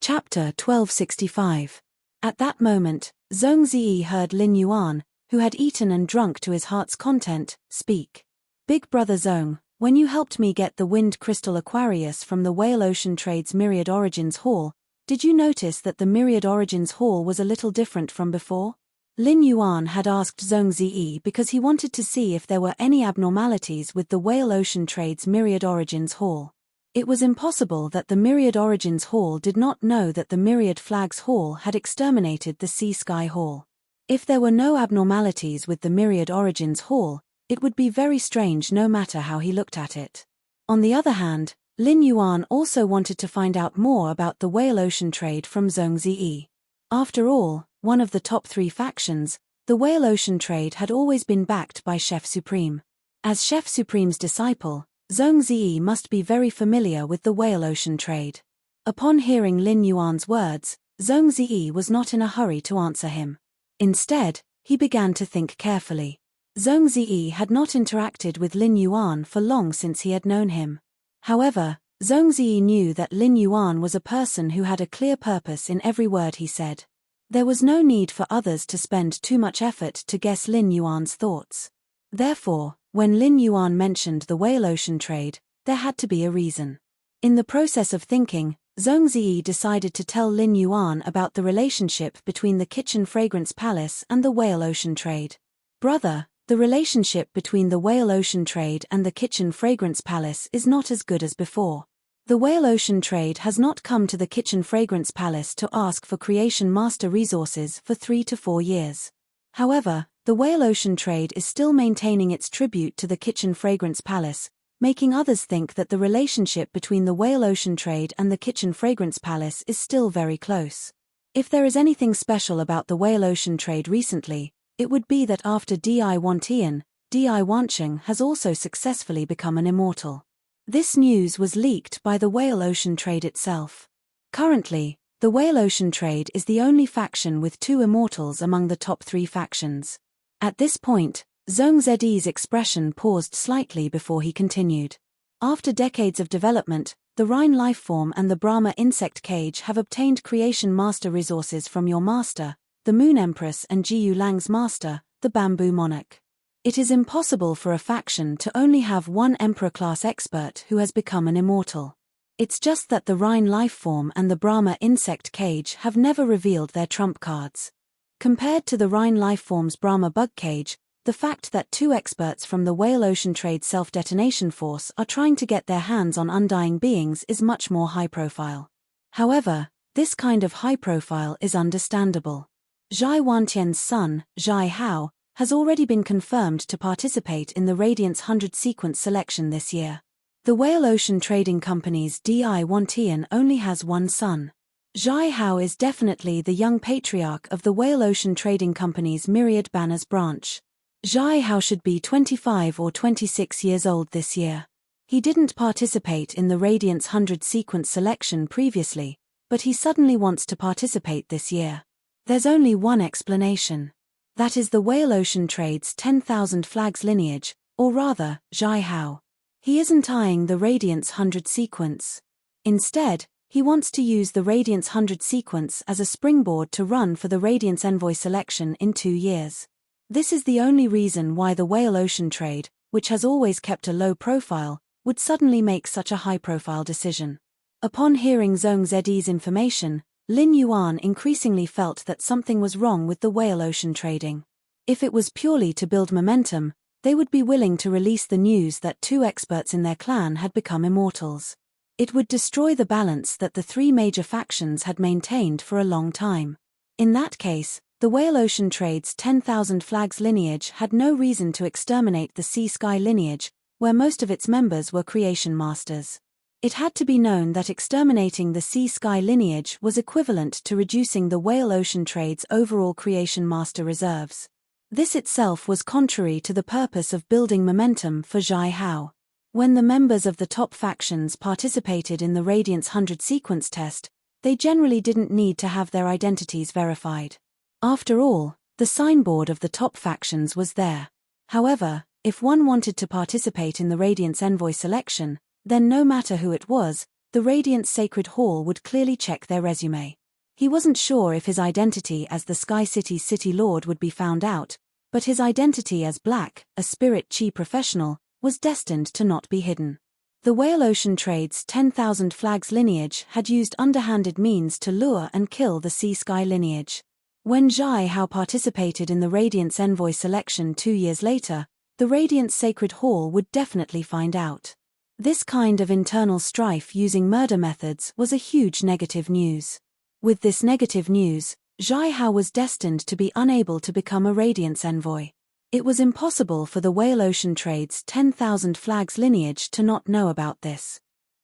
Chapter 1265. At that moment, Zhong Ziyi heard Lin Yuan, who had eaten and drunk to his heart's content, speak. Big brother Zhong, when you helped me get the wind crystal Aquarius from the Whale Ocean Trade's Myriad Origins Hall, did you notice that the Myriad Origins Hall was a little different from before? Lin Yuan had asked Zhong Ziyi because he wanted to see if there were any abnormalities with the Whale Ocean Trade's Myriad Origins Hall. It was impossible that the Myriad Origins Hall did not know that the Myriad Flags Hall had exterminated the Sea Sky Hall. If there were no abnormalities with the Myriad Origins Hall, it would be very strange no matter how he looked at it. On the other hand, Lin Yuan also wanted to find out more about the Whale Ocean Trade from Zhong Ziyi. After all, one of the top 3 factions, the Whale Ocean Trade had always been backed by Chef Supreme. As Chef Supreme's disciple, Zhong Ziyi must be very familiar with the Whale Ocean Trade. Upon hearing Lin Yuan's words, Zhong Ziyi was not in a hurry to answer him. Instead, he began to think carefully. Zhong Ziyi had not interacted with Lin Yuan for long since he had known him. However, Zhong Ziyi knew that Lin Yuan was a person who had a clear purpose in every word he said. There was no need for others to spend too much effort to guess Lin Yuan's thoughts. Therefore, when Lin Yuan mentioned the Whale Ocean Trade, there had to be a reason. In the process of thinking, Zhong Ziyi decided to tell Lin Yuan about the relationship between the Kitchen Fragrance Palace and the Whale Ocean Trade. Brother, the relationship between the Whale Ocean Trade and the Kitchen Fragrance Palace is not as good as before. The Whale Ocean Trade has not come to the Kitchen Fragrance Palace to ask for Creation Master resources for 3 to 4 years. However, the Whale Ocean Trade is still maintaining its tribute to the Kitchen Fragrance Palace, making others think that the relationship between the Whale Ocean Trade and the Kitchen Fragrance Palace is still very close. If there is anything special about the Whale Ocean Trade recently, it would be that after Di Wantian, Di Wancheng has also successfully become an immortal. This news was leaked by the Whale Ocean Trade itself. Currently, the Whale Ocean Trade is the only faction with 2 immortals among the top 3 factions. At this point, Zhong Ziyi's expression paused slightly before he continued. After decades of development, the Rhine Lifeform and the Brahma Insect Cage have obtained Creation Master resources from your master, the Moon Empress, and Jiyu Lang's master, the Bamboo Monarch. It is impossible for a faction to only have one Emperor-class expert who has become an immortal. It's just that the Rhine Lifeform and the Brahma Insect Cage have never revealed their trump cards. Compared to the Rhine Lifeform's Brahma Bug Cage, the fact that 2 experts from the Whale Ocean Trade Self-Detonation Force are trying to get their hands on undying beings is much more high-profile. However, this kind of high-profile is understandable. Zhai Wantian's son, Zhai Hao, has already been confirmed to participate in the Radiance 100 sequence selection this year. The Whale Ocean Trading Company's Di Wantian only has one son. Zhai Hao is definitely the young patriarch of the Whale Ocean Trading Company's Myriad Banners branch. Zhai Hao should be 25 or 26 years old this year. He didn't participate in the Radiance 100 sequence selection previously, but he suddenly wants to participate this year. There's only one explanation. That is the Whale Ocean Trade's 10,000 Flags lineage, or rather, Zhai Hao. He isn't eyeing the Radiance 100 sequence. Instead, he wants to use the Radiance 100 sequence as a springboard to run for the Radiance Envoy selection in 2 years. This is the only reason why the Whale Ocean Trade, which has always kept a low profile, would suddenly make such a high-profile decision. Upon hearing Zhong Ziyi's information, Lin Yuan increasingly felt that something was wrong with the Whale Ocean Trading. If it was purely to build momentum, they would be willing to release the news that 2 experts in their clan had become immortals. It would destroy the balance that the 3 major factions had maintained for a long time. In that case, the Whale Ocean Trade's 10,000 Flags lineage had no reason to exterminate the Sea Sky lineage, where most of its members were Creation Masters. It had to be known that exterminating the Sea Sky lineage was equivalent to reducing the Whale Ocean Trade's overall Creation Master reserves. This itself was contrary to the purpose of building momentum for Zhai Hao. When the members of the top factions participated in the Radiance 100 sequence test, they generally didn't need to have their identities verified. After all, the signboard of the top factions was there. However, if one wanted to participate in the Radiance Envoy selection, then no matter who it was, the Radiant's Sacred Hall would clearly check their resume. He wasn't sure if his identity as the Sky City's City Lord would be found out, but his identity as Black, a spirit chi professional, was destined to not be hidden. The Whale Ocean Trade's 10,000 Flags lineage had used underhanded means to lure and kill the Sea Sky lineage. When Zhai Hao participated in the Radiant's envoy selection 2 years later, the Radiant's Sacred Hall would definitely find out. This kind of internal strife using murder methods was a huge negative news. With this negative news, Zhai Hao was destined to be unable to become a Radiant's envoy. It was impossible for the Whale Ocean Trade's 10,000 Flags lineage to not know about this.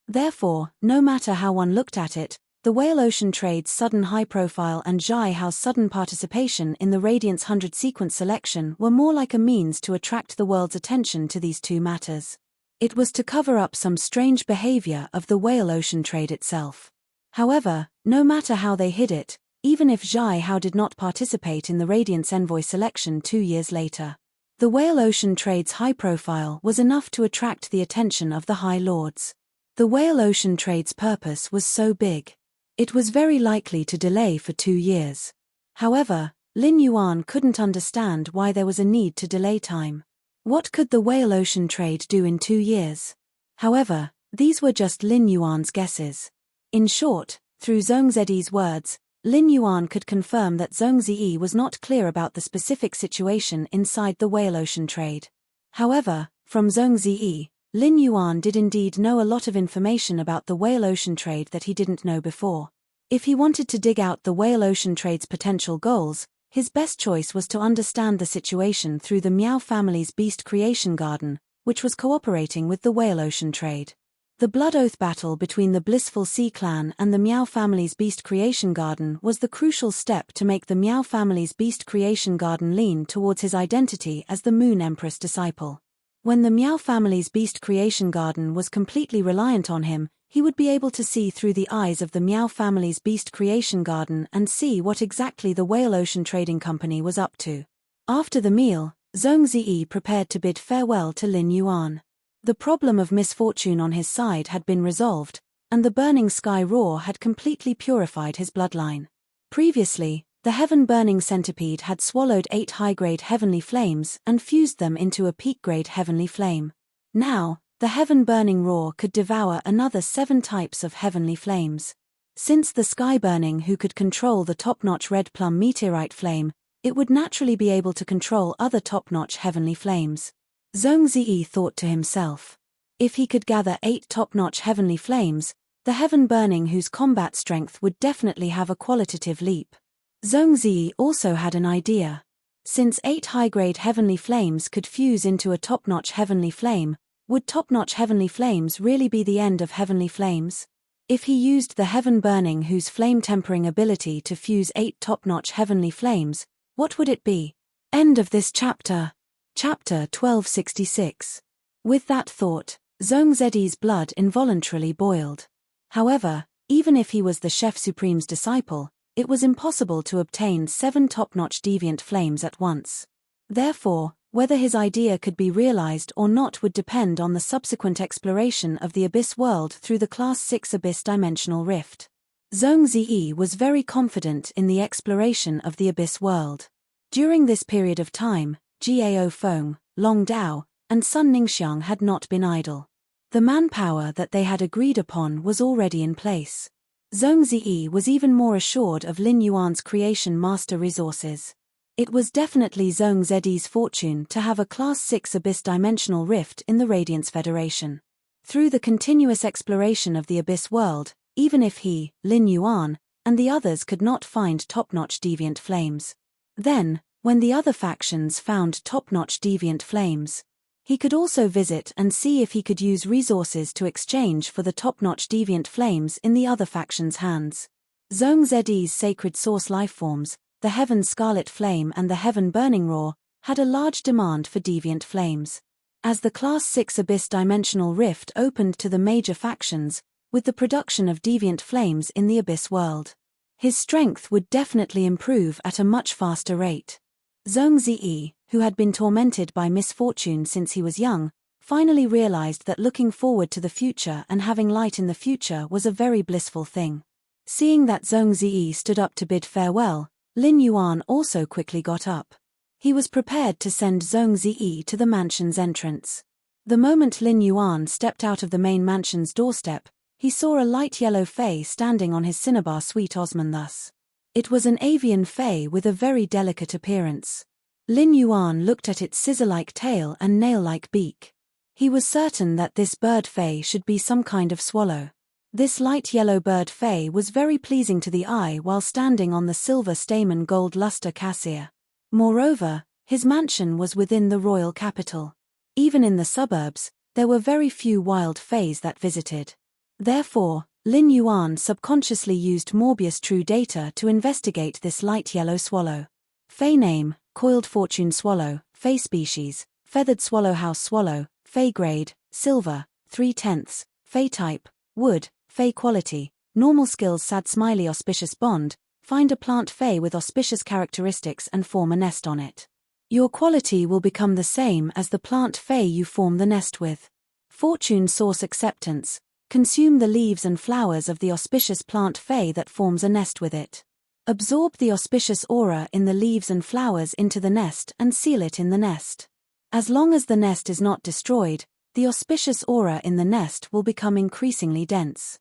Therefore, no matter how one looked at it, the Whale Ocean Trade's sudden high profile and Zhai Hao's sudden participation in the Radiant's 100 sequence selection were more like a means to attract the world's attention to these two matters. It was to cover up some strange behavior of the Whale Ocean Trade itself. However, no matter how they hid it, even if Zhai Hao did not participate in the Radiant's envoy selection 2 years later, the Whale Ocean Trade's high profile was enough to attract the attention of the High Lords. The Whale Ocean Trade's purpose was so big. It was very likely to delay for 2 years. However, Lin Yuan couldn't understand why there was a need to delay time. What could the Whale Ocean Trade do in 2 years? However, these were just Lin Yuan's guesses. In short, through Zhong Ziyi's words, Lin Yuan could confirm that Zhong Ziyi was not clear about the specific situation inside the Whale Ocean Trade. However, from Zhong Ziyi, Lin Yuan did indeed know a lot of information about the Whale Ocean Trade that he didn't know before. If he wanted to dig out the Whale Ocean Trade's potential goals, his best choice was to understand the situation through the Miao family's Beast Creation Garden, which was cooperating with the Whale Ocean Trade. The Blood Oath battle between the Blissful Sea Clan and the Miao family's Beast Creation Garden was the crucial step to make the Miao family's Beast Creation Garden lean towards his identity as the Moon Empress disciple. When the Miao family's Beast Creation Garden was completely reliant on him, he would be able to see through the eyes of the Miao family's Beast Creation Garden and see what exactly the Whale Ocean Trading Company was up to. After the meal, Zhong Ziyi prepared to bid farewell to Lin Yuan. The problem of misfortune on his side had been resolved, and the Burning Sky Roar had completely purified his bloodline. Previously, the heaven-burning centipede had swallowed 8 high-grade heavenly flames and fused them into a peak-grade heavenly flame. Now, the heaven-burning roar could devour another 7 types of heavenly flames. Since the sky-burning who could control the top-notch red plum meteorite flame, it would naturally be able to control other top-notch heavenly flames. Zhong Ziyi thought to himself. If he could gather 8 top-notch heavenly flames, the heaven-burning whose combat strength would definitely have a qualitative leap. Zhong Ziyi also had an idea. Since 8 high-grade heavenly flames could fuse into a top-notch heavenly flame, would top-notch heavenly flames really be the end of heavenly flames? If he used the heaven-burning whose flame-tempering ability to fuse 8 top-notch heavenly flames, what would it be? End of this chapter. Chapter 1266. With that thought, Zhong Ziyi's blood involuntarily boiled. However, even if he was the Chef Supreme's disciple, it was impossible to obtain 7 top-notch deviant flames at once. Therefore, whether his idea could be realized or not would depend on the subsequent exploration of the Abyss world through the Class 6 Abyss Dimensional Rift. Zhong Ziyi was very confident in the exploration of the Abyss world. During this period of time, Gao Feng, Long Dao, and Sun Ningxiang had not been idle. The manpower that they had agreed upon was already in place. Zhong Ziyi was even more assured of Lin Yuan's creation master resources. It was definitely Zhong Ziyi's fortune to have a Class 6 Abyss Dimensional Rift in the Radiance Federation. Through the continuous exploration of the Abyss world, even if he, Lin Yuan, and the others could not find top-notch deviant flames. Then, when the other factions found top-notch deviant flames, he could also visit and see if he could use resources to exchange for the top-notch deviant flames in the other factions' hands. Zhong Ziyi's sacred source lifeforms, the Heaven Scarlet Flame and the Heaven Burning Roar, had a large demand for deviant flames. As the Class 6 Abyss Dimensional Rift opened to the major factions, with the production of deviant flames in the Abyss world, his strength would definitely improve at a much faster rate. Zhong Ziyi, who had been tormented by misfortune since he was young, finally realized that looking forward to the future and having light in the future was a very blissful thing. Seeing that Zhong Ziyi stood up to bid farewell, Lin Yuan also quickly got up. He was prepared to send Zhong Ziyi to the mansion's entrance. The moment Lin Yuan stepped out of the main mansion's doorstep, he saw a light yellow fay standing on his cinnabar suite Osman thus. It was an avian fay with a very delicate appearance. Lin Yuan looked at its scissor-like tail and nail-like beak. He was certain that this bird fay should be some kind of swallow. This light yellow bird fay was very pleasing to the eye while standing on the silver stamen gold luster cassia. Moreover, his mansion was within the royal capital. Even in the suburbs, there were very few wild fays that visited. Therefore, Lin Yuan subconsciously used Morbius True Data to investigate this light yellow swallow. Fay name: Coiled Fortune Swallow, Fay species, Feathered Swallowhouse Swallow, Fay grade, Silver, 3/10, Fay type, Wood, Fay quality, Normal skills Sad Smiley Auspicious bond, find a plant fay with auspicious characteristics and form a nest on it. Your quality will become the same as the plant fay you form the nest with. Fortune source acceptance: consume the leaves and flowers of the auspicious plant fay that forms a nest with it. Absorb the auspicious aura in the leaves and flowers into the nest and seal it in the nest. As long as the nest is not destroyed, the auspicious aura in the nest will become increasingly dense.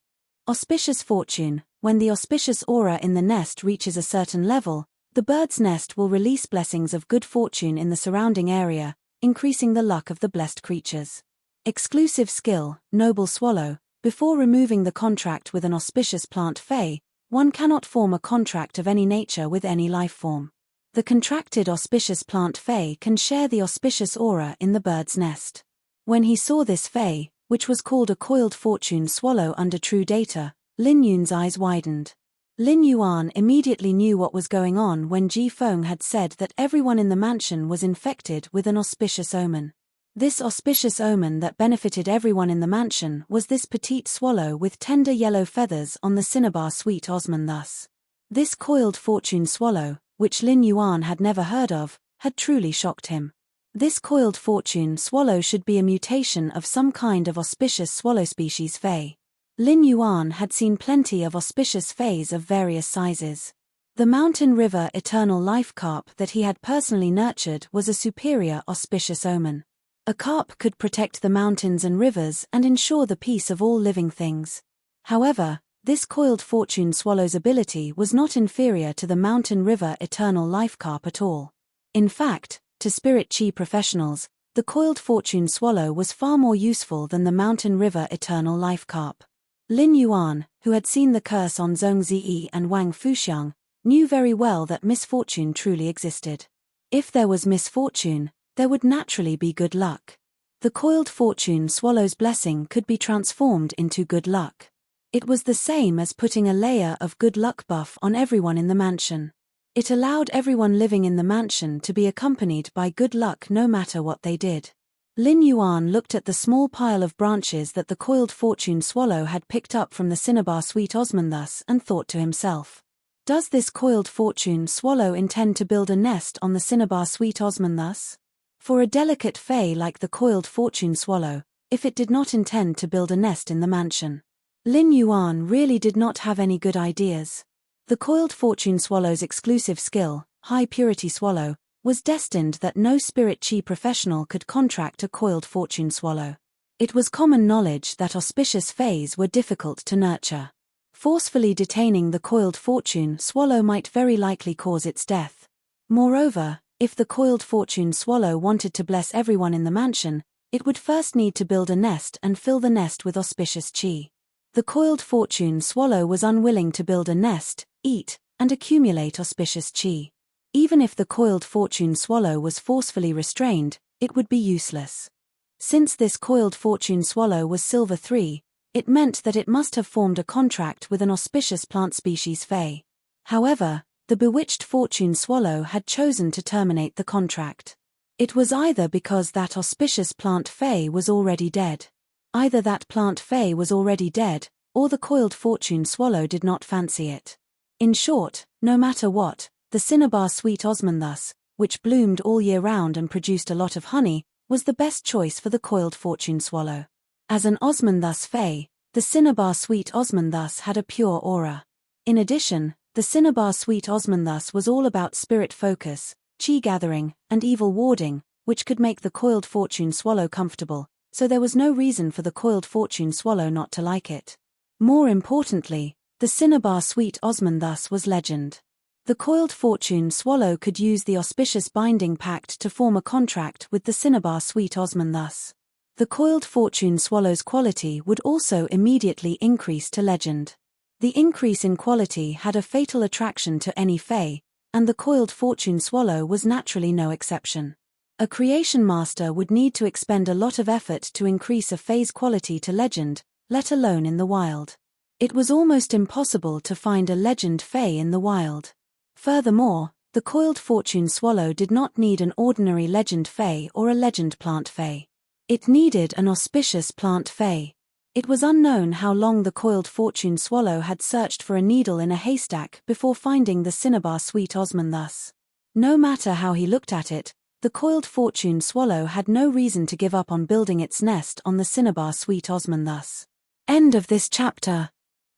Auspicious fortune: when the auspicious aura in the nest reaches a certain level, the bird's nest will release blessings of good fortune in the surrounding area, increasing the luck of the blessed creatures. Exclusive skill: Noble Swallow. Before removing the contract with an auspicious plant fay, one cannot form a contract of any nature with any life form. The contracted auspicious plant fay can share the auspicious aura in the bird's nest. When he saw this fay, which was called a coiled fortune swallow under True Data, Lin Yuan's eyes widened. Lin Yuan immediately knew what was going on when Ji Feng had said that everyone in the mansion was infected with an auspicious omen. This auspicious omen that benefited everyone in the mansion was this petite swallow with tender yellow feathers on the cinnabar suite Osman thus. This coiled fortune swallow, which Lin Yuan had never heard of, had truly shocked him. This coiled fortune swallow should be a mutation of some kind of auspicious swallow species fay. Lin Yuan had seen plenty of auspicious fays of various sizes. The mountain river eternal life carp that he had personally nurtured was a superior auspicious omen. A carp could protect the mountains and rivers and ensure the peace of all living things. However, this coiled fortune swallow's ability was not inferior to the mountain river eternal life carp at all. In fact, to spirit chi professionals, the coiled fortune swallow was far more useful than the mountain river eternal life carp. Lin Yuan, who had seen the curse on Zhong Ziyi and Wang Fuxiang, knew very well that misfortune truly existed. If there was misfortune, there would naturally be good luck. The coiled fortune swallow's blessing could be transformed into good luck. It was the same as putting a layer of good luck buff on everyone in the mansion. It allowed everyone living in the mansion to be accompanied by good luck no matter what they did. Lin Yuan looked at the small pile of branches that the coiled fortune swallow had picked up from the cinnabar suite Osman thus and thought to himself, does this coiled fortune swallow intend to build a nest on the cinnabar suite Osman thus? For a delicate fay like the coiled fortune swallow, if it did not intend to build a nest in the mansion, Lin Yuan really did not have any good ideas. The coiled fortune swallow's exclusive skill, high purity swallow, was destined that no spirit chi professional could contract a coiled fortune swallow. It was common knowledge that auspicious fays were difficult to nurture. Forcefully detaining the coiled fortune swallow might very likely cause its death. Moreover, if the coiled fortune swallow wanted to bless everyone in the mansion, it would first need to build a nest and fill the nest with auspicious chi. The coiled fortune swallow was unwilling to build a nest, eat, and accumulate auspicious chi. Even if the coiled fortune swallow was forcefully restrained, it would be useless. Since this coiled fortune swallow was Silver 3, it meant that it must have formed a contract with an auspicious plant species fay. However, the bewitched fortune swallow had chosen to terminate the contract. It was either because that auspicious plant fay was already dead. Either that plant fay was already dead, or the coiled fortune swallow did not fancy it. In short, no matter what, the cinnabar sweet Osman thus, which bloomed all year round and produced a lot of honey, was the best choice for the coiled fortune swallow. As an Osmanthus Fae, the Cinnabar Sweet Osmanthus had a pure aura. In addition, the Cinnabar Sweet Osmanthus was all about spirit focus, chi gathering, and evil warding, which could make the coiled fortune swallow comfortable, so there was no reason for the coiled fortune swallow not to like it. More importantly, the Cinnabar Sweet Osmanthus was legend. The coiled fortune swallow could use the auspicious binding pact to form a contract with the Cinnabar Sweet Osmanthus. The coiled fortune swallow's quality would also immediately increase to legend. The increase in quality had a fatal attraction to any Fae, and the coiled fortune swallow was naturally no exception. A creation master would need to expend a lot of effort to increase a Fae's quality to legend, let alone in the wild. It was almost impossible to find a legend Fae in the wild. Furthermore, the coiled fortune swallow did not need an ordinary legend Fae or a legend plant Fae. It needed an auspicious plant Fae. It was unknown how long the coiled fortune swallow had searched for a needle in a haystack before finding the Cinnabar Sweet Osmanthus. No matter how he looked at it, the coiled fortune swallow had no reason to give up on building its nest on the Cinnabar Sweet Osmanthus. End of this chapter.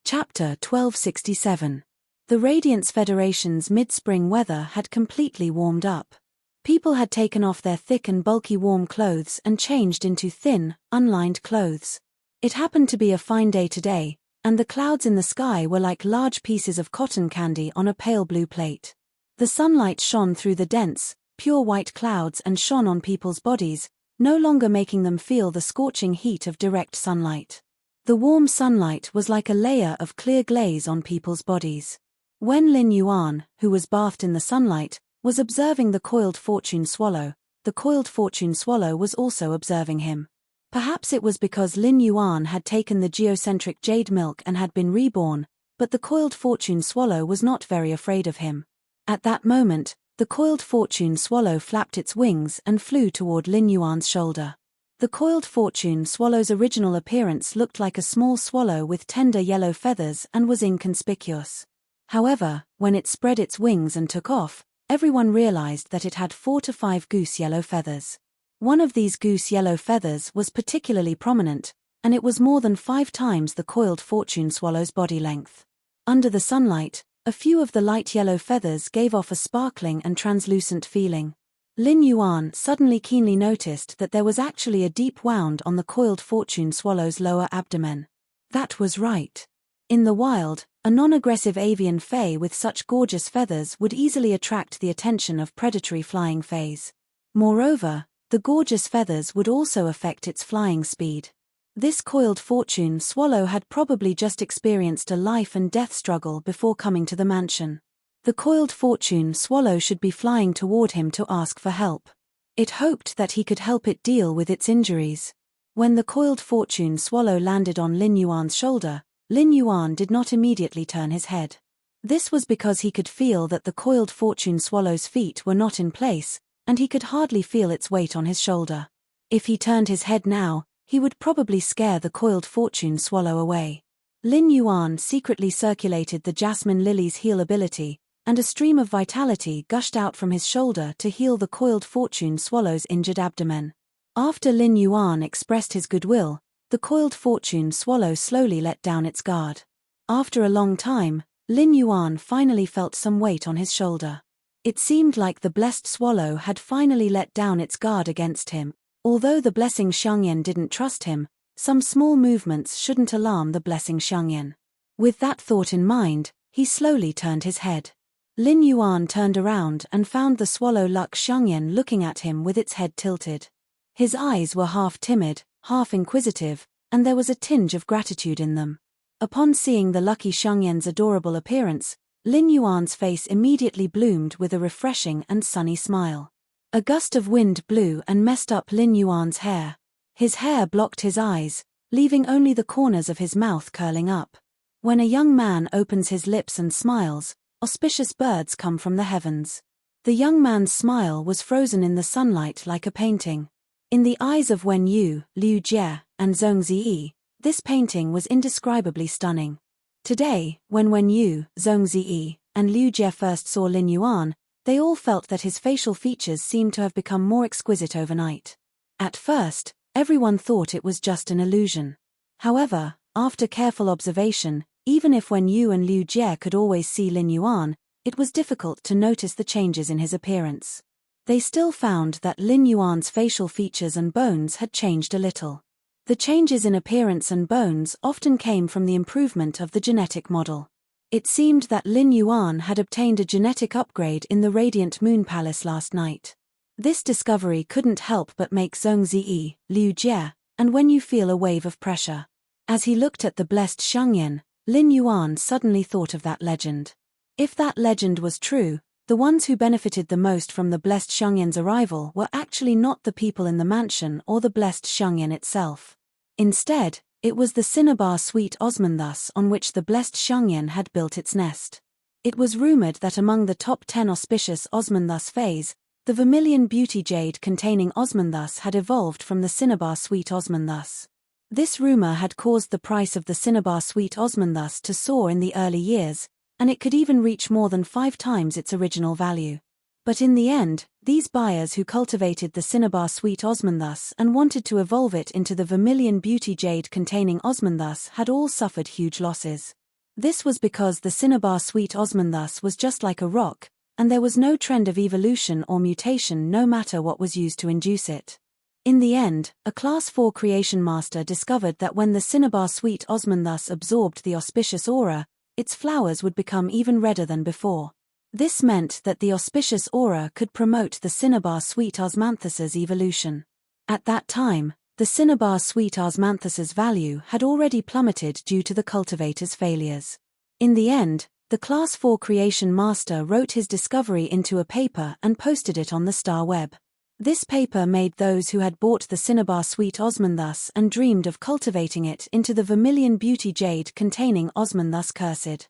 Chapter 1267. The Radiance Federation's mid-spring weather had completely warmed up. People had taken off their thick and bulky warm clothes and changed into thin, unlined clothes. It happened to be a fine day today, and the clouds in the sky were like large pieces of cotton candy on a pale blue plate. The sunlight shone through the dense, pure white clouds and shone on people's bodies, no longer making them feel the scorching heat of direct sunlight. The warm sunlight was like a layer of clear glaze on people's bodies. When Lin Yuan, who was bathed in the sunlight, was observing the coiled fortune swallow, the coiled fortune swallow was also observing him. Perhaps it was because Lin Yuan had taken the geocentric jade milk and had been reborn, but the coiled fortune swallow was not very afraid of him. At that moment, the coiled fortune swallow flapped its wings and flew toward Lin Yuan's shoulder. The coiled fortune swallow's original appearance looked like a small swallow with tender yellow feathers and was inconspicuous. However, when it spread its wings and took off, everyone realized that it had 4 to 5 goose yellow feathers. One of these goose yellow feathers was particularly prominent, and it was more than 5 times the coiled fortune swallow's body length. Under the sunlight, a few of the light yellow feathers gave off a sparkling and translucent feeling. Lin Yuan suddenly keenly noticed that there was actually a deep wound on the coiled fortune swallow's lower abdomen. That was right. In the wild, a non-aggressive avian Fae with such gorgeous feathers would easily attract the attention of predatory flying Faes. Moreover, the gorgeous feathers would also affect its flying speed. This coiled fortune swallow had probably just experienced a life and death struggle before coming to the mansion. The coiled fortune swallow should be flying toward him to ask for help. It hoped that he could help it deal with its injuries. When the coiled fortune swallow landed on Lin Yuan's shoulder, Lin Yuan did not immediately turn his head. This was because he could feel that the coiled fortune swallow's feet were not in place, and he could hardly feel its weight on his shoulder. If he turned his head now, he would probably scare the coiled fortune swallow away. Lin Yuan secretly circulated the jasmine lily's heal ability, and a stream of vitality gushed out from his shoulder to heal the coiled fortune swallow's injured abdomen. After Lin Yuan expressed his goodwill, the coiled fortune swallow slowly let down its guard. After a long time, Lin Yuan finally felt some weight on his shoulder. It seemed like the blessed swallow had finally let down its guard against him. Although the blessing Xiangyan didn't trust him, some small movements shouldn't alarm the blessing Xiangyan. With that thought in mind, he slowly turned his head. Lin Yuan turned around and found the swallow luck Xiangyan looking at him with its head tilted. His eyes were half timid, half inquisitive, and there was a tinge of gratitude in them. Upon seeing the lucky Xiangyan's adorable appearance, Lin Yuan's face immediately bloomed with a refreshing and sunny smile. A gust of wind blew and messed up Lin Yuan's hair. His hair blocked his eyes, leaving only the corners of his mouth curling up. When a young man opens his lips and smiles, auspicious birds come from the heavens. The young man's smile was frozen in the sunlight like a painting. In the eyes of Wen Yu, Liu Jie, and Zhong Ziyi, this painting was indescribably stunning. Today, when Wen Yu, Zhong Ziyi, and Liu Jie first saw Lin Yuan, they all felt that his facial features seemed to have become more exquisite overnight. At first, everyone thought it was just an illusion. However, after careful observation, even if when Yu and Liu Jie could always see Lin Yuan, it was difficult to notice the changes in his appearance. They still found that Lin Yuan's facial features and bones had changed a little. The changes in appearance and bones often came from the improvement of the genetic model. It seemed that Lin Yuan had obtained a genetic upgrade in the Radiant Moon Palace last night. This discovery couldn't help but make Zhong Ziyi, Liu Jie, and when you feel a wave of pressure. As he looked at the blessed Xiangyan, Lin Yuan suddenly thought of that legend. If that legend was true, the ones who benefited the most from the blessed Xiangyan's arrival were actually not the people in the mansion or the blessed Xiangyan itself. Instead, it was the cinnabar sweet osmanthus on which the blessed Xiangyan had built its nest. It was rumored that among the top 10 auspicious osmanthus fays, the vermilion beauty jade containing osmanthus had evolved from the cinnabar sweet osmanthus. This rumor had caused the price of the cinnabar sweet osmanthus to soar in the early years, and it could even reach more than 5 times its original value. But in the end, these buyers who cultivated the cinnabar sweet osmanthus and wanted to evolve it into the vermilion beauty jade containing osmanthus had all suffered huge losses. This was because the cinnabar sweet osmanthus was just like a rock, and there was no trend of evolution or mutation no matter what was used to induce it. In the end, a Class 4 creation master discovered that when the cinnabar sweet osmanthus absorbed the auspicious aura, its flowers would become even redder than before. This meant that the auspicious aura could promote the cinnabar sweet osmanthus's evolution. At that time, the cinnabar sweet osmanthus's value had already plummeted due to the cultivator's failures. In the end, the Class 4 creation master wrote his discovery into a paper and posted it on the star web. This paper made those who had bought the cinnabar sweet osmanthus and dreamed of cultivating it into the vermilion beauty jade containing osmanthus cursed.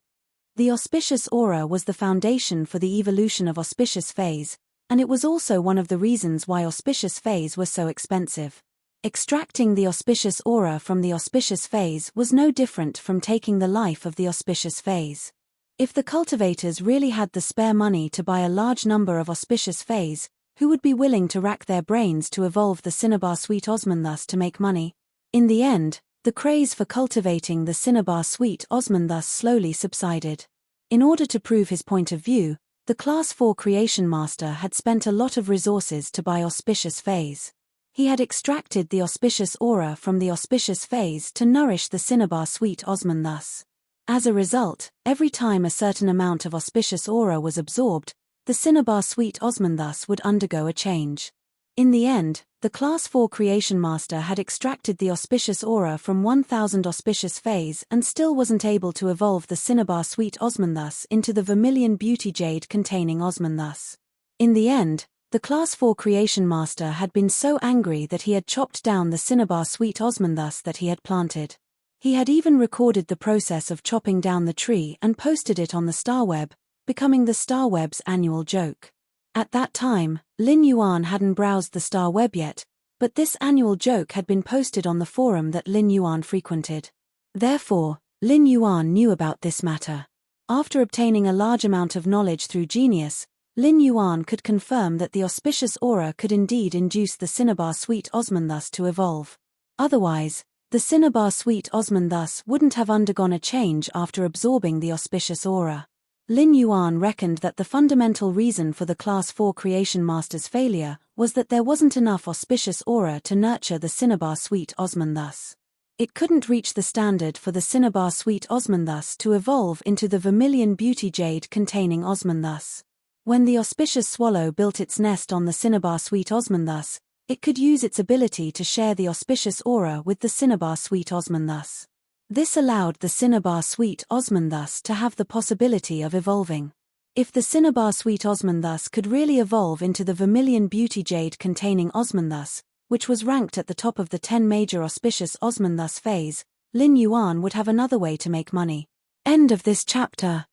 The auspicious aura was the foundation for the evolution of auspicious fays, and it was also one of the reasons why auspicious fays were so expensive. Extracting the auspicious aura from the auspicious fays was no different from taking the life of the auspicious fays. If the cultivators really had the spare money to buy a large number of auspicious fays, who would be willing to rack their brains to evolve the cinnabar sweet osmanthus to make money? In the end, the craze for cultivating the cinnabar sweet osmanthus slowly subsided. In order to prove his point of view, the Class 4 creation master had spent a lot of resources to buy auspicious fays. He had extracted the auspicious aura from the auspicious fays to nourish the cinnabar sweet osmanthus. As a result, every time a certain amount of auspicious aura was absorbed, the cinnabar sweet osmanthus would undergo a change. In the end, the Class 4 creation master had extracted the auspicious aura from 1000 auspicious fays and still wasn't able to evolve the cinnabar sweet osmanthus into the vermilion beauty jade containing osmanthus. In the end, the Class 4 creation master had been so angry that he had chopped down the cinnabar sweet osmanthus that he had planted. He had even recorded the process of chopping down the tree and posted it on the star web, becoming the star web's annual joke. At that time, Lin Yuan hadn't browsed the star web yet, but this annual joke had been posted on the forum that Lin Yuan frequented. Therefore, Lin Yuan knew about this matter. After obtaining a large amount of knowledge through genius, Lin Yuan could confirm that the auspicious aura could indeed induce the cinnabar sweet osmanthus to evolve. Otherwise, the cinnabar sweet osmanthus wouldn't have undergone a change after absorbing the auspicious aura. Lin Yuan reckoned that the fundamental reason for the Class 4 creation master's failure was that there wasn't enough auspicious aura to nurture the cinnabar sweet osmanthus. It couldn't reach the standard for the cinnabar sweet osmanthus to evolve into the vermilion beauty jade containing osmanthus. When the auspicious swallow built its nest on the cinnabar sweet osmanthus, it could use its ability to share the auspicious aura with the cinnabar sweet osmanthus. This allowed the cinnabar sweet osmanthus to have the possibility of evolving. If the cinnabar sweet osmanthus could really evolve into the vermilion beauty jade containing osmanthus, which was ranked at the top of the 10 major auspicious osmanthus fays, Lin Yuan would have another way to make money. End of this chapter.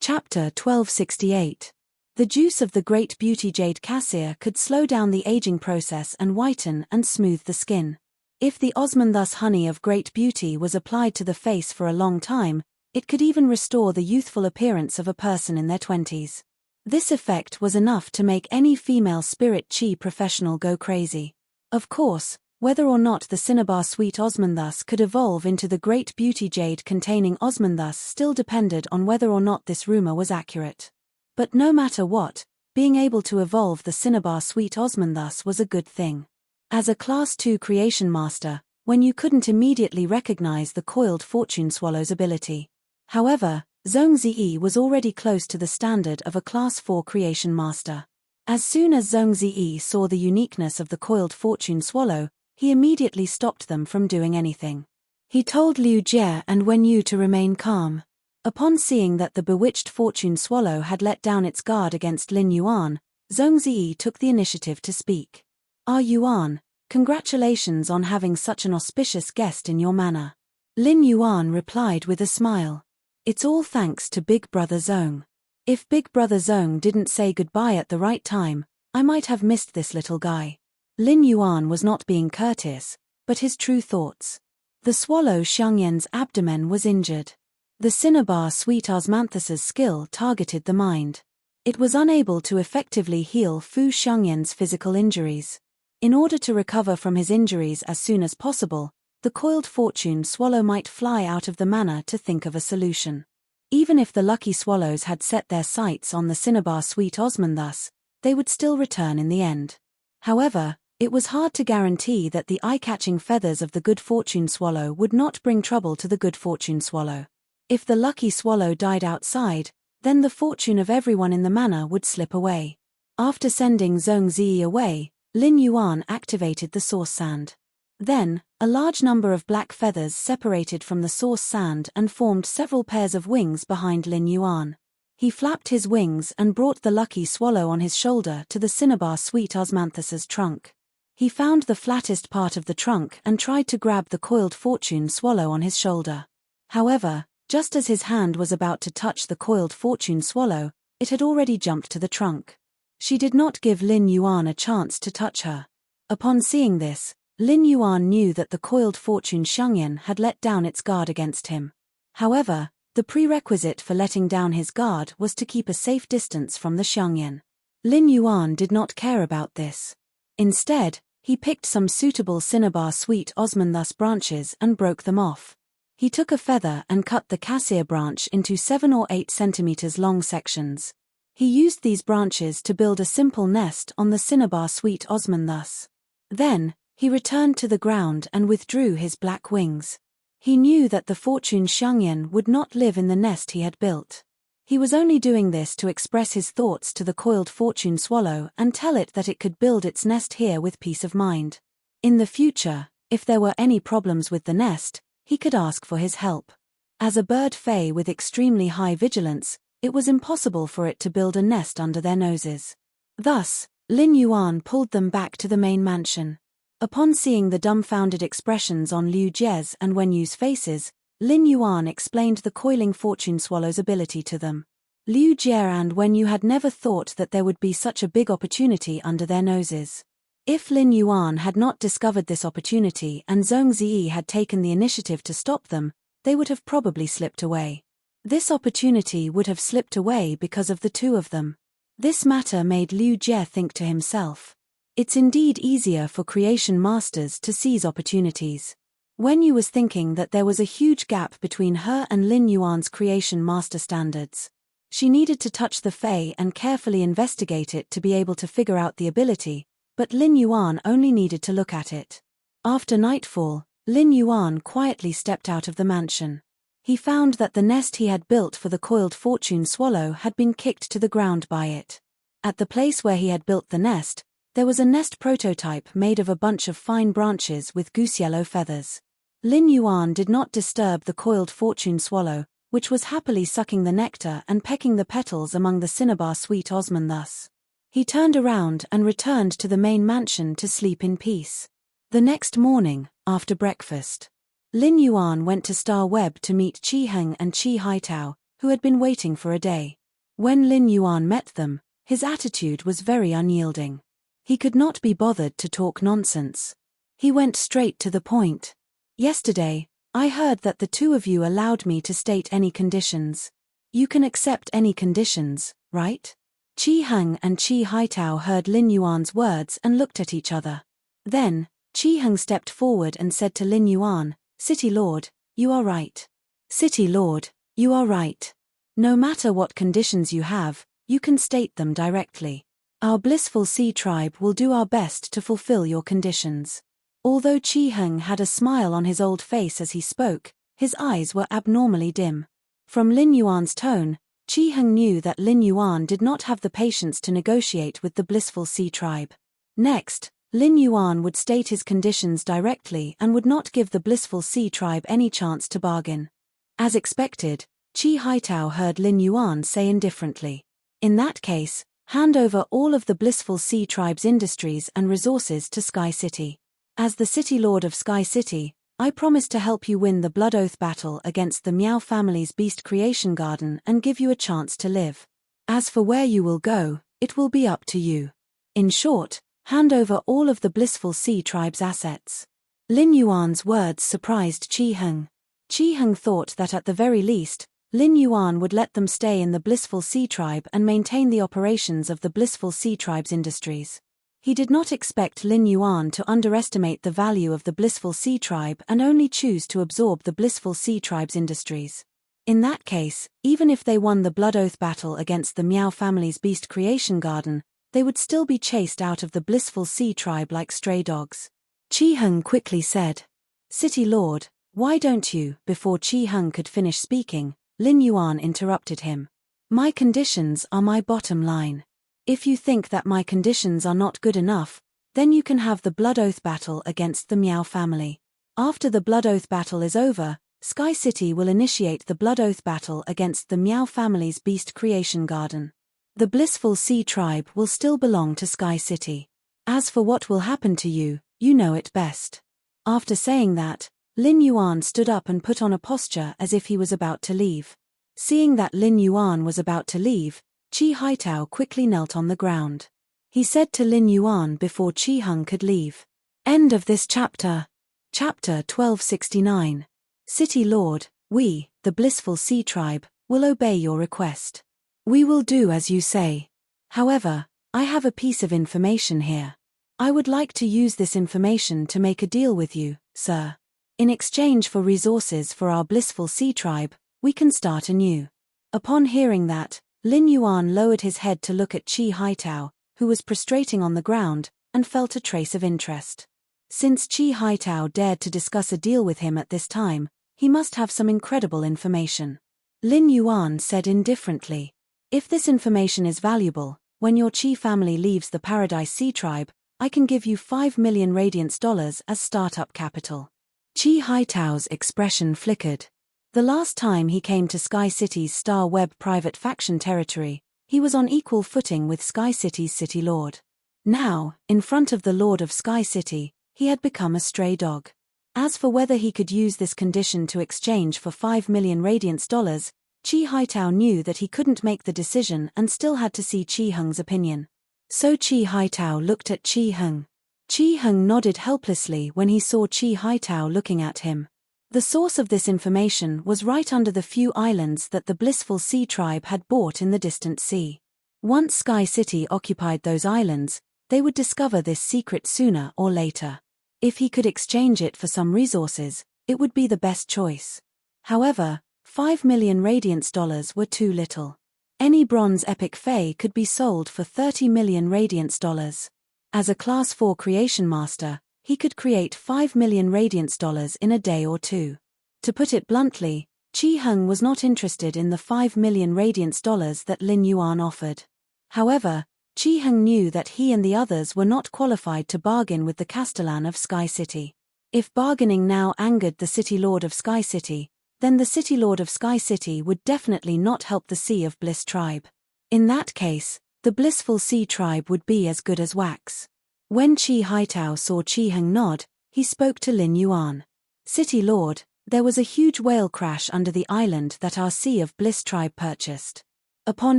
Chapter 1268. The juice of the great beauty jade cassia could slow down the aging process and whiten and smooth the skin. If the osmanthus honey of great beauty was applied to the face for a long time, it could even restore the youthful appearance of a person in their 20s. This effect was enough to make any female spirit chi professional go crazy. Of course, whether or not the cinnabar sweet osmanthus could evolve into the great beauty jade containing osmanthus still depended on whether or not this rumor was accurate. But no matter what, being able to evolve the cinnabar sweet osmanthus was a good thing. As a Class 2 creation master, when you couldn't immediately recognize the coiled fortune swallow's ability. However, Zhongzi was already close to the standard of a Class 4 creation master. As soon as Zhongzi saw the uniqueness of the coiled fortune swallow, he immediately stopped them from doing anything. He told Liu Jie and Wen Yu to remain calm. Upon seeing that the bewitched fortune swallow had let down its guard against Lin Yuan, Zhongzi took the initiative to speak. "Ah Yuan, congratulations on having such an auspicious guest in your manor." Lin Yuan replied with a smile. "It's all thanks to Big Brother Zhong. If Big Brother Zhong didn't say goodbye at the right time, I might have missed this little guy." Lin Yuan was not being courteous, but his true thoughts. The swallow Xiangyan's abdomen was injured. The cinnabar sweet osmanthus's skill targeted the mind. It was unable to effectively heal Fu Xiangyan's physical injuries. In order to recover from his injuries as soon as possible, the coiled fortune swallow might fly out of the manor to think of a solution. Even if the lucky swallows had set their sights on the cinnabar sweet osmanthus, they would still return in the end. However, it was hard to guarantee that the eye-catching feathers of the good fortune swallow would not bring trouble to the good fortune swallow. If the lucky swallow died outside, then the fortune of everyone in the manor would slip away. After sending Zhongzi away, Lin Yuan activated the source sand. Then, a large number of black feathers separated from the source sand and formed several pairs of wings behind Lin Yuan. He flapped his wings and brought the lucky swallow on his shoulder to the cinnabar sweet osmanthus's trunk. He found the flattest part of the trunk and tried to grab the coiled fortune swallow on his shoulder. However, just as his hand was about to touch the coiled fortune swallow, it had already jumped to the trunk. She did not give Lin Yuan a chance to touch her. Upon seeing this, Lin Yuan knew that the coiled fortune Xiangyan had let down its guard against him. However, the prerequisite for letting down his guard was to keep a safe distance from the Xiangyan. Lin Yuan did not care about this. Instead, he picked some suitable cinnabar sweet osmanthus branches and broke them off. He took a feather and cut the cassia branch into 7 or 8 centimeters long sections. He used these branches to build a simple nest on the cinnabar sweet osmanthus. Then, he returned to the ground and withdrew his black wings. He knew that the fortune Xiangyan would not live in the nest he had built. He was only doing this to express his thoughts to the coiled fortune swallow and tell it that it could build its nest here with peace of mind. In the future, if there were any problems with the nest, he could ask for his help. As a bird fey with extremely high vigilance, it was impossible for it to build a nest under their noses. Thus, Lin Yuan pulled them back to the main mansion. Upon seeing the dumbfounded expressions on Liu Jie's and Wen Yu's faces, Lin Yuan explained the coiling fortune swallow's ability to them. Liu Jie and Wen Yu had never thought that there would be such a big opportunity under their noses. If Lin Yuan had not discovered this opportunity and Zhongzi had taken the initiative to stop them, they would have probably slipped away. This opportunity would have slipped away because of the two of them. This matter made Liu Jie think to himself. It's indeed easier for creation masters to seize opportunities. Wen Yu was thinking that there was a huge gap between her and Lin Yuan's creation master standards. She needed to touch the Fae and carefully investigate it to be able to figure out the ability, but Lin Yuan only needed to look at it. After nightfall, Lin Yuan quietly stepped out of the mansion. He found that the nest he had built for the coiled fortune swallow had been kicked to the ground by it. At the place where he had built the nest, there was a nest prototype made of a bunch of fine branches with goose-yellow feathers. Lin Yuan did not disturb the coiled fortune swallow, which was happily sucking the nectar and pecking the petals among the cinnabar sweet osmanthus. He turned around and returned to the main mansion to sleep in peace. The next morning, after breakfast, Lin Yuan went to Star Web to meet Qi Heng and Qi Haitao, who had been waiting for a day. When Lin Yuan met them, his attitude was very unyielding. He could not be bothered to talk nonsense. He went straight to the point. "Yesterday, I heard that the two of you allowed me to state any conditions. You can accept any conditions, right?" Qi Heng and Qi Haitao heard Lin Yuan's words and looked at each other. Then, Qi Heng stepped forward and said to Lin Yuan, City Lord, you are right. City Lord, you are right. No matter what conditions you have, you can state them directly. Our blissful sea tribe will do our best to fulfill your conditions. Although Qi Heng had a smile on his old face as he spoke, his eyes were abnormally dim. From Lin Yuan's tone, Qi Heng knew that Lin Yuan did not have the patience to negotiate with the blissful sea tribe. Next, Lin Yuan would state his conditions directly and would not give the blissful sea tribe any chance to bargain. As expected, Qi Haitao heard Lin Yuan say indifferently, in that case, hand over all of the blissful sea tribe's industries and resources to Sky City. As the City Lord of Sky City, I promise to help you win the Blood Oath battle against the Miao family's Beast Creation Garden and give you a chance to live. As for where you will go, it will be up to you. In short, hand over all of the blissful sea tribe's assets. Lin Yuan's words surprised Qi Heng. Qi Heng thought that at the very least, Lin Yuan would let them stay in the blissful sea tribe and maintain the operations of the blissful sea tribe's industries. He did not expect Lin Yuan to underestimate the value of the blissful sea tribe and only choose to absorb the blissful sea tribe's industries. In that case, even if they won the Blood Oath battle against the Miao family's Beast Creation Garden, they would still be chased out of the blissful sea tribe like stray dogs. Qi Heng quickly said, City Lord, why don't you? Before Qi Heng could finish speaking, Lin Yuan interrupted him. My conditions are my bottom line. If you think that my conditions are not good enough, then you can have the Blood Oath battle against the Miao family. After the Blood Oath battle is over, Sky City will initiate the Blood Oath battle against the Miao family's Beast Creation Garden. The blissful sea tribe will still belong to Sky City. As for what will happen to you, you know it best. After saying that, Lin Yuan stood up and put on a posture as if he was about to leave. Seeing that Lin Yuan was about to leave, Qi Haitao quickly knelt on the ground. He said to Lin Yuan before Qi Heng could leave. End of this chapter. Chapter 1269. City Lord, we, the blissful sea tribe, will obey your request. We will do as you say. However, I have a piece of information here. I would like to use this information to make a deal with you, sir. In exchange for resources for our blissful sea tribe, we can start anew. Upon hearing that, Lin Yuan lowered his head to look at Qi Haitao, who was prostrating on the ground, and felt a trace of interest. Since Qi Haitao dared to discuss a deal with him at this time, he must have some incredible information. Lin Yuan said indifferently, if this information is valuable, when your Qi family leaves the Paradise Sea Tribe, I can give you 5 million radiance dollars as startup capital. Qi Haitao's expression flickered. The last time he came to Sky City's Star Web private faction territory, he was on equal footing with Sky City's City Lord. Now, in front of the Lord of Sky City, he had become a stray dog. As for whether he could use this condition to exchange for 5 million radiance dollars, Qi Haitao knew that he couldn't make the decision and still had to see Qi Heng's opinion. So Qi Haitao looked at Qi Heng. Qi Heng nodded helplessly when he saw Qi Haitao looking at him. The source of this information was right under the few islands that the blissful sea tribe had bought in the distant sea. Once Sky City occupied those islands, they would discover this secret sooner or later. If he could exchange it for some resources, it would be the best choice. However, 5 million radiance dollars were too little. Any bronze epic Fae could be sold for 30 million radiance dollars. As a Class 4 creation master, he could create 5 million radiance dollars in a day or two. To put it bluntly, Qi Heng was not interested in the 5 million radiance dollars that Lin Yuan offered. However, Qi Heng knew that he and the others were not qualified to bargain with the Castellan of Sky City. If bargaining now angered the City Lord of Sky City, then the City Lord of Sky City would definitely not help the Sea of Bliss tribe. In that case, the blissful sea tribe would be as good as wax. When Qi Haitao saw Qi Heng nod, he spoke to Lin Yuan. City Lord, there was a huge whale crash under the island that our Sea of Bliss tribe purchased. Upon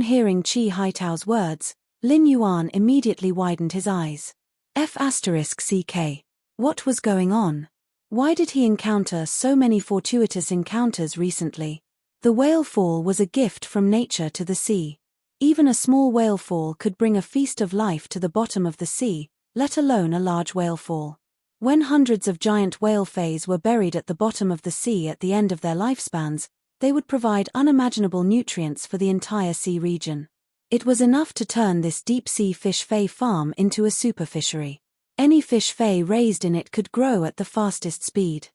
hearing Qi Haitao's words, Lin Yuan immediately widened his eyes. F***CK. What was going on? Why did he encounter so many fortuitous encounters recently? The whale fall was a gift from nature to the sea. Even a small whale fall could bring a feast of life to the bottom of the sea, let alone a large whalefall. When hundreds of giant whale fays were buried at the bottom of the sea at the end of their lifespans, they would provide unimaginable nutrients for the entire sea region. It was enough to turn this deep-sea fish fay farm into a superfishery. Any fish fay raised in it could grow at the fastest speed.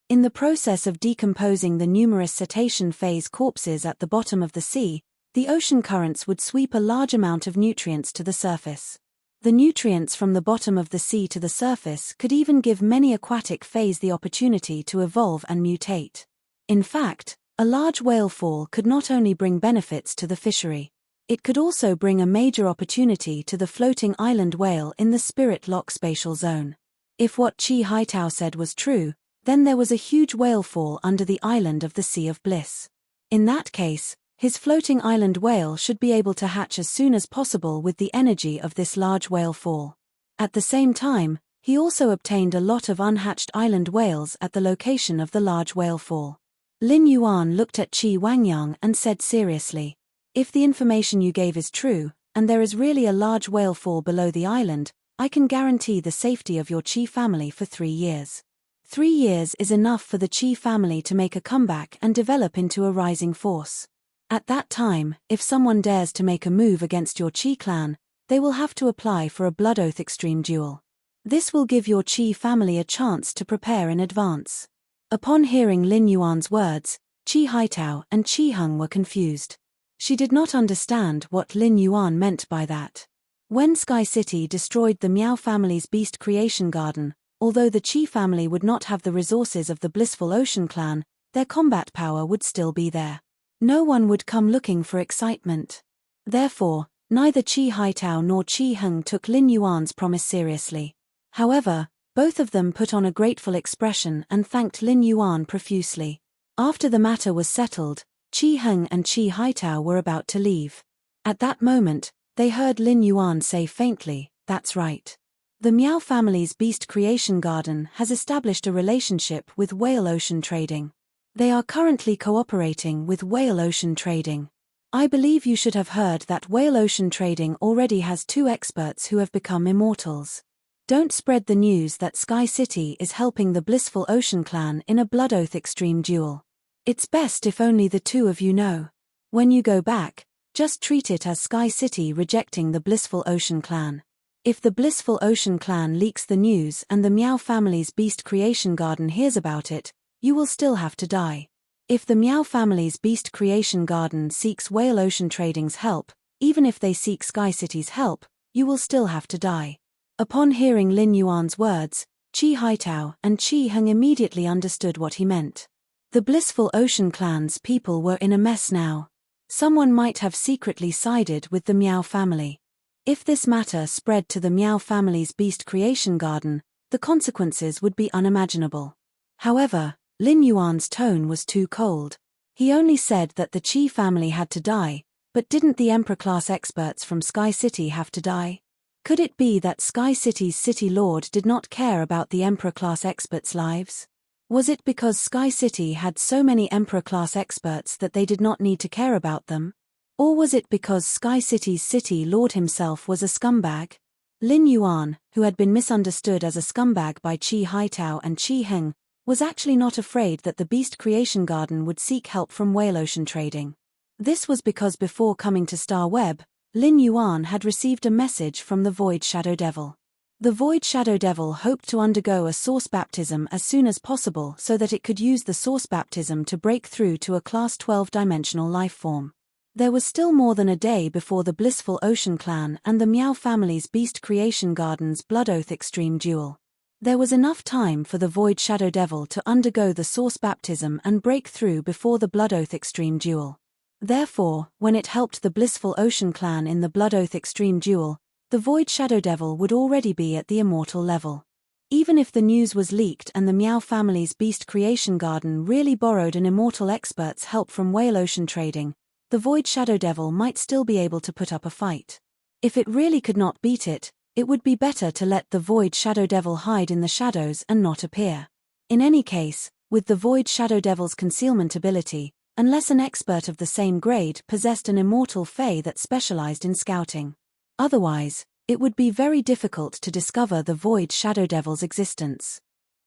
In the process of decomposing the numerous cetacean fays corpses at the bottom of the sea, the ocean currents would sweep a large amount of nutrients to the surface. The nutrients from the bottom of the sea to the surface could even give many aquatic fays the opportunity to evolve and mutate. In fact, a large whalefall could not only bring benefits to the fishery, it could also bring a major opportunity to the floating island whale in the Spirit Lock spatial zone. If what Chi Haitao said was true, then there was a huge whalefall under the island of the Sea of Bliss. In that case, his floating island whale should be able to hatch as soon as possible with the energy of this large whalefall. At the same time, he also obtained a lot of unhatched island whales at the location of the large whalefall. Lin Yuan looked at Qi Wangyang and said seriously, "If the information you gave is true, and there is really a large whalefall below the island, I can guarantee the safety of your Qi family for 3 years. 3 years is enough for the Qi family to make a comeback and develop into a rising force. At that time, if someone dares to make a move against your Qi clan, they will have to apply for a Blood Oath Extreme Duel. This will give your Qi family a chance to prepare in advance." Upon hearing Lin Yuan's words, Qi Haitao and Qi Heng were confused. She did not understand what Lin Yuan meant by that. When Sky City destroyed the Miao family's beast creation garden, although the Qi family would not have the resources of the Blissful Ocean clan, their combat power would still be there. No one would come looking for excitement. Therefore, neither Qi Haitao nor Qi Heng took Lin Yuan's promise seriously. However, both of them put on a grateful expression and thanked Lin Yuan profusely. After the matter was settled, Qi Heng and Qi Haitao were about to leave. At that moment, they heard Lin Yuan say faintly, "That's right. The Miao family's beast creation garden has established a relationship with Whale Ocean Trading. They are currently cooperating with Whale Ocean Trading. I believe you should have heard that Whale Ocean Trading already has 2 experts who have become immortals. Don't spread the news that Sky City is helping the Blissful Ocean clan in a Blood Oath Extreme Duel. It's best if only the 2 of you know. When you go back, just treat it as Sky City rejecting the Blissful Ocean clan. If the Blissful Ocean clan leaks the news and the Miao family's beast creation garden hears about it, you will still have to die. If the Miao family's beast creation garden seeks Whale Ocean Trading's help, even if they seek Sky City's help, you will still have to die." Upon hearing Lin Yuan's words, Qi Haitao and Qi Heng immediately understood what he meant. The Blissful Ocean clan's people were in a mess now. Someone might have secretly sided with the Miao family. If this matter spread to the Miao family's beast creation garden, the consequences would be unimaginable. However, Lin Yuan's tone was too cold. He only said that the Qi family had to die, but didn't the Emperor-class experts from Sky City have to die? Could it be that Sky City's city lord did not care about the Emperor-class experts' lives? Was it because Sky City had so many Emperor-class experts that they did not need to care about them? Or was it because Sky City's city lord himself was a scumbag? Lin Yuan, who had been misunderstood as a scumbag by Qi Haitao and Qi Heng, was actually not afraid that the Beast Creation Garden would seek help from Whale Ocean Trading. This was because before coming to Star Web, Lin Yuan had received a message from the Void Shadow Devil. The Void Shadow Devil hoped to undergo a source baptism as soon as possible so that it could use the source baptism to break through to a Class 12 dimensional life form. There was still more than a day before the Blissful Ocean Clan and the Miao family's Beast Creation Garden's Blood Oath Extreme Duel. There was enough time for the Void Shadow Devil to undergo the source baptism and break through before the Blood Oath Extreme Duel. Therefore, when it helped the Blissful Ocean Clan in the Blood Oath Extreme Duel, the Void Shadow Devil would already be at the immortal level. Even if the news was leaked and the Miao family's Beast Creation Garden really borrowed an immortal expert's help from Whale Ocean Trading, the Void Shadow Devil might still be able to put up a fight. If it really could not beat it, it would be better to let the Void Shadow Devil hide in the shadows and not appear. In any case, with the Void Shadow Devil's concealment ability, unless an expert of the same grade possessed an immortal fae that specialized in scouting. Otherwise, it would be very difficult to discover the void shadow devil's existence.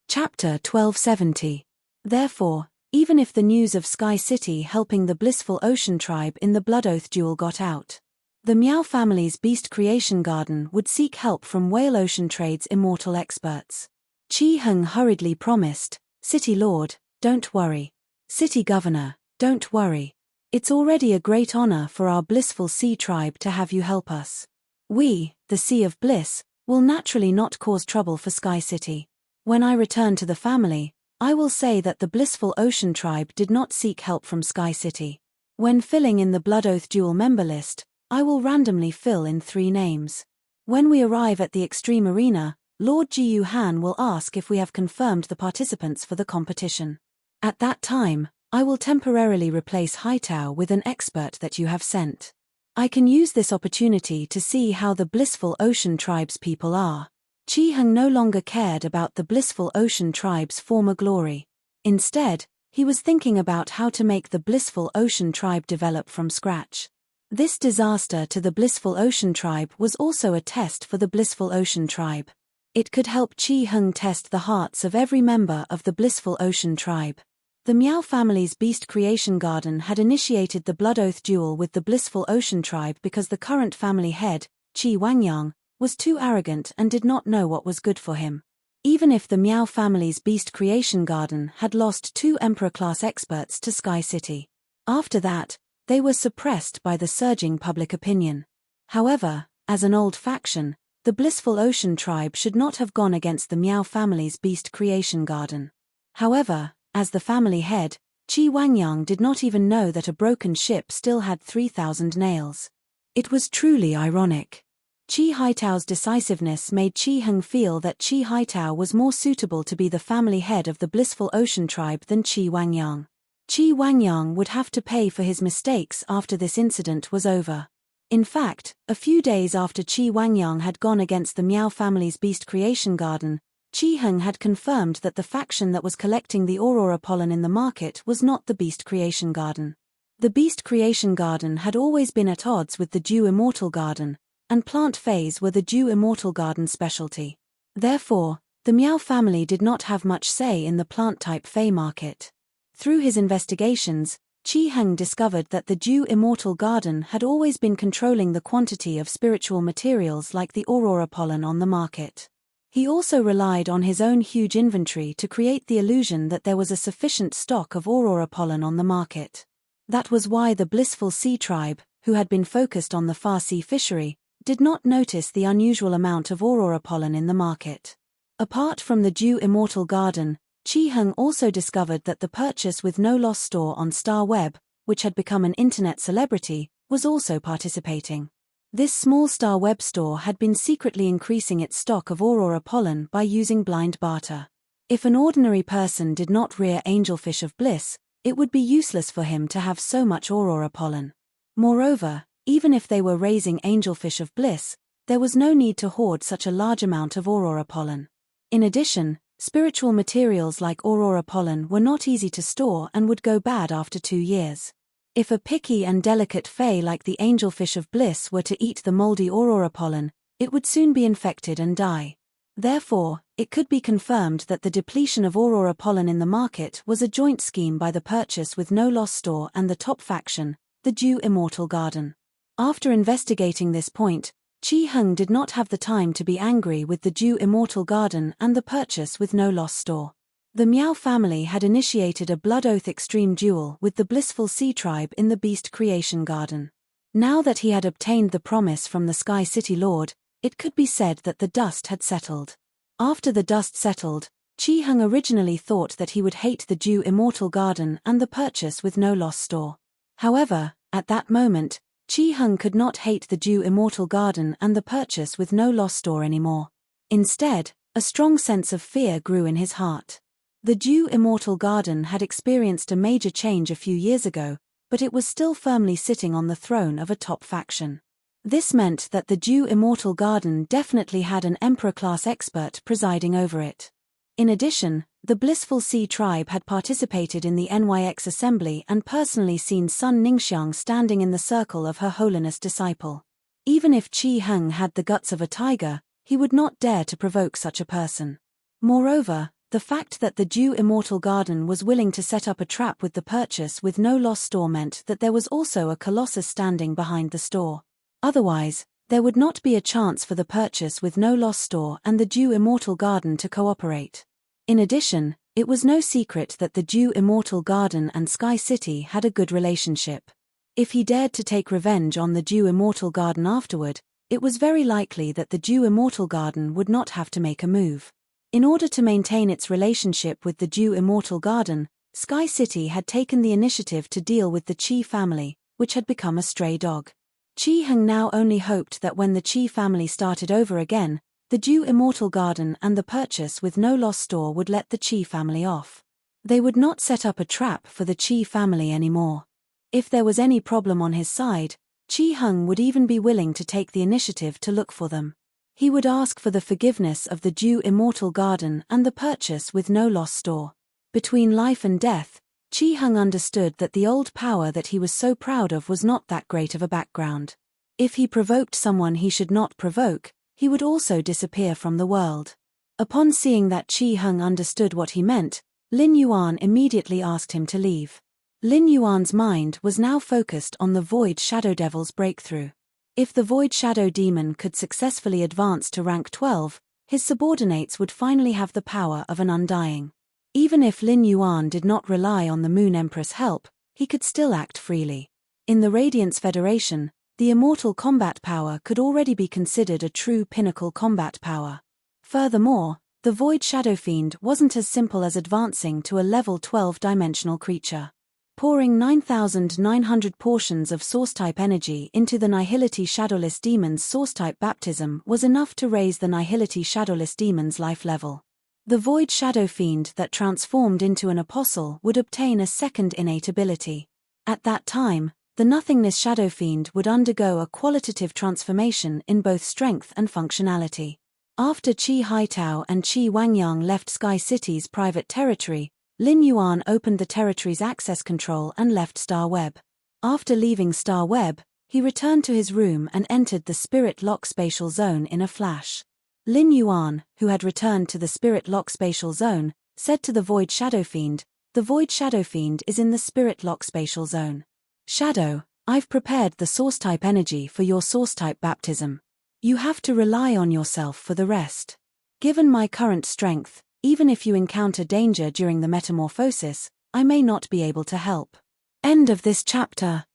Chapter 1270. Therefore, even if the news of Sky City helping the blissful ocean tribe in the Blood Oath duel got out, the Meow family's beast creation garden would seek help from Whale Ocean Trade's immortal experts. Chi Hung hurriedly promised, City Lord, don't worry. City Governor, don't worry. It's already a great honor for our blissful sea tribe to have you help us. We, the Sea of Bliss, will naturally not cause trouble for Sky City. When I return to the family, I will say that the blissful ocean tribe did not seek help from Sky City. When filling in the Blood Oath duel member list, I will randomly fill in 3 names. When we arrive at the Extreme Arena, Lord Jiu Han will ask if we have confirmed the participants for the competition. At that time, I will temporarily replace Haitao with an expert that you have sent. I can use this opportunity to see how the blissful ocean tribe's people are. Chi Hung no longer cared about the blissful ocean tribe's former glory. Instead, he was thinking about how to make the blissful ocean tribe develop from scratch. This disaster to the blissful ocean tribe was also a test for the blissful ocean tribe. It could help Chi Hung test the hearts of every member of the blissful ocean tribe. The Meow family's beast creation garden had initiated the Blood Oath duel with the blissful ocean tribe because the current family head, Chi Wangyang, was too arrogant and did not know what was good for him. Even if the Meow family's beast creation garden had lost 2 Emperor-class experts to Sky City. After that, they were suppressed by the surging public opinion. However, as an old faction, the blissful ocean tribe should not have gone against the Meow family's beast creation garden. However, as the family head, Chi Wangyang did not even know that a broken ship still had 3,000 nails. It was truly ironic. Chi Haitao's decisiveness made Chi Hung feel that Chi Haitao was more suitable to be the family head of the blissful ocean tribe than Chi Wangyang. Chi Wangyang would have to pay for his mistakes after this incident was over. In fact, a few days after Chi Wangyang had gone against the Meow family's beast creation garden, Chi Hung had confirmed that the faction that was collecting the aurora pollen in the market was not the beast creation garden. The beast creation garden had always been at odds with the Dew Immortal Garden, and plant phase were the Dew Immortal Garden specialty. Therefore, the Meow family did not have much say in the plant-type Fey market. Through his investigations, Chi Hung discovered that the Dew Immortal Garden had always been controlling the quantity of spiritual materials like the aurora pollen on the market. He also relied on his own huge inventory to create the illusion that there was a sufficient stock of aurora pollen on the market. That was why the blissful sea tribe, who had been focused on the far sea fishery, did not notice the unusual amount of aurora pollen in the market. Apart from the Dew Immortal Garden, Chi Hung also discovered that the purchase with no loss store on Star Web, which had become an internet celebrity, was also participating. This small Star Web store had been secretly increasing its stock of aurora pollen by using blind barter. If an ordinary person did not rear angelfish of bliss, it would be useless for him to have so much aurora pollen. Moreover, even if they were raising angelfish of bliss, there was no need to hoard such a large amount of aurora pollen. In addition, spiritual materials like aurora pollen were not easy to store and would go bad after 2 years. If a picky and delicate Fey like the angelfish of bliss were to eat the moldy aurora pollen, it would soon be infected and die. Therefore, it could be confirmed that the depletion of aurora pollen in the market was a joint scheme by the purchase with no loss store and the top faction, the Dew Immortal Garden. After investigating this point, Chi Hung did not have the time to be angry with the Dew Immortal Garden and the purchase with no loss store. The Meow family had initiated a Blood Oath extreme duel with the blissful sea tribe in the Beast Creation Garden. Now that he had obtained the promise from the Sky City Lord, it could be said that the dust had settled. After the dust settled, Chi Hung originally thought that he would hate the Dew Immortal Garden and the purchase with no loss store. However, at that moment, Chi Hung could not hate the Dew Immortal Garden and the purchase with no loss store anymore. Instead, a strong sense of fear grew in his heart. The Dew Immortal Garden had experienced a major change a few years ago, but it was still firmly sitting on the throne of a top faction. This meant that the Dew Immortal Garden definitely had an Emperor-class expert presiding over it. In addition, the Blissful Sea tribe had participated in the NYX assembly and personally seen Sun Ningxiang standing in the circle of Her Holiness disciple. Even if Chi Hung had the guts of a tiger, he would not dare to provoke such a person. Moreover, the fact that the Dew Immortal Garden was willing to set up a trap with the purchase with no loss store meant that there was also a colossus standing behind the store. Otherwise, there would not be a chance for the purchase with no loss store and the Dew Immortal Garden to cooperate. In addition, it was no secret that the Dew Immortal Garden and Sky City had a good relationship. If he dared to take revenge on the Dew Immortal Garden afterward, it was very likely that the Dew Immortal Garden would not have to make a move. In order to maintain its relationship with the Dew Immortal Garden, Sky City had taken the initiative to deal with the Chi family, which had become a stray dog. Chi Hung now only hoped that when the Chi family started over again, the Dew Immortal Garden and the purchase with no loss store would let the Chi family off. They would not set up a trap for the Chi family anymore. If there was any problem on his side, Chi Hung would even be willing to take the initiative to look for them. He would ask for the forgiveness of the Dew Immortal Garden and the purchase with no loss store. Between life and death, Chi Hung understood that the old power that he was so proud of was not that great of a background. If he provoked someone he should not provoke, he would also disappear from the world. Upon seeing that Chi Hung understood what he meant, Lin Yuan immediately asked him to leave. Lin Yuan's mind was now focused on the Void Shadow Devil's breakthrough. If the Void Shadow Demon could successfully advance to rank 12, his subordinates would finally have the power of an undying. Even if Lin Yuan did not rely on the Moon Empress' help, he could still act freely. In the Radiance Federation, the immortal combat power could already be considered a true pinnacle combat power. Furthermore, the Void Shadow Fiend wasn't as simple as advancing to a level 12 dimensional creature. Pouring 9,900 portions of Source-type energy into the Nihility Shadowless Demon's Source-type baptism was enough to raise the Nihility Shadowless Demon's life level. The Void Shadow Fiend that transformed into an apostle would obtain a second innate ability. At that time, the Nothingness Shadow Fiend would undergo a qualitative transformation in both strength and functionality. After Qi Haitao and Qi Wangyang left Sky City's private territory, Lin Yuan opened the territory's access control and left Star Web. After leaving Star Web, he returned to his room and entered the Spirit Lock Spatial Zone in a flash. Lin Yuan, who had returned to the Spirit Lock Spatial Zone, said to the Void Shadow Fiend, "The Void Shadow Fiend is in the Spirit Lock Spatial Zone. Shadow, I've prepared the Source-type energy for your Source-type baptism. You have to rely on yourself for the rest. Given my current strength, even if you encounter danger during the metamorphosis, I may not be able to help." End of this chapter.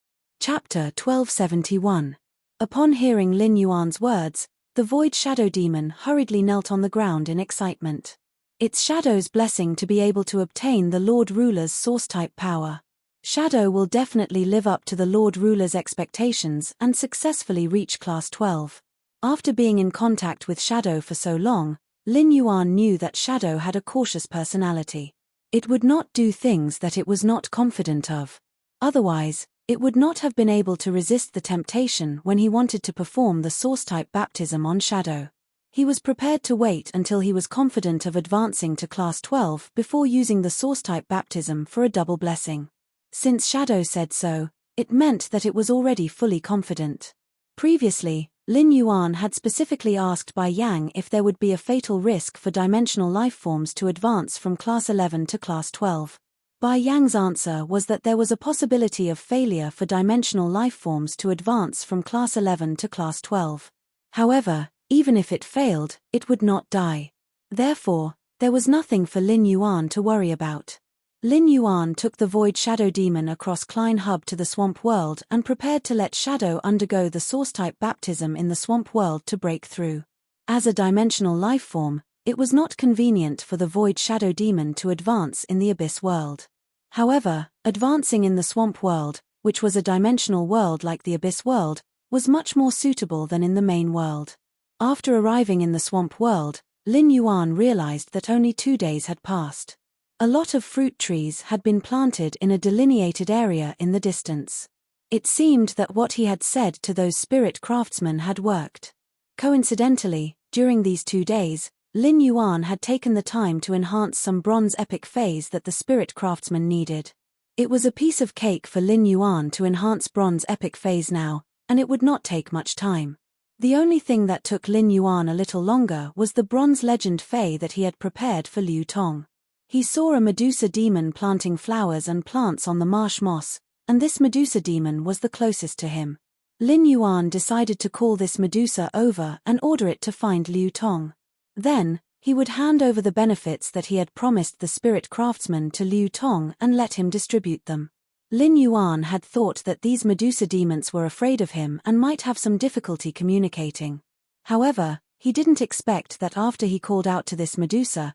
Chapter 1271. Upon hearing Lin Yuan's words, the Void Shadow Demon hurriedly knelt on the ground in excitement. It's Shadow's blessing to be able to obtain the Lord Ruler's Source-type power. Shadow will definitely live up to the Lord Ruler's expectations and successfully reach Class 12. After being in contact with Shadow for so long, Lin Yuan knew that Shadow had a cautious personality. It would not do things that it was not confident of. Otherwise, it would not have been able to resist the temptation when he wanted to perform the Source-type baptism on Shadow. He was prepared to wait until he was confident of advancing to Class 12 before using the Source-type baptism for a double blessing. Since Shadow said so, it meant that it was already fully confident. Previously, Lin Yuan had specifically asked Bai Yang if there would be a fatal risk for dimensional lifeforms to advance from Class 11 to Class 12. Bai Yang's answer was that there was a possibility of failure for dimensional lifeforms to advance from Class 11 to Class 12. However, even if it failed, it would not die. Therefore, there was nothing for Lin Yuan to worry about. Lin Yuan took the Void Shadow Demon across Klein Hub to the Swamp World and prepared to let Shadow undergo the Source-type baptism in the Swamp World to break through. As a dimensional lifeform, it was not convenient for the Void Shadow Demon to advance in the Abyss World. However, advancing in the Swamp World, which was a dimensional world like the Abyss World, was much more suitable than in the main world. After arriving in the Swamp World, Lin Yuan realized that only 2 days had passed. A lot of fruit trees had been planted in a delineated area in the distance. It seemed that what he had said to those spirit craftsmen had worked. Coincidentally, during these 2 days, Lin Yuan had taken the time to enhance some bronze epic phase that the spirit craftsmen needed. It was a piece of cake for Lin Yuan to enhance bronze epic phase now, and it would not take much time. The only thing that took Lin Yuan a little longer was the bronze legend Fey that he had prepared for Liu Tong. He saw a Medusa demon planting flowers and plants on the marsh moss, and this Medusa demon was the closest to him. Lin Yuan decided to call this Medusa over and order it to find Liu Tong. Then, he would hand over the benefits that he had promised the spirit craftsman to Liu Tong and let him distribute them. Lin Yuan had thought that these Medusa demons were afraid of him and might have some difficulty communicating. However, he didn't expect that after he called out to this Medusa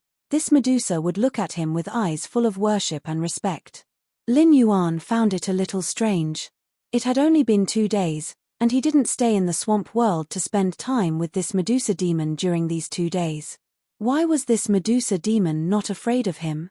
would look at him with eyes full of worship and respect. Lin Yuan found it a little strange. It had only been 2 days, and he didn't stay in the swamp world to spend time with this Medusa demon during these 2 days. Why was this Medusa demon not afraid of him?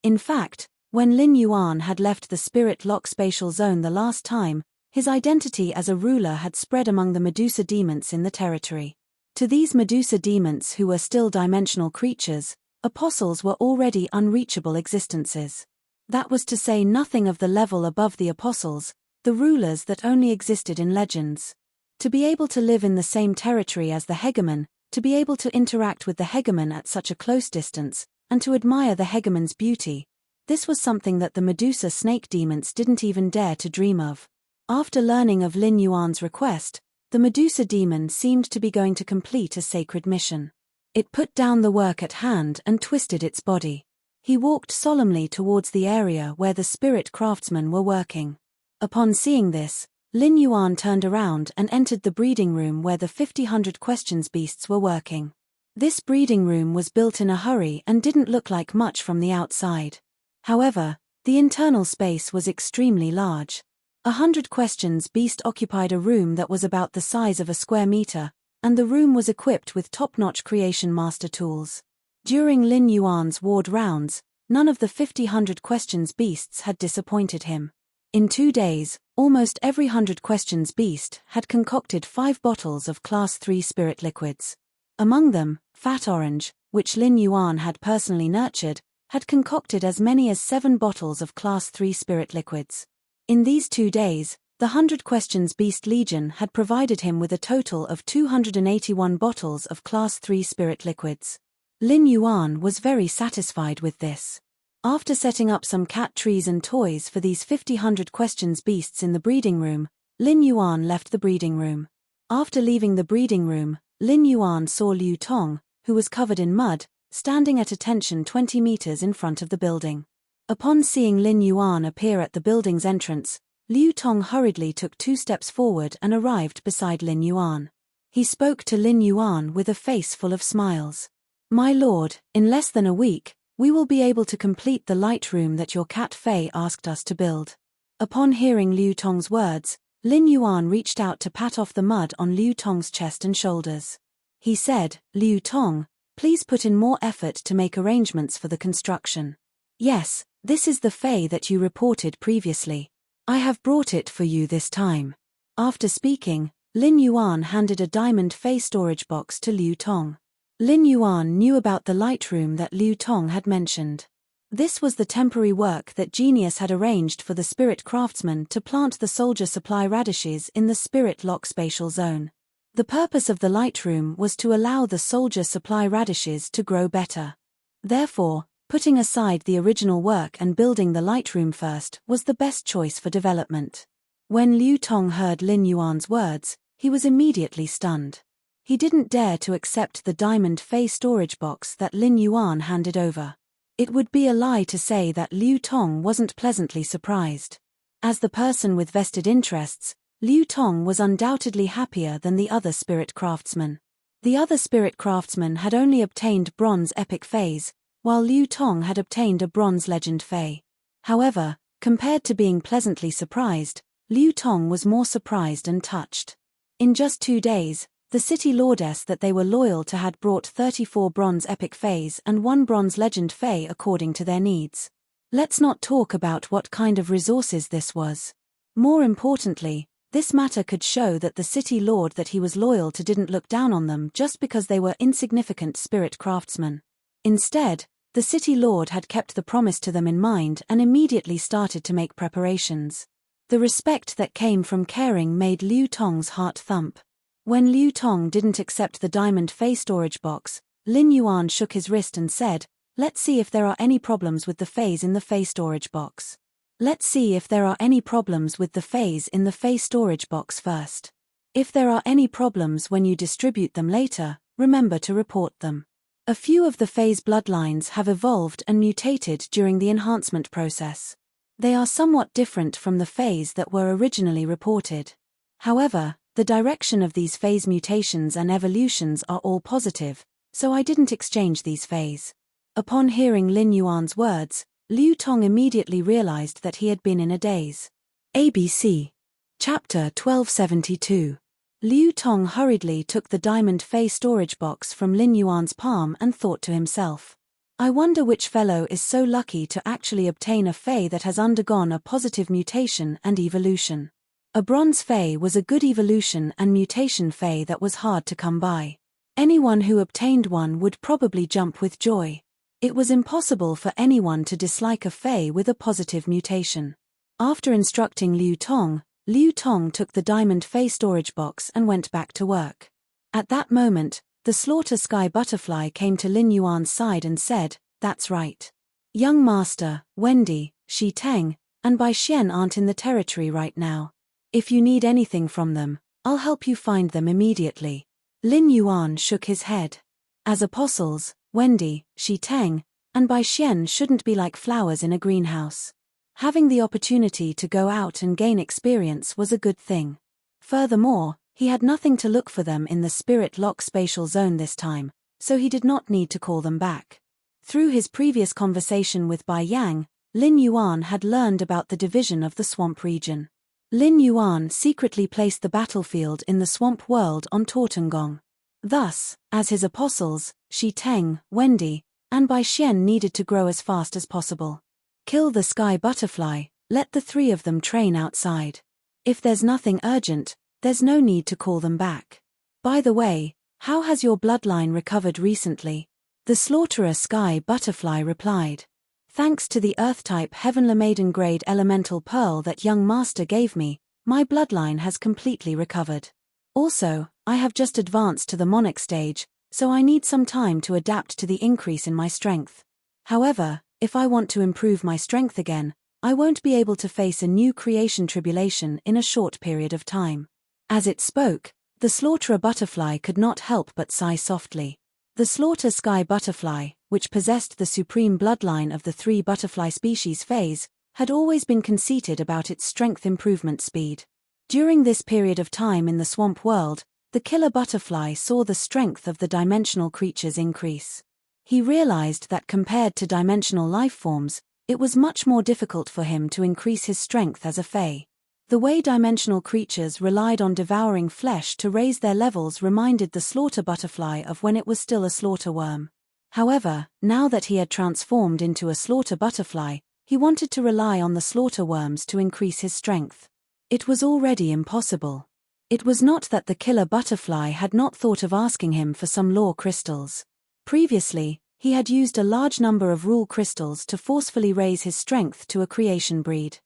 In fact, when Lin Yuan had left the spirit lock spatial zone the last time, his identity as a ruler had spread among the Medusa demons in the territory. To these Medusa demons who were still dimensional creatures, apostles were already unreachable existences. That was to say nothing of the level above the apostles, the rulers that only existed in legends. To be able to live in the same territory as the hegemon, to be able to interact with the hegemon at such a close distance, and to admire the hegemon's beauty, this was something that the Medusa snake demons didn't even dare to dream of. After learning of Lin Yuan's request, the Medusa demon seemed to be going to complete a sacred mission. It put down the work at hand and twisted its body. He walked solemnly towards the area where the spirit craftsmen were working. Upon seeing this, Lin Yuan turned around and entered the breeding room where the 50-100 questions beasts were working. This breeding room was built in a hurry and didn't look like much from the outside. However, the internal space was extremely large. 100 questions beast occupied a room that was about the size of a square meter, and the room was equipped with top-notch creation master tools. During Lin Yuan's ward rounds, none of the 50-100 questions beasts had disappointed him. In 2 days, almost every 100 questions beast had concocted 5 bottles of Class 3 spirit liquids. Among them, Fat Orange, which Lin Yuan had personally nurtured, had concocted as many as 7 bottles of Class 3 spirit liquids. In these 2 days, the 100 Questions Beast Legion had provided him with a total of 281 bottles of Class 3 spirit liquids. Lin Yuan was very satisfied with this. After setting up some cat trees and toys for these 50-100 Questions Beasts in the breeding room, Lin Yuan left the breeding room. After leaving the breeding room, Lin Yuan saw Liu Tong, who was covered in mud, standing at attention 20 meters in front of the building. Upon seeing Lin Yuan appear at the building's entrance, Liu Tong hurriedly took 2 steps forward and arrived beside Lin Yuan. He spoke to Lin Yuan with a face full of smiles. "My lord, in less than a week, we will be able to complete the light room that your cat Fei asked us to build." Upon hearing Liu Tong's words, Lin Yuan reached out to pat off the mud on Liu Tong's chest and shoulders. He said, "Liu Tong, please put in more effort to make arrangements for the construction. Yes, this is the Fei that you reported previously. I have brought it for you this time." After speaking, Lin Yuan handed a diamond Fei storage box to Liu Tong. Lin Yuan knew about the light room that Liu Tong had mentioned. This was the temporary work that Genius had arranged for the spirit craftsman to plant the soldier supply radishes in the spirit lock spatial zone. The purpose of the light room was to allow the soldier supply radishes to grow better. Therefore, putting aside the original work and building the light room first was the best choice for development. When Liu Tong heard Lin Yuan's words, he was immediately stunned. He didn't dare to accept the diamond Fei storage box that Lin Yuan handed over. It would be a lie to say that Liu Tong wasn't pleasantly surprised. As the person with vested interests, Liu Tong was undoubtedly happier than the other spirit craftsmen. The other spirit craftsmen had only obtained bronze epic Feis, while Liu Tong had obtained a bronze legend Fei. However, compared to being pleasantly surprised, Liu Tong was more surprised and touched. In just 2 days, the city lordess that they were loyal to had brought 34 bronze epic Feis and 1 bronze legend Fei according to their needs. Let's not talk about what kind of resources this was. More importantly, this matter could show that the city lord that he was loyal to didn't look down on them just because they were insignificant spirit craftsmen. Instead, the city lord had kept the promise to them in mind and immediately started to make preparations. The respect that came from caring made Liu Tong's heart thump. When Liu Tong didn't accept the diamond Fei storage box, Lin Yuan shook his wrist and said, "Let's see if there are any problems with the Feis in the Fei storage box. Let's see if there are any problems with the Feis in the Fei storage box first. If there are any problems when you distribute them later, remember to report them." A few of the Fei's bloodlines have evolved and mutated during the enhancement process. They are somewhat different from the Feis that were originally reported. However, the direction of these Fei's mutations and evolutions are all positive, so I didn't exchange these Feis. Upon hearing Lin Yuan's words, Liu Tong immediately realized that he had been in a daze. ABC. Chapter 1272. Liu Tong hurriedly took the diamond Fei storage box from Lin Yuan's palm and thought to himself, "I wonder which fellow is so lucky to actually obtain a Fei that has undergone a positive mutation and evolution." A bronze Fei was a good evolution and mutation Fei that was hard to come by. Anyone who obtained one would probably jump with joy. It was impossible for anyone to dislike a Fei with a positive mutation. After instructing Liu Tong took the diamond Fei storage box and went back to work. At that moment, the slaughter sky butterfly came to Lin Yuan's side and said, "That's right. Young Master, Wendy, Shi Teng, and Bai Xian aren't in the territory right now. If you need anything from them, I'll help you find them immediately." Lin Yuan shook his head. As apostles, Wendy, Shi Teng, and Bai Xian shouldn't be like flowers in a greenhouse. Having the opportunity to go out and gain experience was a good thing. Furthermore, he had nothing to look for them in the spirit lock spatial zone this time, so he did not need to call them back. Through his previous conversation with Bai Yang, Lin Yuan had learned about the division of the swamp region. Lin Yuan secretly placed the battlefield in the swamp world on Taotongong. Thus, as his apostles, Shi Teng, Wendy, and Bai Xian needed to grow as fast as possible. Kill the sky butterfly, let the three of them train outside. If there's nothing urgent, there's no need to call them back. By the way, how has your bloodline recovered recently? The slaughterer sky butterfly replied. Thanks to the Earth-type Heavenly Maiden grade elemental pearl that young master gave me, my bloodline has completely recovered. Also, I have just advanced to the monarch stage, so I need some time to adapt to the increase in my strength. However, if I want to improve my strength again, I won't be able to face a new creation tribulation in a short period of time. As it spoke, the slaughterer butterfly could not help but sigh softly. The slaughter sky butterfly, which possessed the supreme bloodline of the three butterfly species phase, had always been conceited about its strength improvement speed. During this period of time in the swamp world, the killer butterfly saw the strength of the dimensional creatures increase. He realized that compared to dimensional life forms, it was much more difficult for him to increase his strength as a Fae. The way dimensional creatures relied on devouring flesh to raise their levels reminded the slaughter butterfly of when it was still a slaughter worm. However, now that he had transformed into a slaughter butterfly, he wanted to rely on the slaughter worms to increase his strength. It was already impossible. It was not that the killer butterfly had not thought of asking him for some lore crystals. Previously, he had used a large number of rule crystals to forcefully raise his strength to a creation breed.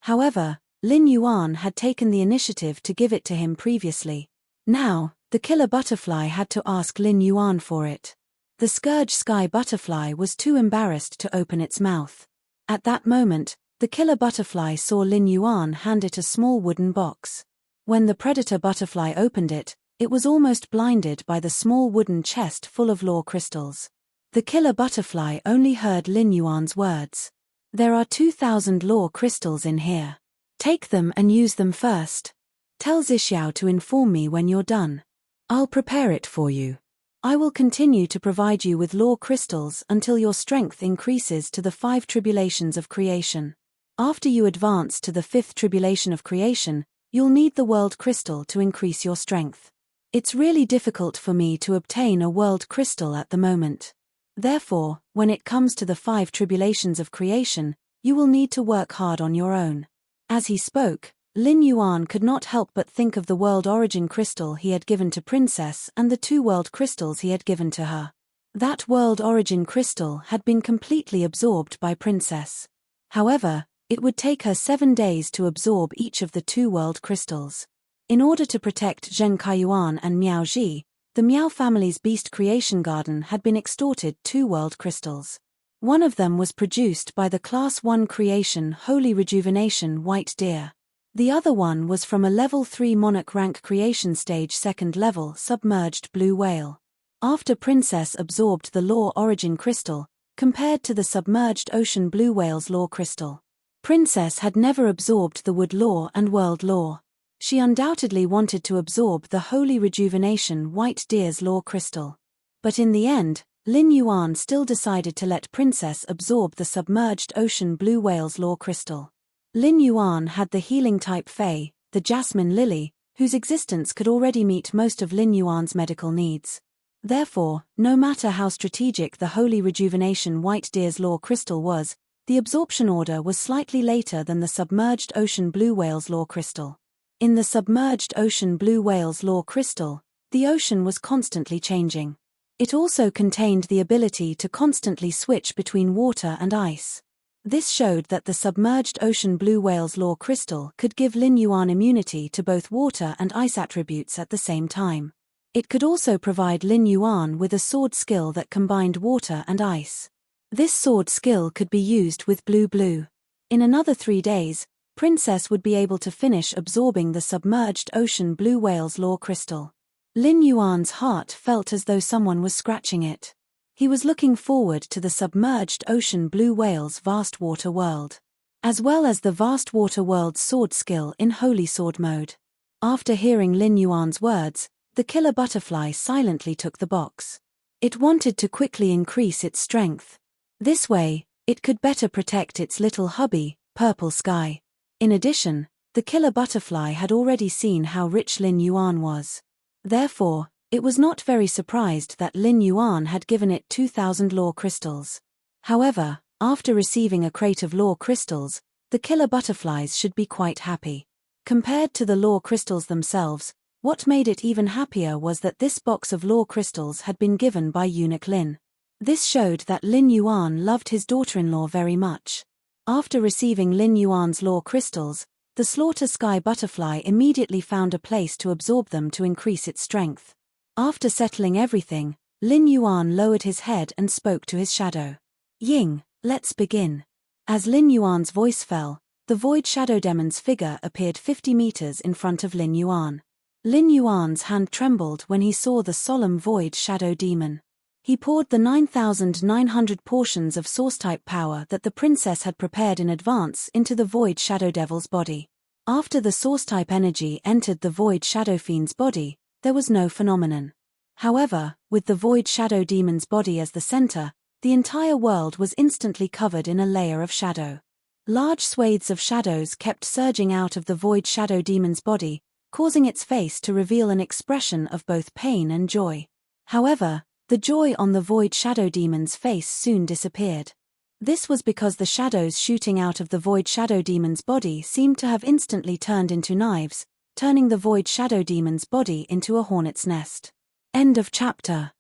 However, Lin Yuan had taken the initiative to give it to him previously. Now, the killer butterfly had to ask Lin Yuan for it. The scourge sky butterfly was too embarrassed to open its mouth. At that moment, the killer butterfly saw Lin Yuan hand it a small wooden box. When the predator butterfly opened it, it was almost blinded by the small wooden chest full of lore crystals. The killer butterfly only heard Lin Yuan's words. "There are 2,000 lore crystals in here. Take them and use them first. Tell Zixiao to inform me when you're done. I'll prepare it for you. I will continue to provide you with lore crystals until your strength increases to the 5 tribulations of creation. After you advance to the 5th tribulation of creation, you'll need the world crystal to increase your strength. It's really difficult for me to obtain a world crystal at the moment. Therefore, when it comes to the 5 tribulations of creation, you will need to work hard on your own." As he spoke, Lin Yuan could not help but think of the world origin crystal he had given to Princess and the 2 world crystals he had given to her. That world origin crystal had been completely absorbed by Princess. However, it would take her 7 days to absorb each of the 2 world crystals. In order to protect Zheng Kaiyuan and Miao Ji, the Miao family's beast creation garden had been extorted 2 world crystals. One of them was produced by the Class 1 creation Holy Rejuvenation White Deer. The other one was from a Level 3 Monarch rank creation stage 2nd level submerged blue whale. After Princess absorbed the Law Origin crystal, compared to the submerged ocean blue whale's Law crystal, Princess had never absorbed the Wood Law and World Law. She undoubtedly wanted to absorb the Holy Rejuvenation White Deer's Law crystal. But in the end, Lin Yuan still decided to let Princess absorb the submerged ocean blue whale's Law crystal. Lin Yuan had the healing-type Fae, the Jasmine Lily, whose existence could already meet most of Lin Yuan's medical needs. Therefore, no matter how strategic the Holy Rejuvenation White Deer's Law crystal was, the absorption order was slightly later than the submerged ocean blue whale's Law crystal. In the submerged ocean blue whale's Law crystal, the ocean was constantly changing. It also contained the ability to constantly switch between water and ice. This showed that the submerged ocean blue whale's Law crystal could give Lin Yuan immunity to both water and ice attributes at the same time. It could also provide Lin Yuan with a sword skill that combined water and ice. This sword skill could be used with blue. In another 3 days, Princess would be able to finish absorbing the submerged ocean blue whale's Law crystal. Lin Yuan's heart felt as though someone was scratching it. He was looking forward to the submerged ocean blue whale's vast water world, as well as the vast water world's sword skill in Holy Sword mode. After hearing Lin Yuan's words, the killer butterfly silently took the box. It wanted to quickly increase its strength. This way, it could better protect its little hubby, Purple Sky. In addition, the killer butterfly had already seen how rich Lin Yuan was. Therefore, it was not very surprised that Lin Yuan had given it 2,000 Law crystals. However, after receiving a crate of Law crystals, the killer butterflies should be quite happy. Compared to the Law crystals themselves, what made it even happier was that this box of Law crystals had been given by Eunuch Lin. This showed that Lin Yuan loved his daughter-in-law very much. After receiving Lin Yuan's Law crystals, the Slaughter Sky butterfly immediately found a place to absorb them to increase its strength. After settling everything, Lin Yuan lowered his head and spoke to his shadow. "Ying, let's begin." As Lin Yuan's voice fell, the Void Shadow Demon's figure appeared 50 meters in front of Lin Yuan. Lin Yuan's hand trembled when he saw the solemn Void Shadow Demon. He poured the 9,900 portions of Source-type power that the princess had prepared in advance into the Void Shadow Devil's body. After the Source-type energy entered the Void Shadow Fiend's body, there was no phenomenon. However, with the Void Shadow Demon's body as the center, the entire world was instantly covered in a layer of shadow. Large swathes of shadows kept surging out of the Void Shadow Demon's body, causing its face to reveal an expression of both pain and joy. However, the joy on the Void Shadow Demon's face soon disappeared. This was because the shadows shooting out of the Void Shadow Demon's body seemed to have instantly turned into knives, turning the Void Shadow Demon's body into a hornet's nest. End of chapter.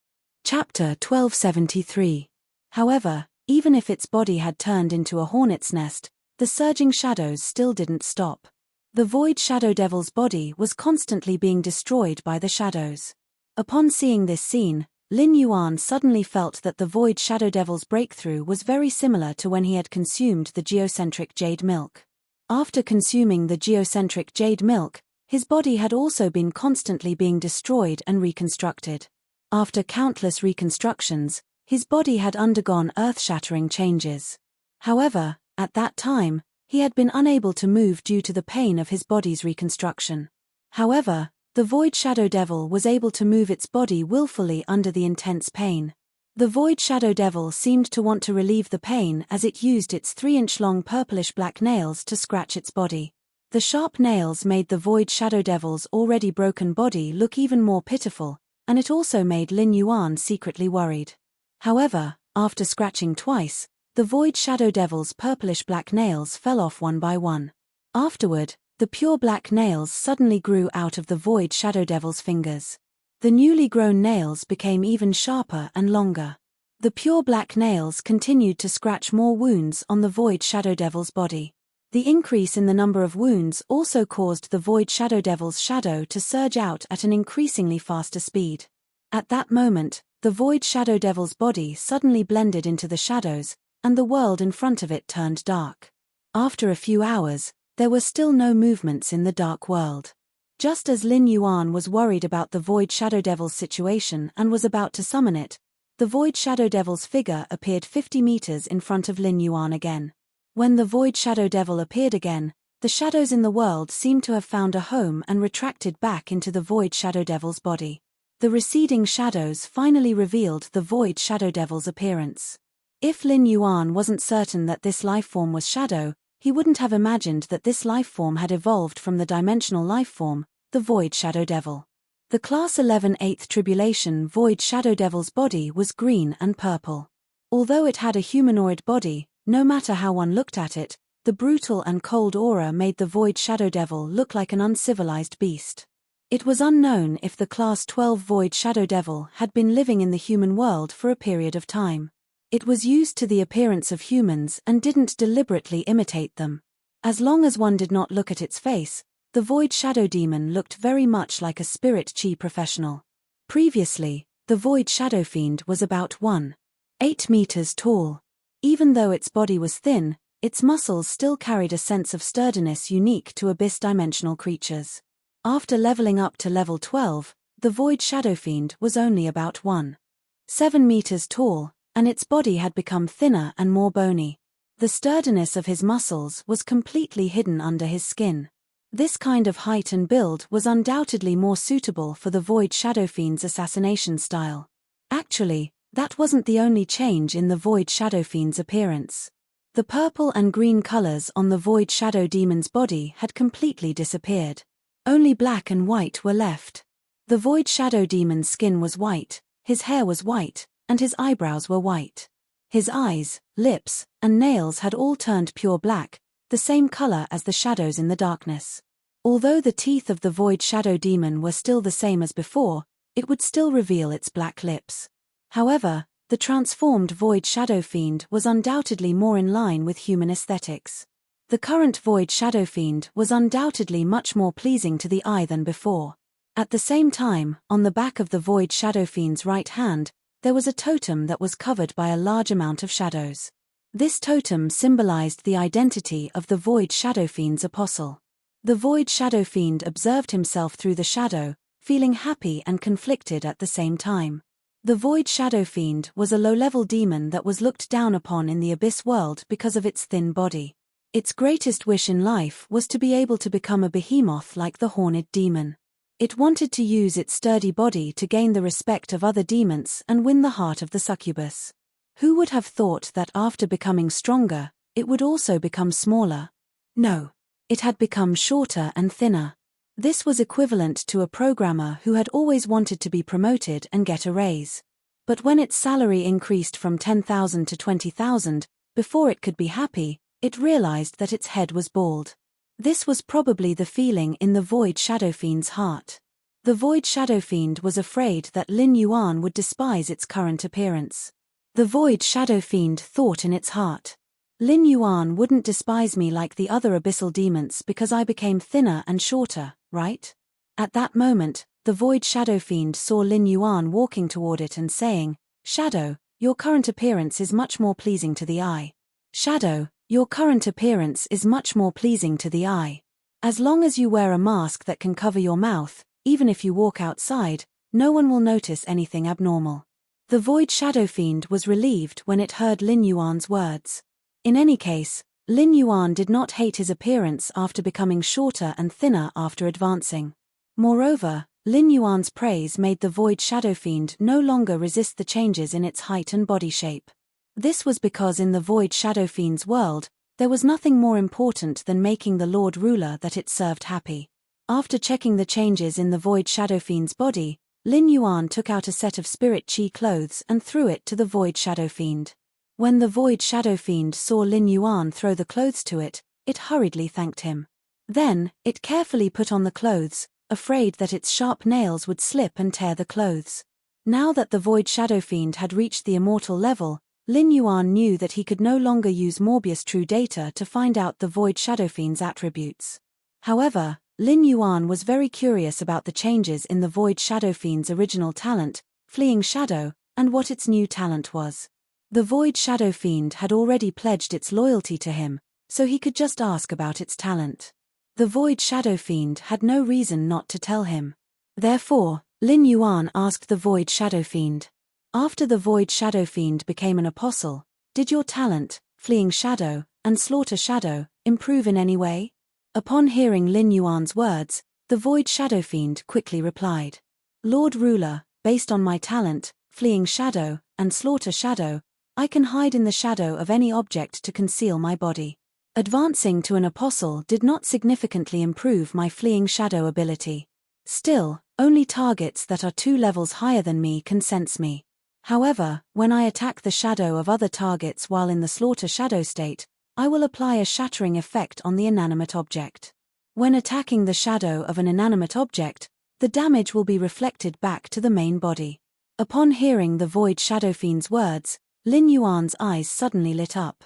Chapter 1273. However, even if its body had turned into a hornet's nest, the surging shadows still didn't stop. The Void Shadow Devil's body was constantly being destroyed by the shadows. Upon seeing this scene, Lin Yuan suddenly felt that the Void Shadow Devil's breakthrough was very similar to when he had consumed the geocentric jade milk. After consuming the geocentric jade milk, his body had also been constantly being destroyed and reconstructed. After countless reconstructions, his body had undergone earth-shattering changes. However, at that time, he had been unable to move due to the pain of his body's reconstruction. However, the Void Shadow Devil was able to move its body willfully under the intense pain. The Void Shadow Devil seemed to want to relieve the pain as it used its 3-inch-long purplish-black nails to scratch its body. The sharp nails made the Void Shadow Devil's already broken body look even more pitiful, and it also made Lin Yuan secretly worried. However, after scratching twice, the Void Shadow Devil's purplish-black nails fell off one by one. Afterward, the pure black nails suddenly grew out of the Void Shadow Devil's fingers. The newly grown nails became even sharper and longer. The pure black nails continued to scratch more wounds on the Void Shadow Devil's body. The increase in the number of wounds also caused the Void Shadow Devil's shadow to surge out at an increasingly faster speed. At that moment, the Void Shadow Devil's body suddenly blended into the shadows, and the world in front of it turned dark. After a few hours, there were still no movements in the dark world. Just as Lin Yuan was worried about the Void Shadow Devil's situation and was about to summon it, the Void Shadow Devil's figure appeared 50 meters in front of Lin Yuan again. When the Void Shadow Devil appeared again, the shadows in the world seemed to have found a home and retracted back into the Void Shadow Devil's body. The receding shadows finally revealed the Void Shadow Devil's appearance. If Lin Yuan wasn't certain that this lifeform was Shadow, he wouldn't have imagined that this lifeform had evolved from the dimensional lifeform, the Void Shadow Devil. The Class 11 8th Tribulation Void Shadow Devil's body was green and purple. Although it had a humanoid body, no matter how one looked at it, the brutal and cold aura made the Void Shadow Devil look like an uncivilized beast. It was unknown if the Class 12 Void Shadow Devil had been living in the human world for a period of time. It was used to the appearance of humans and didn't deliberately imitate them. As long as one did not look at its face, the Void Shadow Demon looked very much like a spirit chi professional. Previously, the Void Shadow Fiend was about 1.8 meters tall. Even though its body was thin, its muscles still carried a sense of sturdiness unique to abyss-dimensional creatures. After leveling up to level 12, the Void Shadow Fiend was only about 1.7 meters tall, and its body had become thinner and more bony. The sturdiness of his muscles was completely hidden under his skin. This kind of height and build was undoubtedly more suitable for the Void Shadow Fiend's assassination style. Actually, that wasn't the only change in the Void Shadow Fiend's appearance. The purple and green colors on the Void Shadow Demon's body had completely disappeared. Only black and white were left. The Void Shadow Demon's skin was white, his hair was white, and his eyebrows were white. His eyes, lips, and nails had all turned pure black, the same color as the shadows in the darkness. Although the teeth of the Void Shadow Demon were still the same as before, it would still reveal its black lips. However, the transformed Void Shadow Fiend was undoubtedly more in line with human aesthetics. The current Void Shadow Fiend was undoubtedly much more pleasing to the eye than before. At the same time, on the back of the Void Shadow Fiend's right hand, there was a totem that was covered by a large amount of shadows. This totem symbolized the identity of the Void Shadow Fiend's apostle. The Void Shadow Fiend observed himself through the shadow, feeling happy and conflicted at the same time. The Void Shadow Fiend was a low-level demon that was looked down upon in the Abyss world because of its thin body. Its greatest wish in life was to be able to become a behemoth like the Horned Demon. It wanted to use its sturdy body to gain the respect of other demons and win the heart of the succubus. Who would have thought that after becoming stronger, it would also become smaller? No. It had become shorter and thinner. This was equivalent to a programmer who had always wanted to be promoted and get a raise. But when its salary increased from 10,000 to 20,000, before it could be happy, it realized that its head was bald. This was probably the feeling in the Void Shadow Fiend's heart. The Void Shadow Fiend was afraid that Lin Yuan would despise its current appearance. The Void Shadow Fiend thought in its heart, Lin Yuan wouldn't despise me like the other abyssal demons because I became thinner and shorter, right? At that moment, the Void Shadow Fiend saw Lin Yuan walking toward it and saying, Shadow, your current appearance is much more pleasing to the eye. Shadow, your current appearance is much more pleasing to the eye. As long as you wear a mask that can cover your mouth, even if you walk outside, no one will notice anything abnormal. The Void Shadow Fiend was relieved when it heard Lin Yuan's words. In any case, Lin Yuan did not hate his appearance after becoming shorter and thinner after advancing. Moreover, Lin Yuan's praise made the Void Shadow Fiend no longer resist the changes in its height and body shape. This was because in the Void Shadow Fiend's world, there was nothing more important than making the Lord Ruler that it served happy. After checking the changes in the Void Shadow Fiend's body, Lin Yuan took out a set of spirit chi clothes and threw it to the Void Shadow Fiend. When the Void Shadow Fiend saw Lin Yuan throw the clothes to it, it hurriedly thanked him. Then, it carefully put on the clothes, afraid that its sharp nails would slip and tear the clothes. Now that the Void Shadow Fiend had reached the immortal level, Lin Yuan knew that he could no longer use Morbius True Data to find out the Void Shadow Fiend's attributes. However, Lin Yuan was very curious about the changes in the Void Shadow Fiend's original talent, Fleeing Shadow, and what its new talent was. The Void Shadow Fiend had already pledged its loyalty to him, so he could just ask about its talent. The Void Shadow Fiend had no reason not to tell him. Therefore, Lin Yuan asked the Void Shadow Fiend. After the Void Shadow Fiend became an apostle, did your talent, Fleeing Shadow, and Slaughter Shadow, improve in any way? Upon hearing Lin Yuan's words, the Void Shadow Fiend quickly replied. Lord Ruler, based on my talent, Fleeing Shadow, and Slaughter Shadow, I can hide in the shadow of any object to conceal my body. Advancing to an apostle did not significantly improve my Fleeing Shadow ability. Still, only targets that are 2 levels higher than me can sense me. However, when I attack the shadow of other targets while in the Slaughter Shadow state, I will apply a shattering effect on the inanimate object. When attacking the shadow of an inanimate object, the damage will be reflected back to the main body. Upon hearing the Void Shadow Fiend's words, Lin Yuan's eyes suddenly lit up.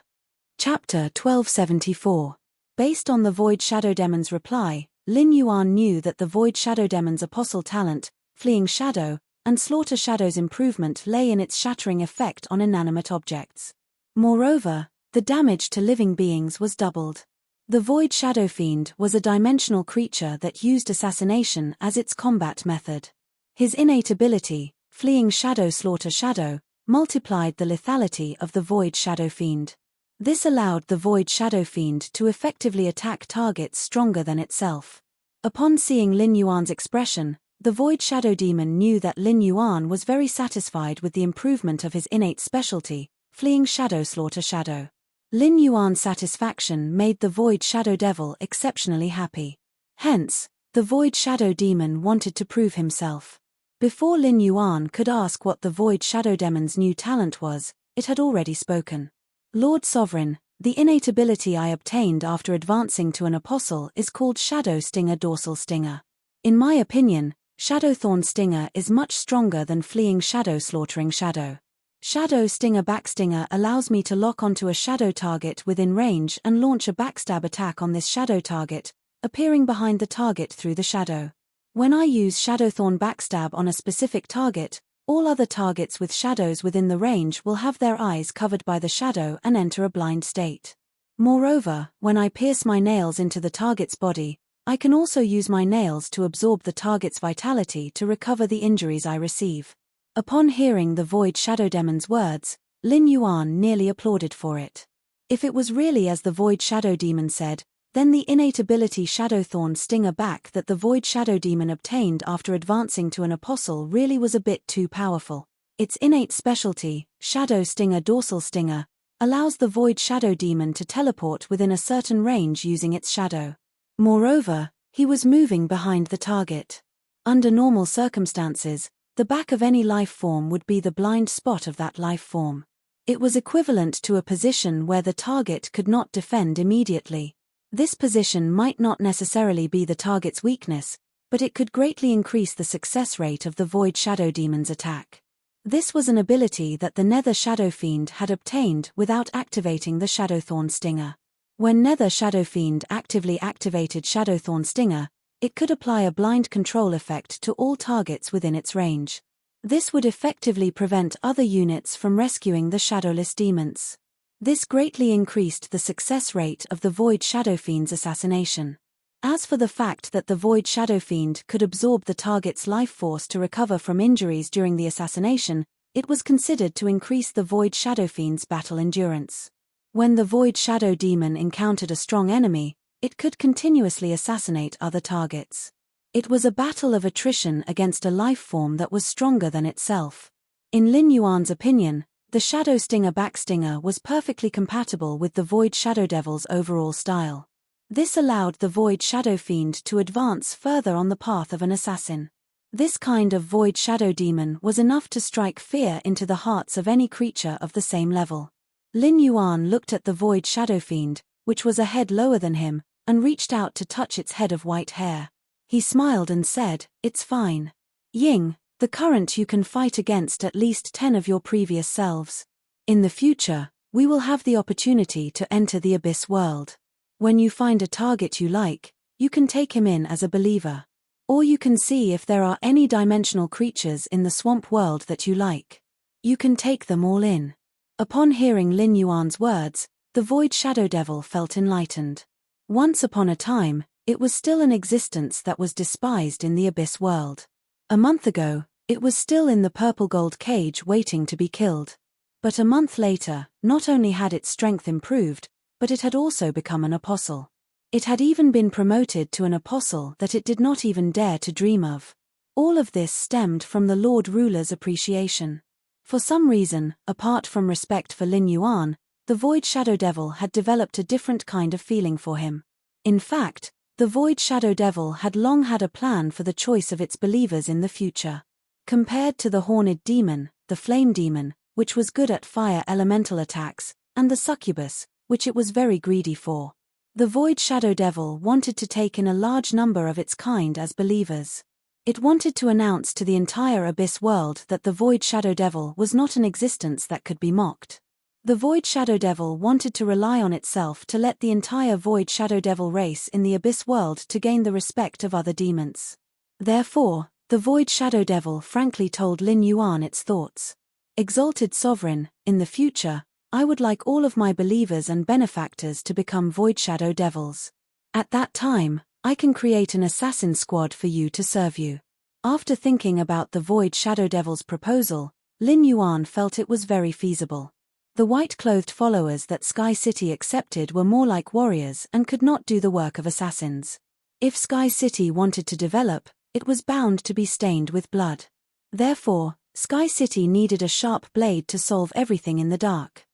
Chapter 1274. Based on the Void Shadow Demon's reply, Lin Yuan knew that the Void Shadow Demon's apostle talent, Fleeing Shadow, and Slaughter Shadow's improvement lay in its shattering effect on inanimate objects. Moreover, the damage to living beings was doubled. The Void Shadow Fiend was a dimensional creature that used assassination as its combat method. His innate ability, Fleeing Shadow Slaughter Shadow, multiplied the lethality of the Void Shadow Fiend. This allowed the Void Shadow Fiend to effectively attack targets stronger than itself. Upon seeing Lin Yuan's expression, the Void Shadow Demon knew that Lin Yuan was very satisfied with the improvement of his innate specialty, Fleeing Shadow Slaughter Shadow. Lin Yuan's satisfaction made the Void Shadow Devil exceptionally happy. Hence, the Void Shadow Demon wanted to prove himself. Before Lin Yuan could ask what the Void Shadow Demon's new talent was, it had already spoken. Lord Sovereign, the innate ability I obtained after advancing to an apostle is called Shadow Stinger Dorsal Stinger. In my opinion, Shadow Thorn Stinger is much stronger than Fleeing Shadow Slaughtering Shadow. Shadow Stinger Backstinger allows me to lock onto a shadow target within range and launch a backstab attack on this shadow target, appearing behind the target through the shadow. When I use Shadow Thorn Backstab on a specific target, all other targets with shadows within the range will have their eyes covered by the shadow and enter a blind state. Moreover, when I pierce my nails into the target's body, I can also use my nails to absorb the target's vitality to recover the injuries I receive. Upon hearing the Void Shadow Demon's words, Lin Yuan nearly applauded for it. If it was really as the Void Shadow Demon said, then the innate ability Shadow Thorn Stinger Back that the Void Shadow Demon obtained after advancing to an apostle really was a bit too powerful. Its innate specialty, Shadow Stinger Dorsal Stinger, allows the Void Shadow Demon to teleport within a certain range using its shadow. Moreover, he was moving behind the target. Under normal circumstances, the back of any life form would be the blind spot of that life form. It was equivalent to a position where the target could not defend immediately. This position might not necessarily be the target's weakness, but it could greatly increase the success rate of the Void Shadow Demon's attack. This was an ability that the Nether Shadow Fiend had obtained without activating the Shadow Thorn Stinger. When Nether Shadow Fiend actively activated Shadow Thorn Stinger, it could apply a blind control effect to all targets within its range. This would effectively prevent other units from rescuing the shadowless demons. This greatly increased the success rate of the Void Shadow Fiend's assassination. As for the fact that the Void Shadow Fiend could absorb the target's life force to recover from injuries during the assassination, it was considered to increase the Void Shadow Fiend's battle endurance. When the Void Shadow Demon encountered a strong enemy, it could continuously assassinate other targets. It was a battle of attrition against a life form that was stronger than itself. In Lin Yuan's opinion, the Shadow Stinger Backstinger was perfectly compatible with the Void Shadow Devil's overall style. This allowed the Void Shadow Fiend to advance further on the path of an assassin. This kind of Void Shadow Demon was enough to strike fear into the hearts of any creature of the same level. Lin Yuan looked at the Void Shadow Fiend, which was a head lower than him, and reached out to touch its head of white hair. He smiled and said, "It's fine. Ying, the current you can fight against at least 10 of your previous selves." In the future, we will have the opportunity to enter the abyss world. When you find a target you like, you can take him in as a believer. Or you can see if there are any dimensional creatures in the swamp world that you like. You can take them all in. Upon hearing Lin Yuan's words, the Void Shadow Devil felt enlightened. Once upon a time, it was still an existence that was despised in the abyss world. A month ago, it was still in the purple gold cage waiting to be killed. But a month later, not only had its strength improved, but it had also become an apostle. It had even been promoted to an apostle that it did not even dare to dream of. All of this stemmed from the Lord Ruler's appreciation. For some reason, apart from respect for Lin Yuan, the Void Shadow Devil had developed a different kind of feeling for him. In fact, the Void Shadow Devil had long had a plan for the choice of its believers in the future. Compared to the Horned Demon, the Flame Demon, which was good at fire elemental attacks, and the Succubus, which it was very greedy for, the Void Shadow Devil wanted to take in a large number of its kind as believers. It wanted to announce to the entire abyss world that the Void Shadow Devil was not an existence that could be mocked. The Void Shadow Devil wanted to rely on itself to let the entire Void Shadow Devil race in the abyss world to gain the respect of other demons. Therefore, the Void Shadow Devil frankly told Lin Yuan its thoughts. Exalted Sovereign, in the future, I would like all of my believers and benefactors to become Void Shadow Devils. At that time, I can create an assassin squad for you to serve you. After thinking about the Void Shadow Devil's proposal, Lin Yuan felt it was very feasible. The white-clothed followers that Sky City accepted were more like warriors and could not do the work of assassins. If Sky City wanted to develop, it was bound to be stained with blood. Therefore, Sky City needed a sharp blade to solve everything in the dark.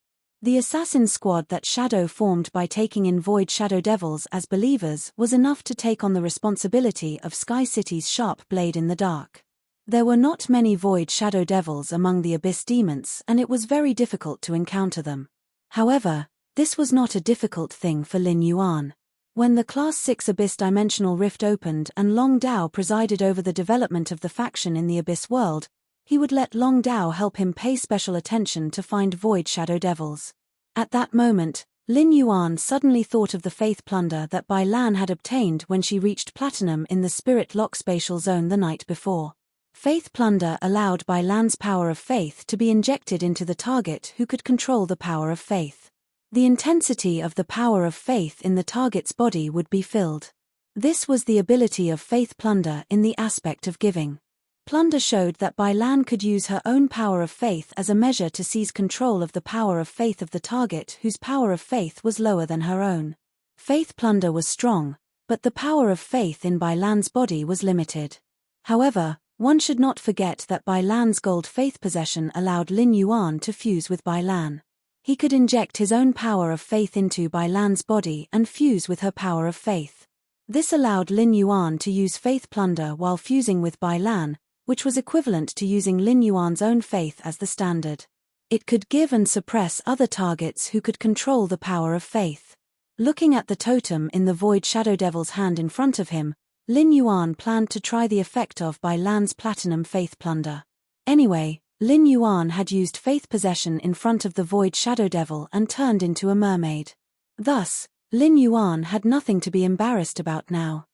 The assassin squad that Shadow formed by taking in Void Shadow Devils as believers was enough to take on the responsibility of Sky City's sharp blade in the dark. There were not many Void Shadow Devils among the Abyss Demons and it was very difficult to encounter them. However, this was not a difficult thing for Lin Yuan. When the Class 6 Abyss Dimensional Rift opened and Long Dao presided over the development of the faction in the Abyss world, he would let Long Dao help him pay special attention to find Void Shadow Devils. At that moment, Lin Yuan suddenly thought of the faith plunder that Bai Lan had obtained when she reached Platinum in the Spirit Lock Spatial Zone the night before. Faith plunder allowed Bai Lan's power of faith to be injected into the target who could control the power of faith. The intensity of the power of faith in the target's body would be filled. This was the ability of faith plunder in the aspect of giving. Plunder showed that Bai Lan could use her own power of faith as a measure to seize control of the power of faith of the target whose power of faith was lower than her own. Faith plunder was strong, but the power of faith in Bai Lan's body was limited. However, one should not forget that Bai Lan's gold faith possession allowed Lin Yuan to fuse with Bai Lan. He could inject his own power of faith into Bai Lan's body and fuse with her power of faith. This allowed Lin Yuan to use faith plunder while fusing with Bai Lan, which was equivalent to using Lin Yuan's own faith as the standard. It could give and suppress other targets who could control the power of faith. Looking at the totem in the Void Shadow Devil's hand in front of him, Lin Yuan planned to try the effect of Bai Lan's platinum faith plunder. Anyway, Lin Yuan had used faith possession in front of the Void Shadow Devil and turned into a mermaid. Thus, Lin Yuan had nothing to be embarrassed about now.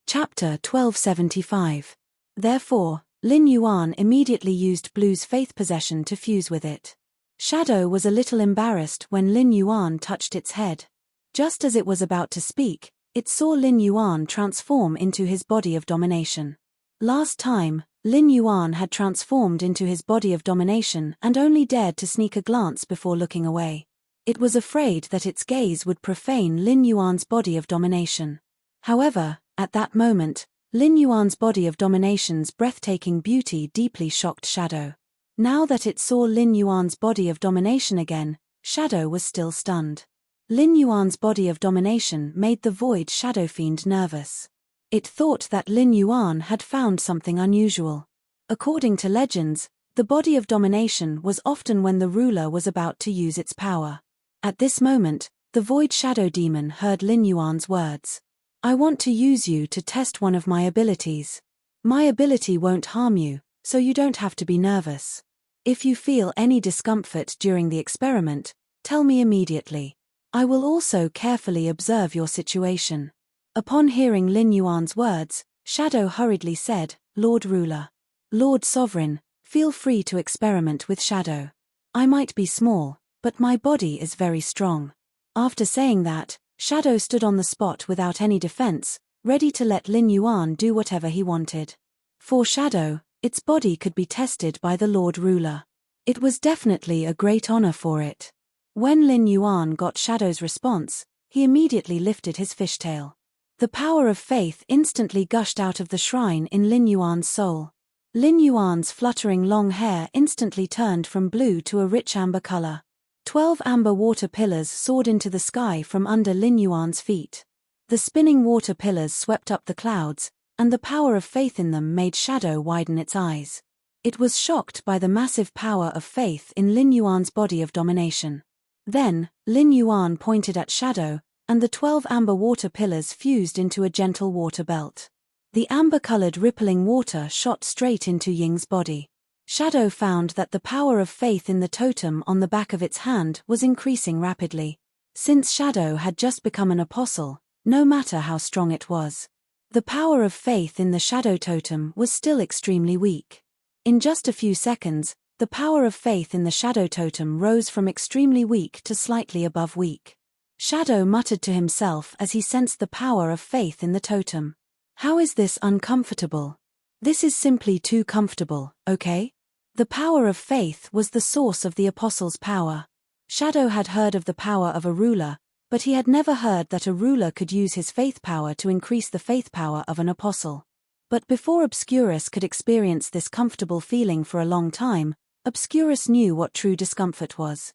Chapter 1275. Therefore, Lin Yuan immediately used Blue's faith possession to fuse with it. Shadow was a little embarrassed when Lin Yuan touched its head. Just as it was about to speak, it saw Lin Yuan transform into his body of domination. Last time, Lin Yuan had transformed into his body of domination and only dared to sneak a glance before looking away. It was afraid that its gaze would profane Lin Yuan's body of domination. However, at that moment, Lin Yuan's body of domination's breathtaking beauty deeply shocked Shadow. Now that it saw Lin Yuan's body of domination again, Shadow was still stunned. Lin Yuan's body of domination made the Void Shadow Fiend nervous. It thought that Lin Yuan had found something unusual. According to legends, the body of domination was often when the ruler was about to use its power. At this moment, the Void Shadow Demon heard Lin Yuan's words. I want to use you to test one of my abilities. My ability won't harm you, so you don't have to be nervous. If you feel any discomfort during the experiment, tell me immediately. I will also carefully observe your situation. Upon hearing Lin Yuan's words, Shadow hurriedly said, Lord Ruler. Lord Sovereign, feel free to experiment with Shadow. I might be small, but my body is very strong. After saying that, Shadow stood on the spot without any defense, ready to let Lin Yuan do whatever he wanted. For Shadow, its body could be tested by the Lord Ruler. It was definitely a great honor for it. When Lin Yuan got Shadow's response, he immediately lifted his fishtail. The power of faith instantly gushed out of the shrine in Lin Yuan's soul. Lin Yuan's fluttering long hair instantly turned from blue to a rich amber color. 12 amber water pillars soared into the sky from under Lin Yuan's feet. The spinning water pillars swept up the clouds, and the power of faith in them made Shadow widen its eyes. It was shocked by the massive power of faith in Lin Yuan's body of domination. Then, Lin Yuan pointed at Shadow, and the 12 amber water pillars fused into a gentle water belt. The amber-colored rippling water shot straight into Ying's body. Shadow found that the power of faith in the totem on the back of its hand was increasing rapidly. Since Shadow had just become an apostle, no matter how strong it was, the power of faith in the Shadow totem was still extremely weak. In just a few seconds, the power of faith in the Shadow totem rose from extremely weak to slightly above weak. Shadow muttered to himself as he sensed the power of faith in the totem. How is this uncomfortable? This is simply too comfortable, okay? The power of faith was the source of the apostle's power. Shadow had heard of the power of a ruler, but he had never heard that a ruler could use his faith power to increase the faith power of an apostle. But before Obscurus could experience this comfortable feeling for a long time, Obscurus knew what true discomfort was.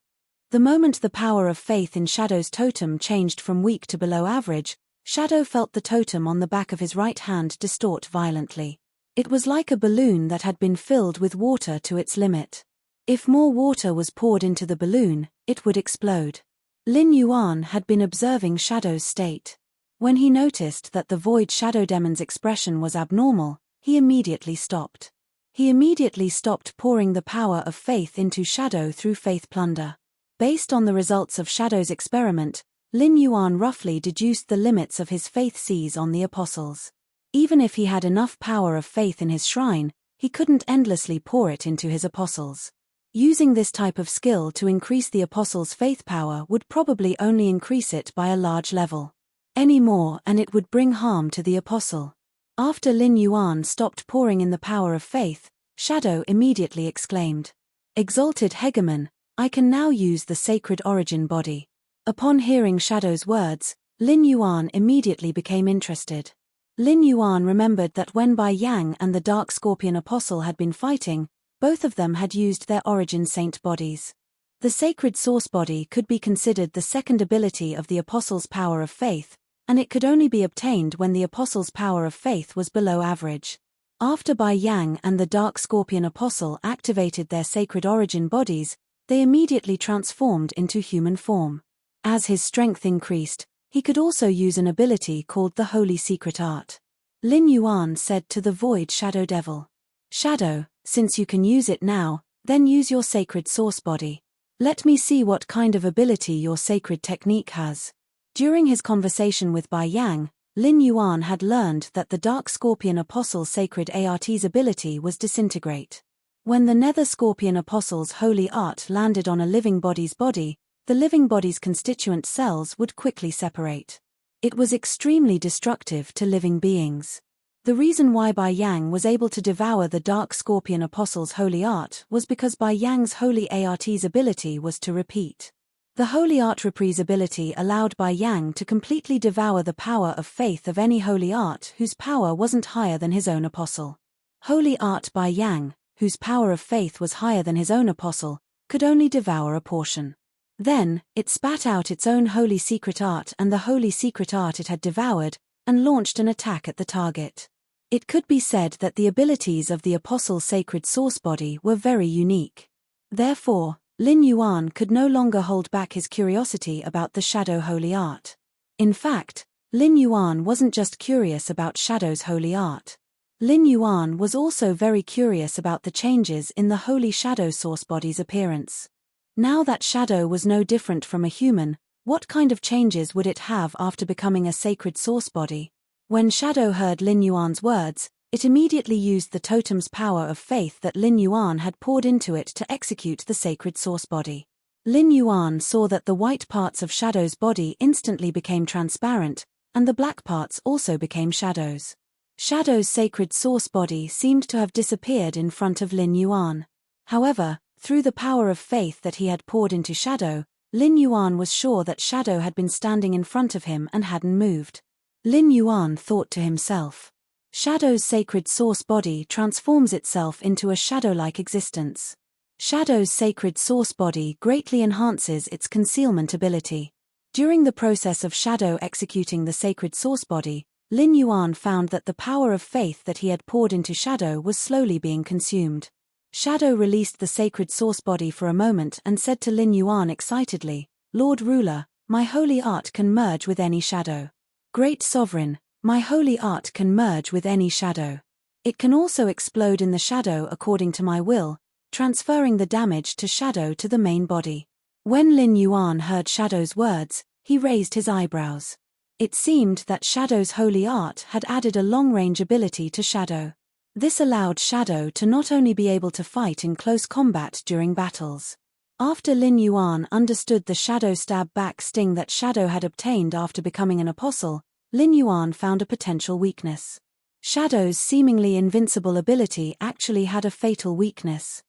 The moment the power of faith in Shadow's totem changed from weak to below average, Shadow felt the totem on the back of his right hand distort violently. It was like a balloon that had been filled with water to its limit. If more water was poured into the balloon, it would explode. Lin Yuan had been observing Shadow's state. When he noticed that the void Shadow Demon's expression was abnormal, he immediately stopped. He immediately stopped pouring the power of faith into Shadow through faith plunder. Based on the results of Shadow's experiment, Lin Yuan roughly deduced the limits of his faith seize on the apostles. Even if he had enough power of faith in his shrine, he couldn't endlessly pour it into his apostles. Using this type of skill to increase the apostles' faith power would probably only increase it by a large level. Any more and it would bring harm to the apostle. After Lin Yuan stopped pouring in the power of faith, Shadow immediately exclaimed, "Exalted Hegemon, I can now use the sacred origin body." Upon hearing Shadow's words, Lin Yuan immediately became interested. Lin Yuan remembered that when Bai Yang and the Dark Scorpion Apostle had been fighting, both of them had used their origin saint bodies. The sacred source body could be considered the second ability of the Apostle's power of faith, and it could only be obtained when the Apostle's power of faith was below average. After Bai Yang and the Dark Scorpion Apostle activated their sacred origin bodies, they immediately transformed into human form. As his strength increased, he could also use an ability called the Holy Secret Art. Lin Yuan said to the Void Shadow Devil, "Shadow, since you can use it now, then use your sacred source body. Let me see what kind of ability your sacred technique has." During his conversation with Bai Yang, Lin Yuan had learned that the Dark Scorpion Apostle's sacred art's ability was disintegrate. When the Nether Scorpion Apostle's holy art landed on a living body's body, the living body's constituent cells would quickly separate. It was extremely destructive to living beings. The reason why Bai Yang was able to devour the Dark Scorpion Apostle's holy art was because Bai Yang's holy art's ability was to repeat. The holy art reprise ability allowed Bai Yang to completely devour the power of faith of any holy art whose power wasn't higher than his own apostle. Holy art Bai Yang, whose power of faith was higher than his own apostle, could only devour a portion. Then, it spat out its own holy secret art and the holy secret art it had devoured, and launched an attack at the target. It could be said that the abilities of the apostle's sacred source body were very unique. Therefore, Lin Yuan could no longer hold back his curiosity about the Shadow holy art. In fact, Lin Yuan wasn't just curious about Shadow's holy art. Lin Yuan was also very curious about the changes in the holy shadow source body's appearance. Now that shadow was no different from a human, what kind of changes would it have after becoming a sacred source body? When shadow heard Lin Yuan's words, it immediately used the totem's power of faith that Lin Yuan had poured into it to execute the sacred source body. Lin Yuan saw that the white parts of shadow's body instantly became transparent, and the black parts also became shadows. Shadow's sacred source body seemed to have disappeared in front of Lin Yuan. However, through the power of faith that he had poured into shadow, Lin Yuan was sure that shadow had been standing in front of him and hadn't moved. Lin Yuan thought to himself, Shadow's sacred source body transforms itself into a shadow-like existence. Shadow's sacred source body greatly enhances its concealment ability. During the process of shadow executing the sacred source body, Lin Yuan found that the power of faith that he had poured into shadow was slowly being consumed. Shadow released the sacred source body for a moment and said to Lin Yuan excitedly, Lord Ruler, my holy art can merge with any shadow. Great Sovereign, my holy art can merge with any shadow. It can also explode in the shadow according to my will, transferring the damage to shadow to the main body. When Lin Yuan heard Shadow's words, he raised his eyebrows. It seemed that Shadow's holy art had added a long-range ability to Shadow. This allowed Shadow to not only be able to fight in close combat during battles. After Lin Yuan understood the Shadow stab-back sting that Shadow had obtained after becoming an apostle, Lin Yuan found a potential weakness. Shadow's seemingly invincible ability actually had a fatal weakness.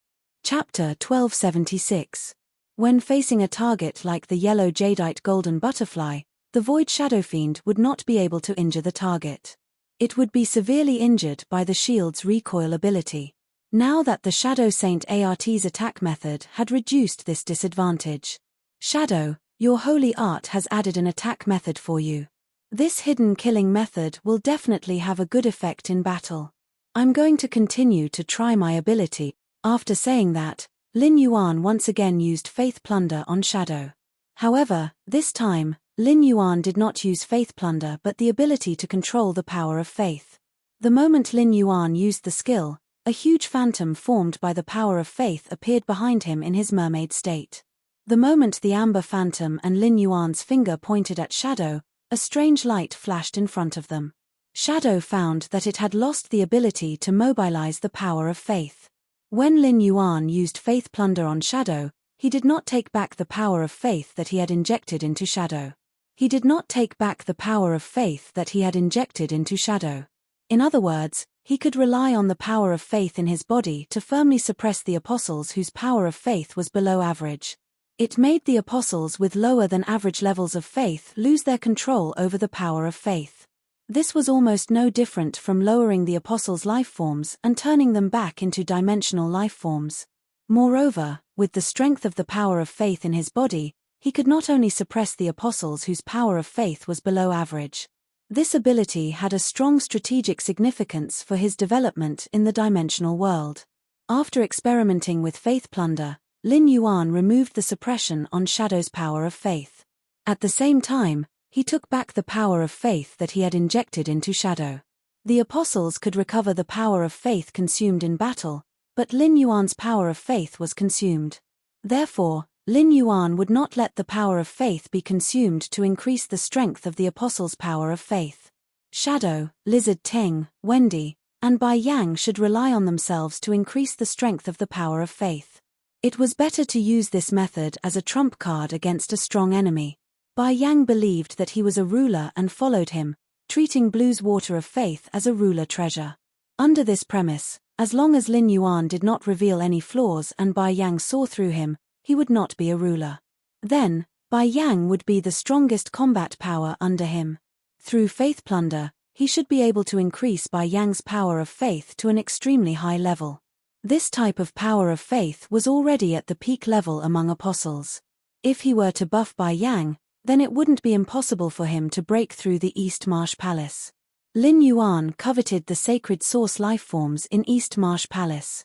Chapter 1276. When facing a target like the yellow jadeite golden butterfly, the Void Shadow Fiend would not be able to injure the target. It would be severely injured by the shield's recoil ability. Now that the Shadow Saint Art's attack method had reduced this disadvantage. Shadow, your holy art has added an attack method for you. This hidden killing method will definitely have a good effect in battle. I'm going to continue to try my ability. After saying that, Lin Yuan once again used Faith Plunder on Shadow. However, this time, Lin Yuan did not use Faith Plunder but the ability to control the power of faith. The moment Lin Yuan used the skill, a huge phantom formed by the power of faith appeared behind him in his mermaid state. The moment the amber phantom and Lin Yuan's finger pointed at Shadow, a strange light flashed in front of them. Shadow found that it had lost the ability to mobilize the power of faith. When Lin Yuan used Faith Plunder on Shadow, he did not take back the power of faith that he had injected into Shadow. He did not take back the power of faith that he had injected into Shadow. In other words, he could rely on the power of faith in his body to firmly suppress the apostles whose power of faith was below average. It made the apostles with lower than average levels of faith lose their control over the power of faith. This was almost no different from lowering the apostles' life forms and turning them back into dimensional life forms. Moreover, with the strength of the power of faith in his body, he could not only suppress the apostles whose power of faith was below average. This ability had a strong strategic significance for his development in the dimensional world. After experimenting with Faith Plunder, Lin Yuan removed the suppression on Shadow's power of faith. At the same time, he took back the power of faith that he had injected into Shadow. The apostles could recover the power of faith consumed in battle, but Lin Yuan's power of faith was consumed. Therefore, Lin Yuan would not let the power of faith be consumed to increase the strength of the apostles' power of faith. Shadow, Lizard Ting, Wendy, and Bai Yang should rely on themselves to increase the strength of the power of faith. It was better to use this method as a trump card against a strong enemy. Bai Yang believed that he was a ruler and followed him, treating Blue's water of faith as a ruler treasure. Under this premise, as long as Lin Yuan did not reveal any flaws and Bai Yang saw through him, he would not be a ruler. Then, Bai Yang would be the strongest combat power under him. Through Faith Plunder, he should be able to increase Bai Yang's power of faith to an extremely high level. This type of power of faith was already at the peak level among apostles. If he were to buff Bai Yang, then it wouldn't be impossible for him to break through the East Marsh Palace. Lin Yuan coveted the sacred source lifeforms in East Marsh Palace.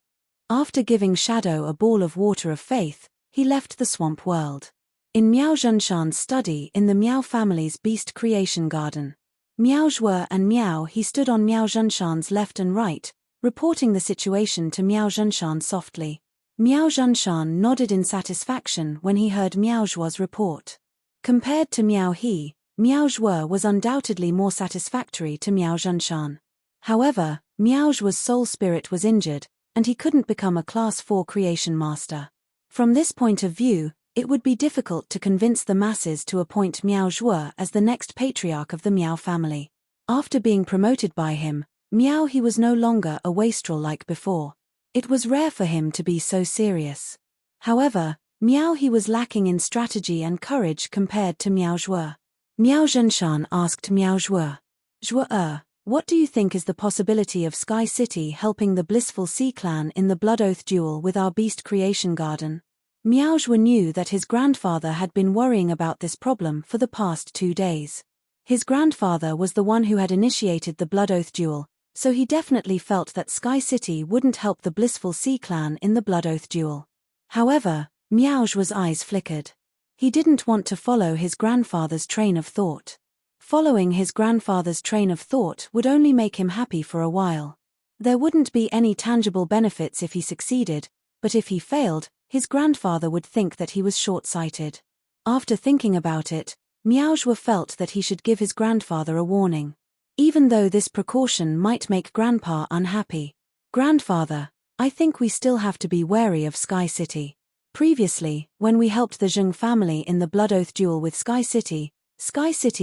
After giving Shadow a ball of water of faith, he left the swamp world. In Miao Zhenshan's study in the Miao family's beast creation garden. Miao Zhuo and Miao He stood on Miao Zhunshan's left and right, reporting the situation to Miao Zhunshan softly. Miao Zhunshan nodded in satisfaction when he heard Miao Zhuo's report. Compared to Miao He, Miao Zhuo was undoubtedly more satisfactory to Miao Zhunshan. However, Miao Zhuo's soul spirit was injured, and he couldn't become a Class 4 creation master. From this point of view, it would be difficult to convince the masses to appoint Miao Zhuo as the next patriarch of the Miao family. After being promoted by him, Miao He was no longer a wastrel like before. It was rare for him to be so serious. However, Miao He was lacking in strategy and courage compared to Miao Zhuo. Miao Zhunshan asked Miao Zhuo, Zhuo, what do you think is the possibility of Sky City helping the Blissful Sea clan in the Blood Oath duel with our Beast Creation Garden? Miao Zhuo knew that his grandfather had been worrying about this problem for the past 2 days. His grandfather was the one who had initiated the Blood Oath duel, so he definitely felt that Sky City wouldn't help the Blissful Sea clan in the Blood Oath duel. However, Miao Zhuo's eyes flickered. He didn't want to follow his grandfather's train of thought. Following his grandfather's train of thought would only make him happy for a while. There wouldn't be any tangible benefits if he succeeded, but if he failed, his grandfather would think that he was short-sighted. After thinking about it, Miao Zhuo felt that he should give his grandfather a warning. Even though this precaution might make Grandpa unhappy. Grandfather, I think we still have to be wary of Sky City. Previously, when we helped the Zheng family in the Blood Oath duel with Sky City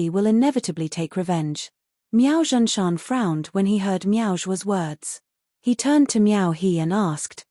will inevitably take revenge. Miao Zhunshan frowned when he heard Miao Zhuo's words. He turned to Miao He and asked,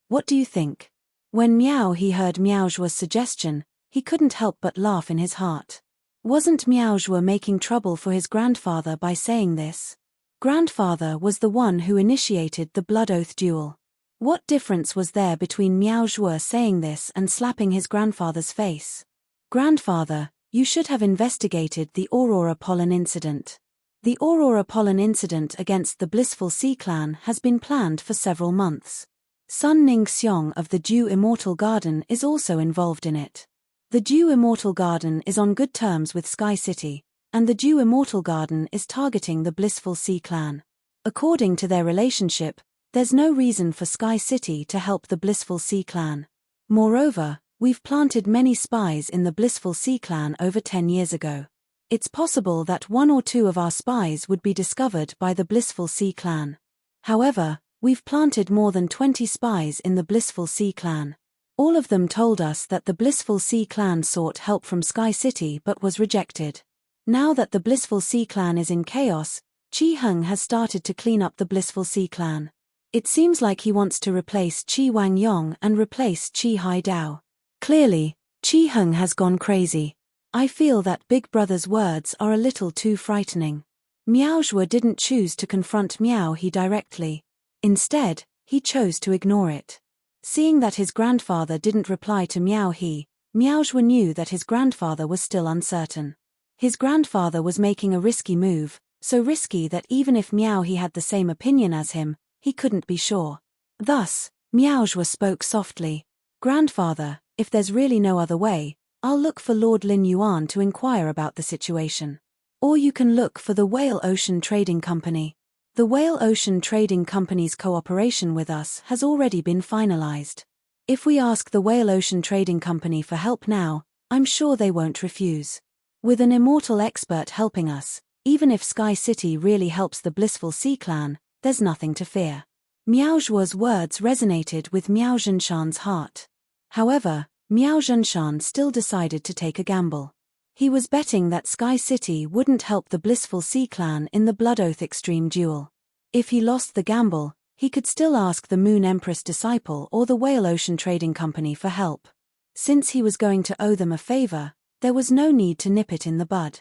what do you think? When Miao He heard Miao Zhuo's suggestion, he couldn't help but laugh in his heart. Wasn't Miao Zhuo making trouble for his grandfather by saying this? Grandfather was the one who initiated the Blood Oath duel. What difference was there between Miao Zhuo saying this and slapping his grandfather's face? Grandfather, you should have investigated the Aurora Pollen incident. The Aurora Pollen incident against the Blissful Sea clan has been planned for several months. Sun Ning Xiong of the Dew Immortal Garden is also involved in it. The Dew Immortal Garden is on good terms with Sky City, and the Dew Immortal Garden is targeting the Blissful Sea clan. According to their relationship, there's no reason for Sky City to help the Blissful Sea clan. Moreover, we've planted many spies in the Blissful Sea clan over 10 years ago. It's possible that 1 or 2 of our spies would be discovered by the Blissful Sea clan. However, we've planted more than 20 spies in the Blissful Sea clan. All of them told us that the Blissful Sea clan sought help from Sky City but was rejected. Now that the Blissful Sea clan is in chaos, Qi Heng has started to clean up the Blissful Sea clan. It seems like he wants to replace Qi Wang Yong and replace Qi Hai Dao. Clearly, Qi Heng has gone crazy. I feel that Big Brother's words are a little too frightening. Miao Zhuo didn't choose to confront Miao He directly. Instead, he chose to ignore it. Seeing that his grandfather didn't reply to Miao He, Miao Zhuo knew that his grandfather was still uncertain. His grandfather was making a risky move, so risky that even if Miao He had the same opinion as him, he couldn't be sure. Thus, Miao Zhuo spoke softly. Grandfather, if there's really no other way, I'll look for Lord Lin Yuan to inquire about the situation. Or you can look for the Whale Ocean Trading Company. The Whale Ocean Trading Company's cooperation with us has already been finalized. If we ask the Whale Ocean Trading Company for help now, I'm sure they won't refuse. With an immortal expert helping us, even if Sky City really helps the Blissful Sea clan, there's nothing to fear. Miao Zhuo's words resonated with Miao Zhunshan's heart. However, Miao Zhunshan still decided to take a gamble. He was betting that Sky City wouldn't help the Blissful Sea clan in the Blood Oath Extreme duel. If he lost the gamble, he could still ask the Moon Empress Disciple or the Whale Ocean Trading Company for help. Since he was going to owe them a favor, there was no need to nip it in the bud.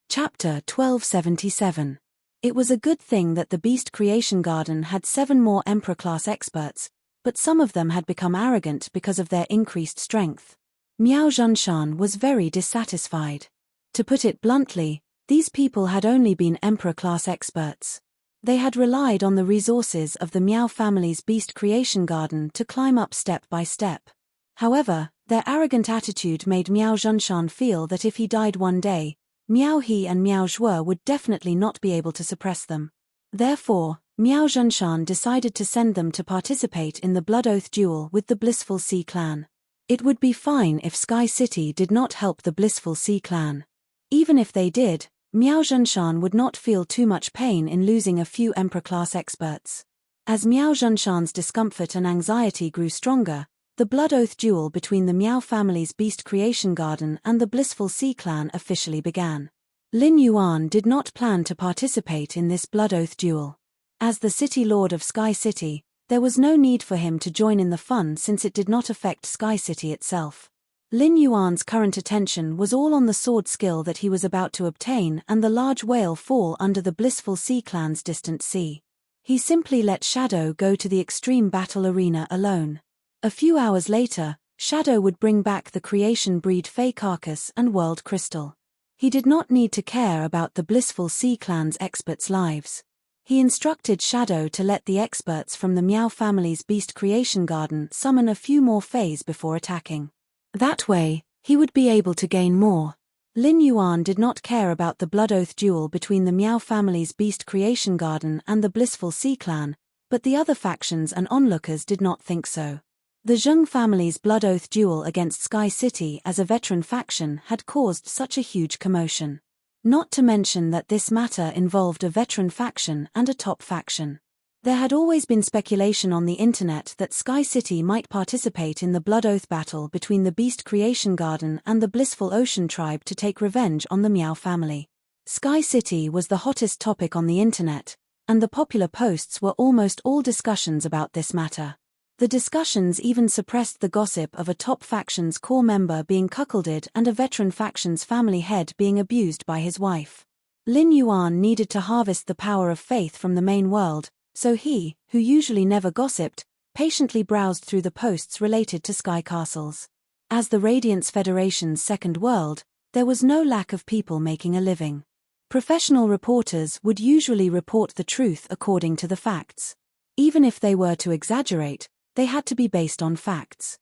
Chapter 1277. It was a good thing that the Beast Creation Garden had 7 more Emperor-class experts, but some of them had become arrogant because of their increased strength. Miao Zhunshan was very dissatisfied. To put it bluntly, these people had only been Emperor-class experts. They had relied on the resources of the Miao family's Beast Creation Garden to climb up step by step. However, their arrogant attitude made Miao Zhunshan feel that if he died one day, Miao He and Miao Zhuo would definitely not be able to suppress them. Therefore, Miao Zhenshan decided to send them to participate in the Blood Oath duel with the Blissful Sea clan. It would be fine if Sky City did not help the Blissful Sea clan. Even if they did, Miao Zhenshan would not feel too much pain in losing a few Emperor-class experts. As Miao Zhenshan's discomfort and anxiety grew stronger, the Blood Oath duel between the Miao family's Beast Creation Garden and the Blissful Sea clan officially began. Lin Yuan did not plan to participate in this Blood Oath duel. As the City Lord of Sky City, there was no need for him to join in the fun since it did not affect Sky City itself. Lin Yuan's current attention was all on the sword skill that he was about to obtain and the large whale fall under the Blissful Sea clan's distant sea. He simply let Shadow go to the extreme battle arena alone. A few hours later, Shadow would bring back the creation breed Fey Carcass and World Crystal. He did not need to care about the Blissful Sea clan's experts' lives. He instructed Shadow to let the experts from the Miao family's Beast Creation Garden summon a few more Fays before attacking. That way, he would be able to gain more. Lin Yuan did not care about the Blood Oath duel between the Miao family's Beast Creation Garden and the Blissful Sea clan, but the other factions and onlookers did not think so. The Zheng family's Blood Oath duel against Sky City as a veteran faction had caused such a huge commotion. Not to mention that this matter involved a veteran faction and a top faction. There had always been speculation on the internet that Sky City might participate in the Blood Oath battle between the Beast Creation Garden and the Blissful Ocean Tribe to take revenge on the Miao family. Sky City was the hottest topic on the internet, and the popular posts were almost all discussions about this matter. The discussions even suppressed the gossip of a top faction's core member being cuckolded and a veteran faction's family head being abused by his wife. Lin Yuan needed to harvest the power of faith from the main world, so he, who usually never gossiped, patiently browsed through the posts related to Sky Castles. As the Radiance Federation's second world, there was no lack of people making a living. Professional reporters would usually report the truth according to the facts. Even if they were to exaggerate, they had to be based on facts.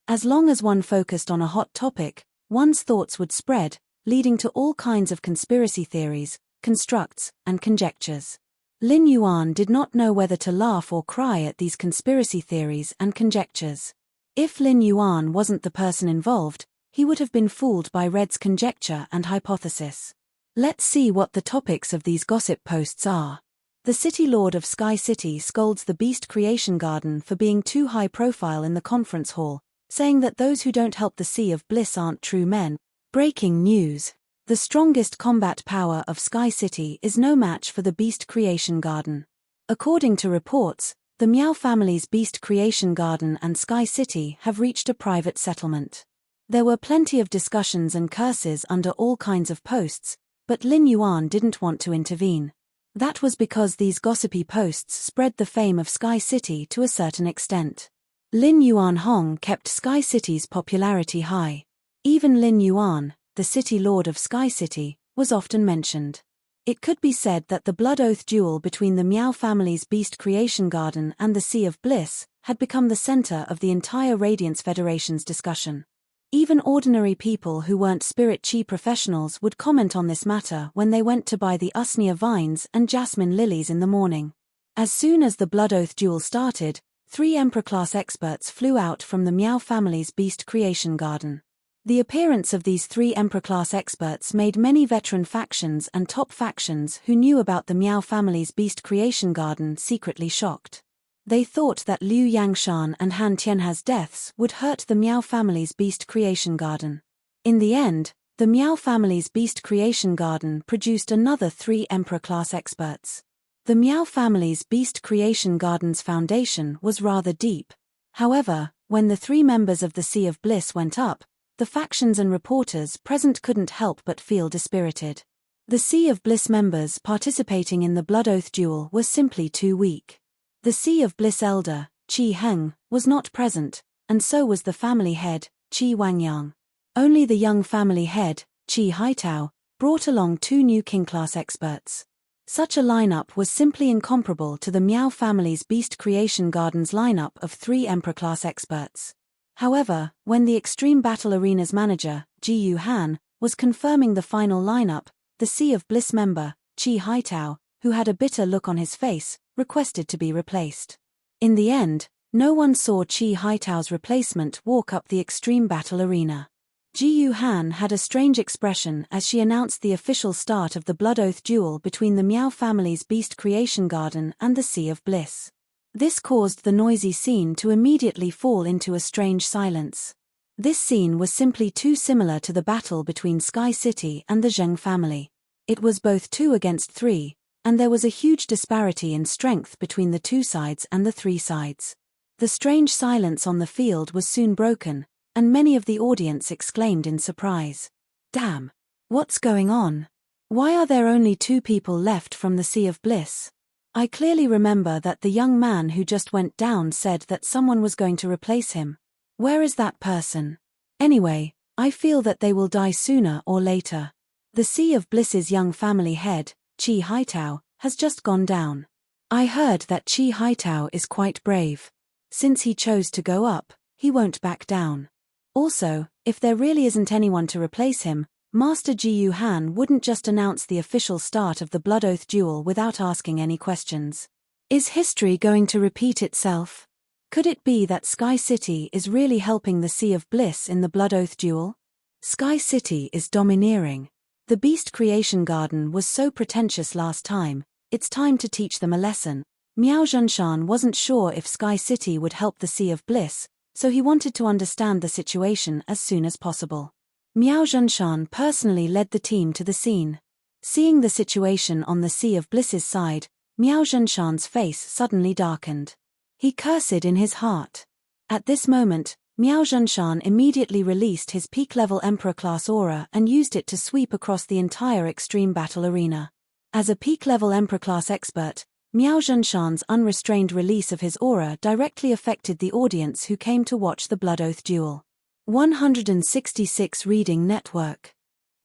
As long as one focused on a hot topic, one's thoughts would spread, leading to all kinds of conspiracy theories, constructs, and conjectures. Lin Yuan did not know whether to laugh or cry at these conspiracy theories and conjectures. If Lin Yuan wasn't the person involved, he would have been fooled by Red's conjecture and hypothesis. Let's see what the topics of these gossip posts are. The City Lord of Sky City scolds the Beast Creation Garden for being too high profile in the conference hall, saying that those who don't help the Sea of Bliss aren't true men. Breaking news. The strongest combat power of Sky City is no match for the Beast Creation Garden. According to reports, the Miao family's Beast Creation Garden and Sky City have reached a private settlement. There were plenty of discussions and curses under all kinds of posts, but Lin Yuan didn't want to intervene. That was because these gossipy posts spread the fame of Sky City to a certain extent. Lin Yuan Hong kept Sky City's popularity high. Even Lin Yuan, the City Lord of Sky City, was often mentioned. It could be said that the Blood Oath duel between the Miao family's Beast Creation Garden and the Sea of Bliss had become the center of the entire Radiance Federation's discussion. Even ordinary people who weren't spirit chi professionals would comment on this matter when they went to buy the usnea vines and jasmine lilies in the morning. As soon as the Blood Oath duel started, 3 Emperor-class experts flew out from the Miao family's Beast Creation Garden. The appearance of these 3 Emperor-class experts made many veteran factions and top factions who knew about the Miao family's Beast Creation Garden secretly shocked. They thought that Liu Yangshan and Han Tianha's deaths would hurt the Miao family's Beast Creation Garden. In the end, the Miao family's Beast Creation Garden produced another 3 Emperor-class experts. The Miao family's Beast Creation Garden's foundation was rather deep. However, when the 3 members of the Sea of Bliss went up, the factions and reporters present couldn't help but feel dispirited. The Sea of Bliss members participating in the Blood Oath duel were simply too weak. The Sea of Bliss elder, Qi Heng, was not present, and so was the family head, Qi Wangyang. Only the young family head, Qi Haitao, brought along 2 new king-class experts. Such a lineup was simply incomparable to the Miao family's Beast Creation Garden's lineup of 3 Emperor-class experts. However, when the Extreme Battle Arena's manager, Ji Yu Han, was confirming the final lineup, the Sea of Bliss member, Chi Haitao, who had a bitter look on his face, requested to be replaced. In the end, no one saw Chi Haitao's replacement walk up the extreme battle arena. Ji Yuhan had a strange expression as she announced the official start of the Blood Oath duel between the Miao family's Beast Creation Garden and the Sea of Bliss. This caused the noisy scene to immediately fall into a strange silence. This scene was simply too similar to the battle between Sky City and the Zheng family. It was both 2 against 3, and there was a huge disparity in strength between the 2 sides and the 3 sides. The strange silence on the field was soon broken, and many of the audience exclaimed in surprise. "Damn! What's going on? Why are there only 2 people left from the Sea of Bliss? I clearly remember that the young man who just went down said that someone was going to replace him. Where is that person? Anyway, I feel that they will die sooner or later. The Sea of Bliss's young family head, Chi Haitao, has just gone down. I heard that Chi Haitao is quite brave. Since he chose to go up, he won't back down. Also, if there really isn't anyone to replace him, Master Ji Yuhan wouldn't just announce the official start of the Blood Oath duel without asking any questions. Is history going to repeat itself? Could it be that Sky City is really helping the Sea of Bliss in the Blood Oath duel? Sky City is domineering. The Beast Creation Garden was so pretentious last time, it's time to teach them a lesson. Miao Zhunshan wasn't sure if Sky City would help the Sea of Bliss, so he wanted to understand the situation as soon as possible. Miao Zhunshan personally led the team to the scene. Seeing the situation on the Sea of Bliss's side, Miao Zhunshan's face suddenly darkened. He cursed in his heart. At this moment, Miao Zhunshan immediately released his peak-level Emperor-class aura and used it to sweep across the entire extreme battle arena. As a peak-level Emperor-class expert, Miao Zhunshan's unrestrained release of his aura directly affected the audience who came to watch the Blood Oath duel. 166 Reading Network.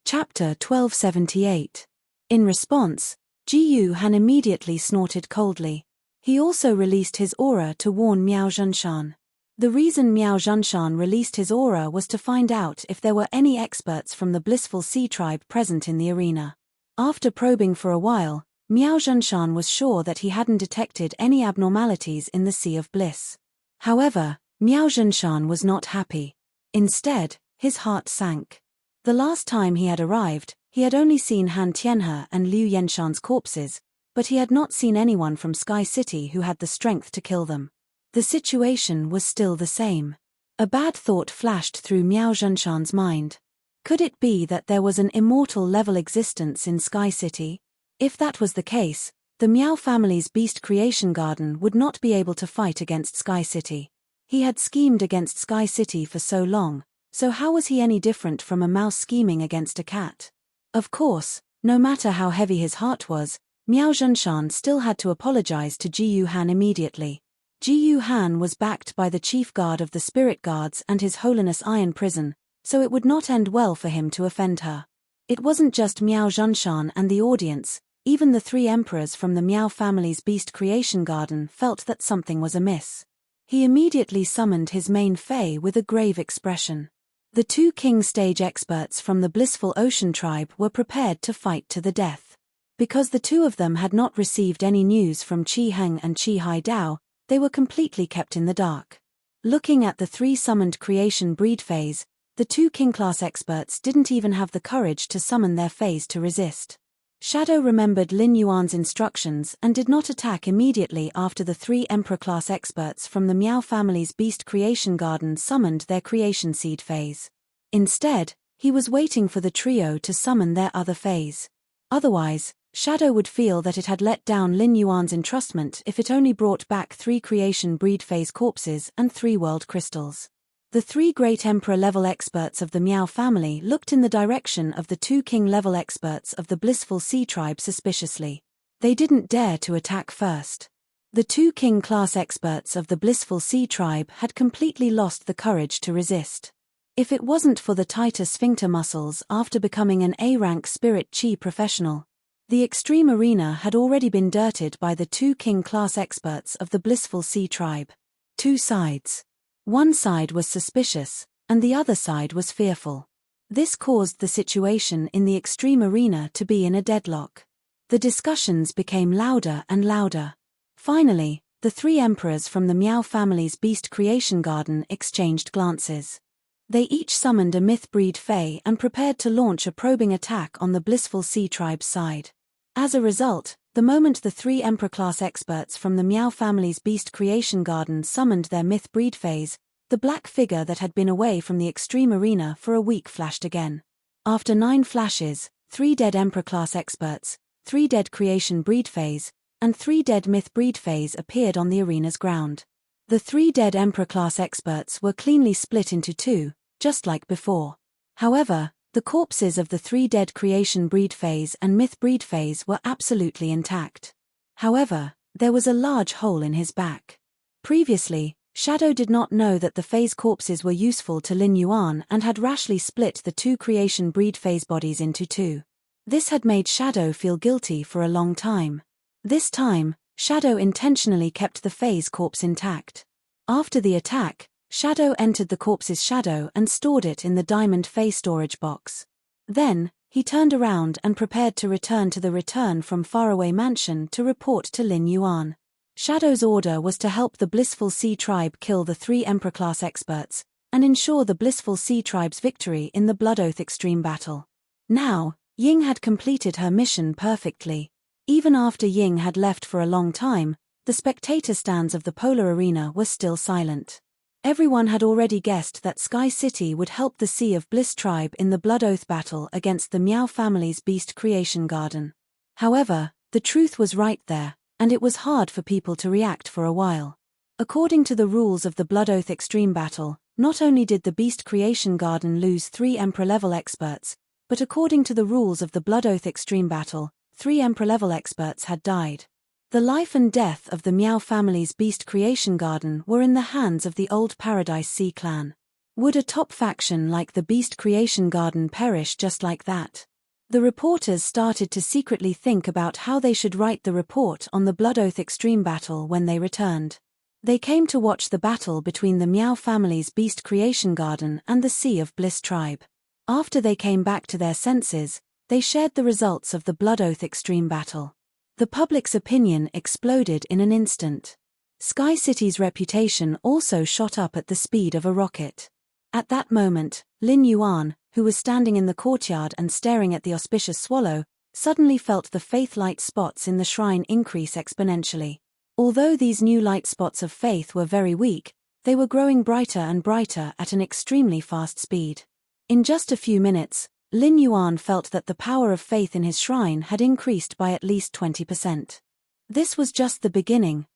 Chapter 1278. In response, Ji Yuhan immediately snorted coldly. He also released his aura to warn Miao Zhunshan. The reason Miao Zhunshan released his aura was to find out if there were any experts from the Blissful Sea tribe present in the arena. After probing for a while, Miao Zhunshan was sure that he hadn't detected any abnormalities in the Sea of Bliss. However, Miao Zhunshan was not happy. Instead, his heart sank. The last time he had arrived, he had only seen Han Tianhe and Liu Yenshan's corpses, but he had not seen anyone from Sky City who had the strength to kill them. The situation was still the same. A bad thought flashed through Miao Zhunshan's mind. Could it be that there was an immortal-level existence in Sky City? If that was the case, the Miao family's Beast Creation Garden would not be able to fight against Sky City. He had schemed against Sky City for so long, so how was he any different from a mouse scheming against a cat? Of course, no matter how heavy his heart was, Miao Zhunshan still had to apologize to Ji Yuhan immediately. Ji Yuhan was backed by the chief guard of the Spirit Guards and His Holiness Iron Prison, so it would not end well for him to offend her. It wasn't just Miao Zhunshan and the audience, even the 3 emperors from the Miao family's Beast Creation Garden felt that something was amiss. He immediately summoned his main Fae with a grave expression. The 2 king stage experts from the Blissful Ocean tribe were prepared to fight to the death. Because the 2 of them had not received any news from Qi Heng and Qi Haidao, they were completely kept in the dark. Looking at the 3 summoned creation breed Faes, the 2 king-class experts didn't even have the courage to summon their Faes to resist. Shadow remembered Lin Yuan's instructions and did not attack immediately after the 3 Emperor-class experts from the Miao family's Beast Creation Garden summoned their Creation Seed Phase. Instead, he was waiting for the trio to summon their other Phase. Otherwise, Shadow would feel that it had let down Lin Yuan's entrustment if it only brought back 3 Creation Breed Phase corpses and 3 World Crystals. The 3 great Emperor-level experts of the Miao family looked in the direction of the 2 king-level experts of the Blissful Sea tribe suspiciously. They didn't dare to attack first. The 2 king-class experts of the Blissful Sea tribe had completely lost the courage to resist. If it wasn't for the tighter sphincter muscles after becoming an A-rank spirit chi professional, the extreme arena had already been dirted by the 2 king-class experts of the Blissful Sea tribe. 2 sides. One side was suspicious, and the other side was fearful. This caused the situation in the extreme arena to be in a deadlock. The discussions became louder and louder. Finally, the three emperors from the Meow family's beast creation garden exchanged glances. They each summoned a myth-breed fae and prepared to launch a probing attack on the blissful sea tribe's side. As a result, the moment the three emperor-class experts from the Meow family's beast creation garden summoned their myth-breed faes, the black figure that had been away from the extreme arena for a week flashed again. After 9 flashes, 3 dead emperor-class experts, 3 dead creation breed faes, and 3 dead myth breed faes appeared on the arena's ground. The 3 dead emperor-class experts were cleanly split into 2, just like before. However, the corpses of the 3 dead creation breed faes and myth breed faes were absolutely intact. However, there was a large hole in his back. Previously, Shadow did not know that the faes' corpses were useful to Lin Yuan and had rashly split the 2 creation breed faes' bodies into 2. This had made Shadow feel guilty for a long time. This time, Shadow intentionally kept the faes' corpse intact. After the attack, Shadow entered the corpse's shadow and stored it in the diamond fae storage box. Then, he turned around and prepared to return to the return from faraway mansion to report to Lin Yuan. Shadow's order was to help the blissful sea tribe kill the 3 emperor-class experts, and ensure the blissful sea tribe's victory in the Blood Oath Extreme battle. Now, Ying had completed her mission perfectly. Even after Ying had left for a long time, the spectator stands of the Polar Arena were still silent. Everyone had already guessed that Sky City would help the Sea of Bliss tribe in the Blood Oath battle against the Meow family's beast creation garden. However, the truth was right there, and it was hard for people to react for a while. According to the rules of the Blood Oath Extreme battle, not only did the beast creation garden lose 3 emperor-level experts, but according to the rules of the Blood Oath Extreme battle, 3 emperor-level experts had died. The life and death of the Meow family's beast creation garden were in the hands of the old Paradise Sea clan. Would a top faction like the beast creation garden perish just like that? The reporters started to secretly think about how they should write the report on the Blood Oath Extreme battle when they returned. They came to watch the battle between the Meow family's beast creation garden and the Sea of Bliss tribe. After they came back to their senses, they shared the results of the Blood Oath Extreme battle. The public's opinion exploded in an instant. Sky City's reputation also shot up at the speed of a rocket. At that moment, Lin Yuan, who was standing in the courtyard and staring at the auspicious swallow, suddenly felt the faith light spots in the shrine increase exponentially. Although these new light spots of faith were very weak, they were growing brighter and brighter at an extremely fast speed. In just a few minutes, Lin Yuan felt that the power of faith in his shrine had increased by at least 20%. This was just the beginning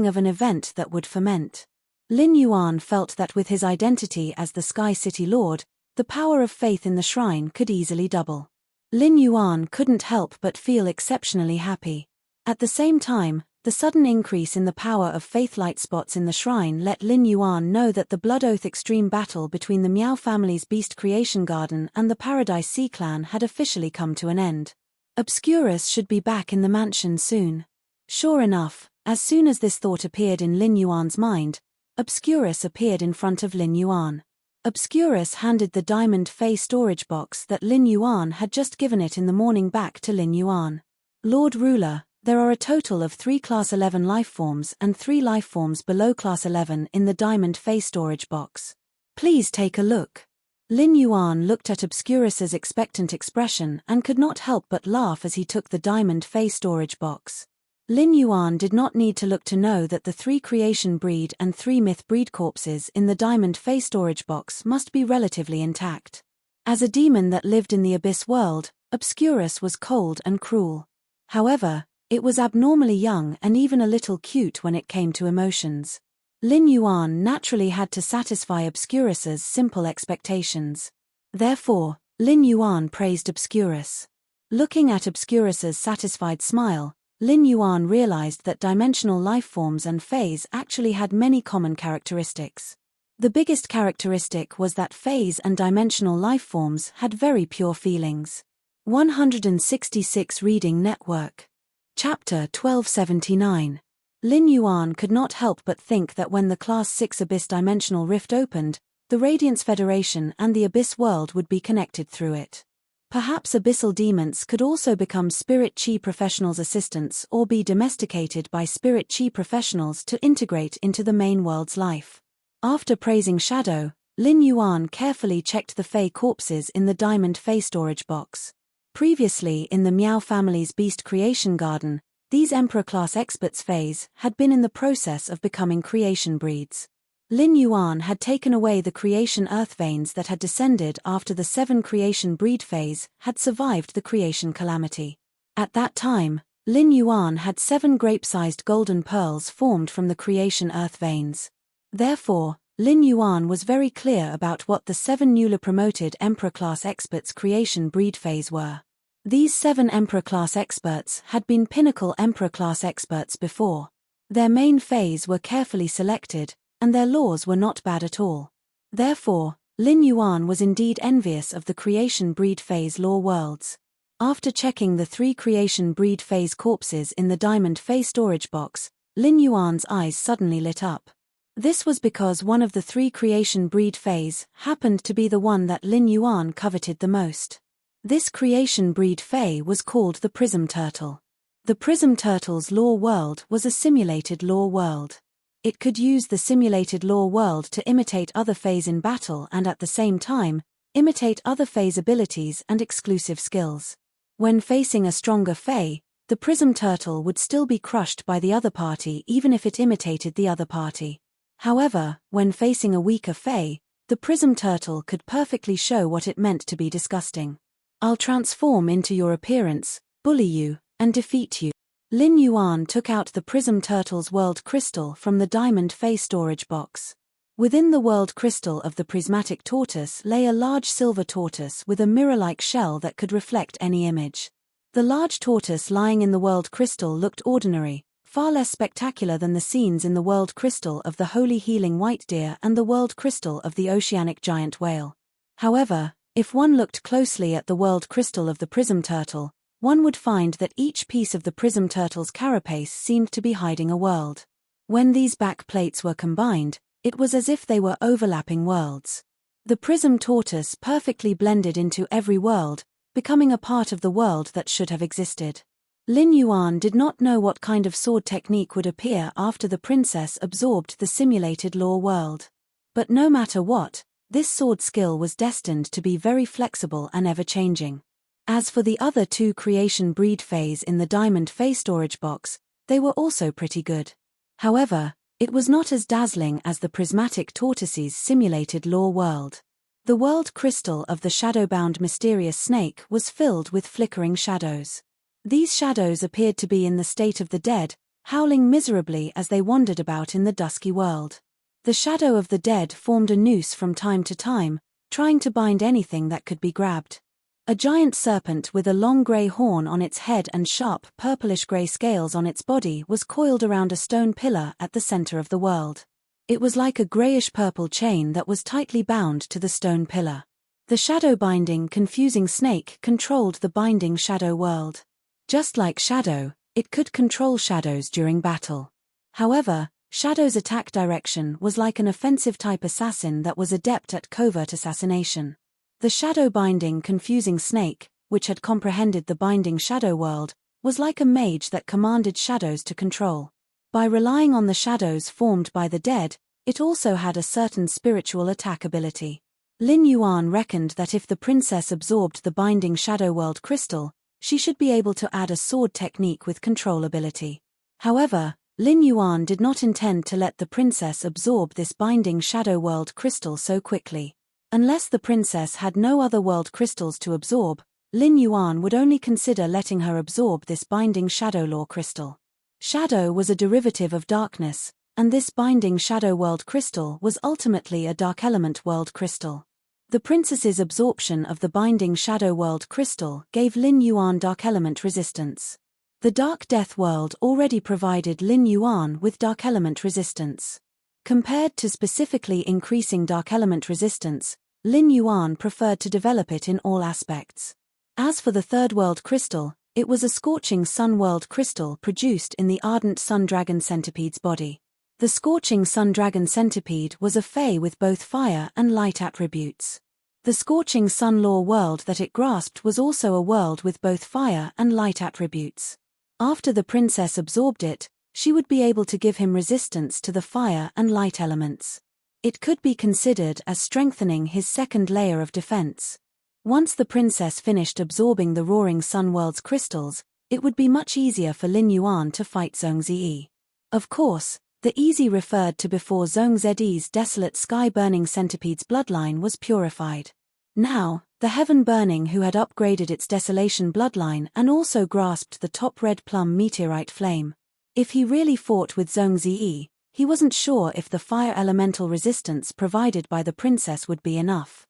of an event that would ferment. Lin Yuan felt that with his identity as the Sky City Lord, the power of faith in the shrine could easily double. Lin Yuan couldn't help but feel exceptionally happy. At the same time, the sudden increase in the power of faith light spots in the shrine let Lin Yuan know that the Blood Oath Extreme battle between the Meow family's beast creation garden and the Paradise Sea clan had officially come to an end. Obscurus should be back in the mansion soon. Sure enough, as soon as this thought appeared in Lin Yuan's mind, Obscurus appeared in front of Lin Yuan. Obscurus handed the diamond fae storage box that Lin Yuan had just given it in the morning back to Lin Yuan. Lord Ruler, there are a total of 3 Class 11 lifeforms and 3 lifeforms below Class 11 in the diamond fae storage box. Please take a look. Lin Yuan looked at Obscurus's expectant expression and could not help but laugh as he took the diamond fae storage box. Lin Yuan did not need to look to know that the 3 creation breed and 3 myth breed corpses in the diamond fae storage box must be relatively intact. As a demon that lived in the abyss world, Obscurus was cold and cruel. However, it was abnormally young and even a little cute when it came to emotions. Lin Yuan naturally had to satisfy Obscurus's simple expectations. Therefore, Lin Yuan praised Obscurus. Looking at Obscurus's satisfied smile, Lin Yuan realized that dimensional lifeforms and faes actually had many common characteristics. The biggest characteristic was that faes and dimensional lifeforms had very pure feelings. 166 Reading Network. Chapter 1279. Lin Yuan could not help but think that when the Class 6 Abyss Dimensional Rift opened, The Radiance Federation and the Abyss world would be connected through it. Perhaps abyssal demons could also become spirit chi professionals' assistants or be domesticated by spirit chi professionals to integrate into the main world's life. After praising Shadow, Lin Yuan carefully checked the Fey corpses in the diamond Fey storage box. Previously in the Miao family's beast creation garden, these Emperor-class experts Feys had been in the process of becoming creation breeds. Lin Yuan had taken away the creation earth veins that had descended after the 7 creation breed Feys had survived the creation calamity. At that time, Lin Yuan had 7 grape-sized golden pearls formed from the creation earth veins. Therefore, Lin Yuan was very clear about what the 7 newly promoted Emperor-class experts creation breed Feys were. These 7 Emperor-class experts had been pinnacle Emperor-class experts before. Their main Feys were carefully selected, and their laws were not bad at all. Therefore, Lin Yuan was indeed envious of the creation breed Feys law worlds. After checking the 3 creation breed Feys corpses in the diamond Fey storage box, Lin Yuan's eyes suddenly lit up. This was because one of the 3 creation breed Feys happened to be the one that Lin Yuan coveted the most. This creation breed Fey was called the Prism Turtle. The Prism Turtle's law world was a simulated law world. It could use the simulated law world to imitate other Feys in battle and at the same time, imitate other Feys' abilities and exclusive skills. When facing a stronger Fey, the Prism Turtle would still be crushed by the other party even if it imitated the other party. However, when facing a weaker Fey, the Prism Turtle could perfectly show what it meant to be disgusting. I'll transform into your appearance, bully you, and defeat you. Lin Yuan took out the Prism Turtle's world crystal from the diamond Fey storage box. Within the world crystal of the prismatic tortoise lay a large silver tortoise with a mirror-like shell that could reflect any image. The large tortoise lying in the world crystal looked ordinary, far less spectacular than the scenes in the world crystal of the holy healing white deer and the world crystal of the oceanic giant whale. However, if one looked closely at the world crystal of the prism turtle, one would find that each piece of the prism turtle's carapace seemed to be hiding a world. When these back plates were combined, it was as if they were overlapping worlds. The prism tortoise perfectly blended into every world, becoming a part of the world that should have existed. Lin Yuan did not know what kind of sword technique would appear after the princess absorbed the simulated law world. But no matter what, this sword skill was destined to be very flexible and ever-changing. As for the other 2 creation breed Feys in the diamond Fey storage box, they were also pretty good. However, it was not as dazzling as the prismatic tortoise's simulated law world. The world crystal of the shadow-bound mysterious snake was filled with flickering shadows. These shadows appeared to be in the state of the dead, howling miserably as they wandered about in the dusky world. The shadow of the dead formed a noose from time to time, trying to bind anything that could be grabbed. A giant serpent with a long grey horn on its head and sharp purplish-grey scales on its body was coiled around a stone pillar at the center of the world. It was like a greyish-purple chain that was tightly bound to the stone pillar. The shadow-binding confusing snake controlled the binding shadow world. Just like Shadow, it could control shadows during battle. However, Shadow's attack direction was like an offensive-type assassin that was adept at covert assassination. The shadow-binding confusing snake, which had comprehended the binding shadow world, was like a mage that commanded shadows to control. By relying on the shadows formed by the dead, it also had a certain spiritual attack ability. Lin Yuan reckoned that if the princess absorbed the binding shadow world crystal, she should be able to add a sword technique with control ability. However, Lin Yuan did not intend to let the princess absorb this binding shadow world crystal so quickly. Unless the princess had no other world crystals to absorb, Lin Yuan would only consider letting her absorb this binding shadow law crystal. Shadow was a derivative of darkness, and this binding shadow world crystal was ultimately a dark element world crystal. The princess's absorption of the binding shadow world crystal gave Lin Yuan dark element resistance. The Dark Death world already provided Lin Yuan with dark element resistance. Compared to specifically increasing dark element resistance, Lin Yuan preferred to develop it in all aspects. As for the third world crystal, it was a scorching sun world crystal produced in the ardent sun dragon centipede's body. The scorching sun dragon centipede was a fae with both fire and light attributes. The scorching sun law world that it grasped was also a world with both fire and light attributes. After the princess absorbed it, she would be able to give him resistance to the fire and light elements. It could be considered as strengthening his second layer of defense. Once the princess finished absorbing the roaring sun world's crystals, it would be much easier for Lin Yuan to fight Zhong Ziyi. Of course, the easy referred to before Zhong Ziyi's desolate sky-burning centipede's bloodline was purified. Now, the heaven-burning who had upgraded its desolation bloodline and also grasped the top red plum meteorite flame. If he really fought with Zhong Ziyi, he wasn't sure if the fire elemental resistance provided by the princess would be enough.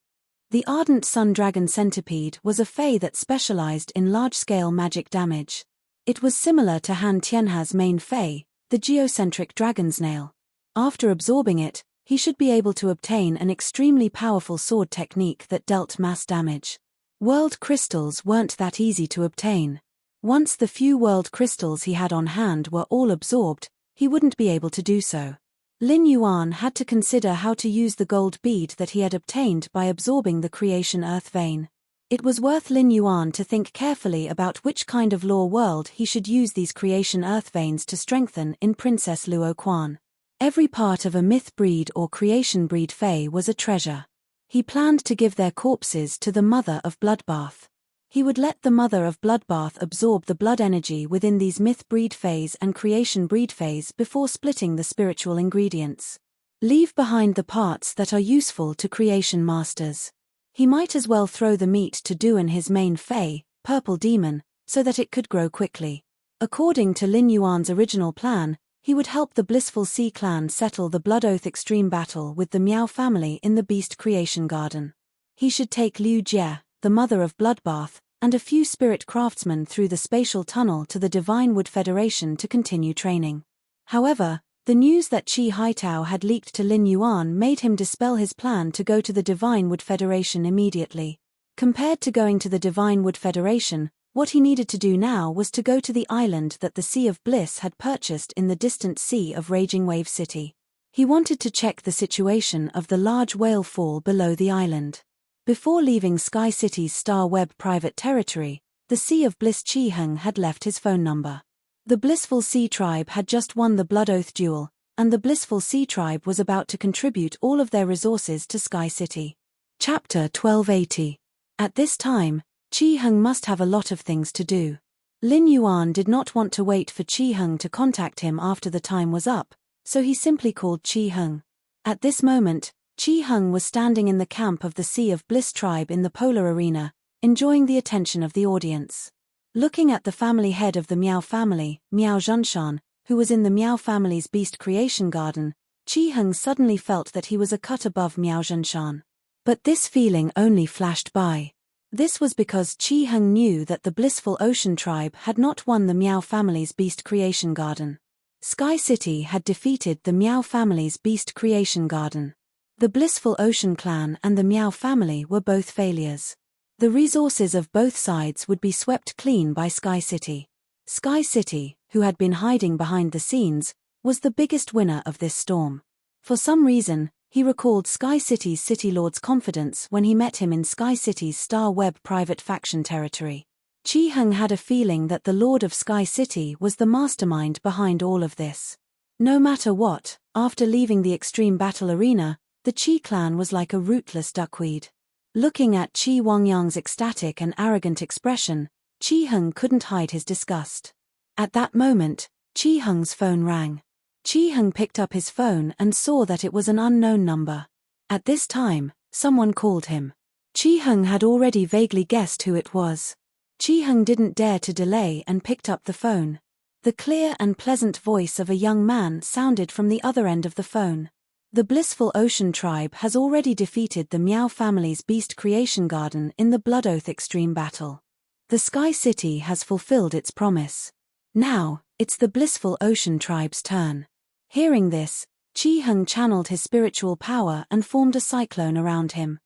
The ardent sun dragon centipede was a fae that specialized in large-scale magic damage. It was similar to Han Tianha's main fae, the geocentric dragon's nail. After absorbing it, he should be able to obtain an extremely powerful sword technique that dealt mass damage. World crystals weren't that easy to obtain. Once the few world crystals he had on hand were all absorbed, he wouldn't be able to do so. Lin Yuan had to consider how to use the gold bead that he had obtained by absorbing the creation earth vein. It was worth Lin Yuan to think carefully about which kind of law world he should use these creation earth veins to strengthen in Princess Luo Quan. Every part of a myth breed or creation breed fae was a treasure. He planned to give their corpses to the Mother of Bloodbath. He would let the Mother of Bloodbath absorb the blood energy within these myth breed phase and creation breed phase before splitting the spiritual ingredients. Leave behind the parts that are useful to creation masters. He might as well throw the meat to Duan, his main fae, Purple Demon, so that it could grow quickly. According to Lin Yuan's original plan, he would help the Blissful Sea clan settle the Blood Oath extreme battle with the Miao family in the Beast Creation Garden. He should take Liu Jie, the Mother of Bloodbath, and a few spirit craftsmen through the spatial tunnel to the Divine Wood Federation to continue training. However, the news that Qi Haitao had leaked to Lin Yuan made him dispel his plan to go to the Divine Wood Federation immediately. Compared to going to the Divine Wood Federation, what he needed to do now was to go to the island that the Sea of Bliss had purchased in the distant Sea of Raging Wave City. He wanted to check the situation of the large whale fall below the island. Before leaving Sky City's Star Web private territory, the Sea of Bliss Chi Heng had left his phone number. The Blissful Sea Tribe had just won the Blood Oath duel, and the Blissful Sea Tribe was about to contribute all of their resources to Sky City. Chapter 1280. At this time, Chi Heng must have a lot of things to do. Lin Yuan did not want to wait for Chi Heng to contact him after the time was up, so he simply called Chi Heng. At this moment, Chi Heng was standing in the camp of the Sea of Bliss tribe in the polar arena, enjoying the attention of the audience. Looking at the family head of the Miao family, Miao Zhunshan, who was in the Miao family's beast creation garden, Chi Heng suddenly felt that he was a cut above Miao Zhunshan. But this feeling only flashed by. This was because Chi Heng knew that the Blissful Ocean tribe had not won the Miao family's beast creation garden. Sky City had defeated the Miao family's beast creation garden. The Blissful Ocean clan and the Miao family were both failures. The resources of both sides would be swept clean by Sky City. Sky City, who had been hiding behind the scenes, was the biggest winner of this storm. For some reason, he recalled Sky City's City Lord's confidence when he met him in Sky City's Star Web private faction territory. Chi Heng had a feeling that the Lord of Sky City was the mastermind behind all of this. No matter what, after leaving the extreme battle arena, the Qi clan was like a rootless duckweed. Looking at Qi Wangyang's ecstatic and arrogant expression, Chi Heng couldn't hide his disgust. At that moment, Chi Heng's phone rang. Chi Heng picked up his phone and saw that it was an unknown number. At this time, someone called him. Chi Heng had already vaguely guessed who it was. Chi Heng didn't dare to delay and picked up the phone. The clear and pleasant voice of a young man sounded from the other end of the phone. The Blissful Ocean tribe has already defeated the Miao family's Beast Creation Garden in the Blood Oath Extreme Battle. The Sky City has fulfilled its promise. Now, it's the Blissful Ocean tribe's turn. Hearing this, Chi Heng channeled his spiritual power and formed a cyclone around him.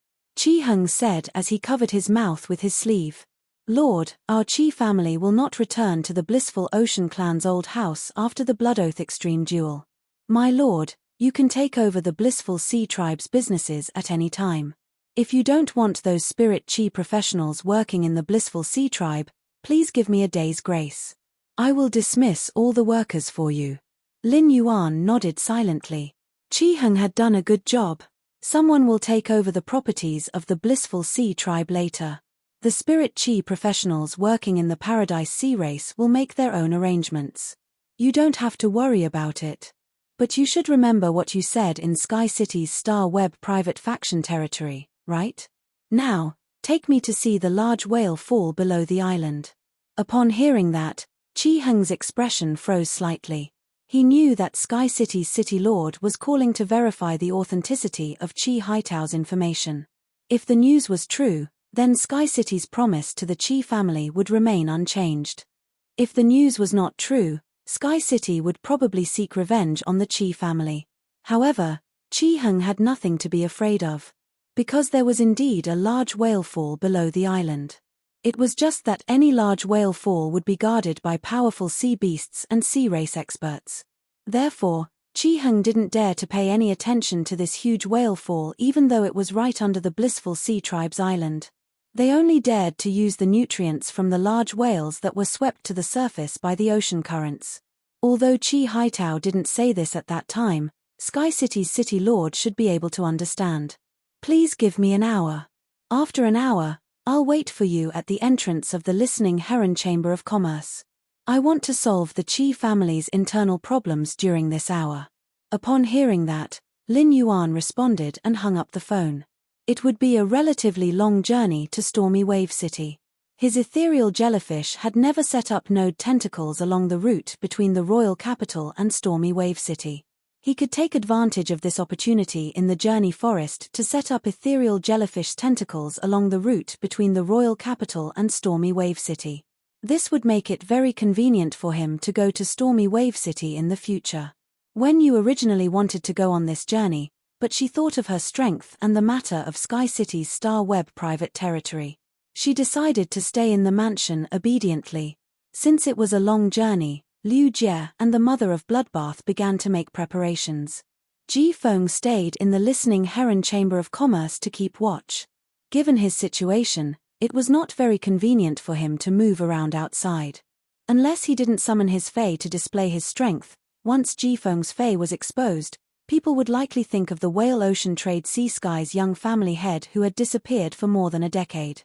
Chi Heng said as he covered his mouth with his sleeve, "Lord, our Qi family will not return to the Blissful Ocean clan's old house after the Blood Oath Extreme duel. My lord, you can take over the Blissful Sea Tribe's businesses at any time. If you don't want those spirit chi professionals working in the Blissful Sea Tribe, please give me a day's grace. I will dismiss all the workers for you. Lin Yuan nodded silently. Chi Heng had done a good job. Someone will take over the properties of the Blissful Sea Tribe later. The spirit chi professionals working in the Paradise Sea Race will make their own arrangements. You don't have to worry about it. But you should remember what you said in Sky City's Star Web private faction territory, right? Now, take me to see the large whale fall below the island. Upon hearing that, Chi Heng's expression froze slightly. He knew that Sky City's City Lord was calling to verify the authenticity of Chi Haitao's information. If the news was true, then Sky City's promise to the Chi family would remain unchanged. If the news was not true, Sky City would probably seek revenge on the Chi family. However, Chi Heng had nothing to be afraid of. Because there was indeed a large whale fall below the island. It was just that any large whale fall would be guarded by powerful sea beasts and sea race experts. Therefore, Chi Heng didn't dare to pay any attention to this huge whale fall even though it was right under the Blissful Sea Tribe's island. They only dared to use the nutrients from the large whales that were swept to the surface by the ocean currents. Although Chi Haitao didn't say this at that time, Sky City's City Lord should be able to understand. Please give me an hour. After an hour, I'll wait for you at the entrance of the Listening Heron Chamber of Commerce. I want to solve the Chi family's internal problems during this hour. Upon hearing that, Lin Yuan responded and hung up the phone. It would be a relatively long journey to Stormy Wave City. His ethereal jellyfish had never set up node tentacles along the route between the royal capital and Stormy Wave City. He could take advantage of this opportunity in the Journey Forest to set up ethereal jellyfish tentacles along the route between the royal capital and Stormy Wave City. This would make it very convenient for him to go to Stormy Wave City in the future. Wen Yu originally wanted to go on this journey, but she thought of her strength and the matter of Sky City's Star Web private territory. She decided to stay in the mansion obediently. Since it was a long journey, Liu Jie and the mother of Bloodbath began to make preparations. Ji Feng stayed in the Listening Heron Chamber of Commerce to keep watch. Given his situation, it was not very convenient for him to move around outside. Unless he didn't summon his Fae to display his strength, once Ji Feng's Fae was exposed, people would likely think of the Whale Ocean Trade Sea Sky's young family head who had disappeared for more than a decade.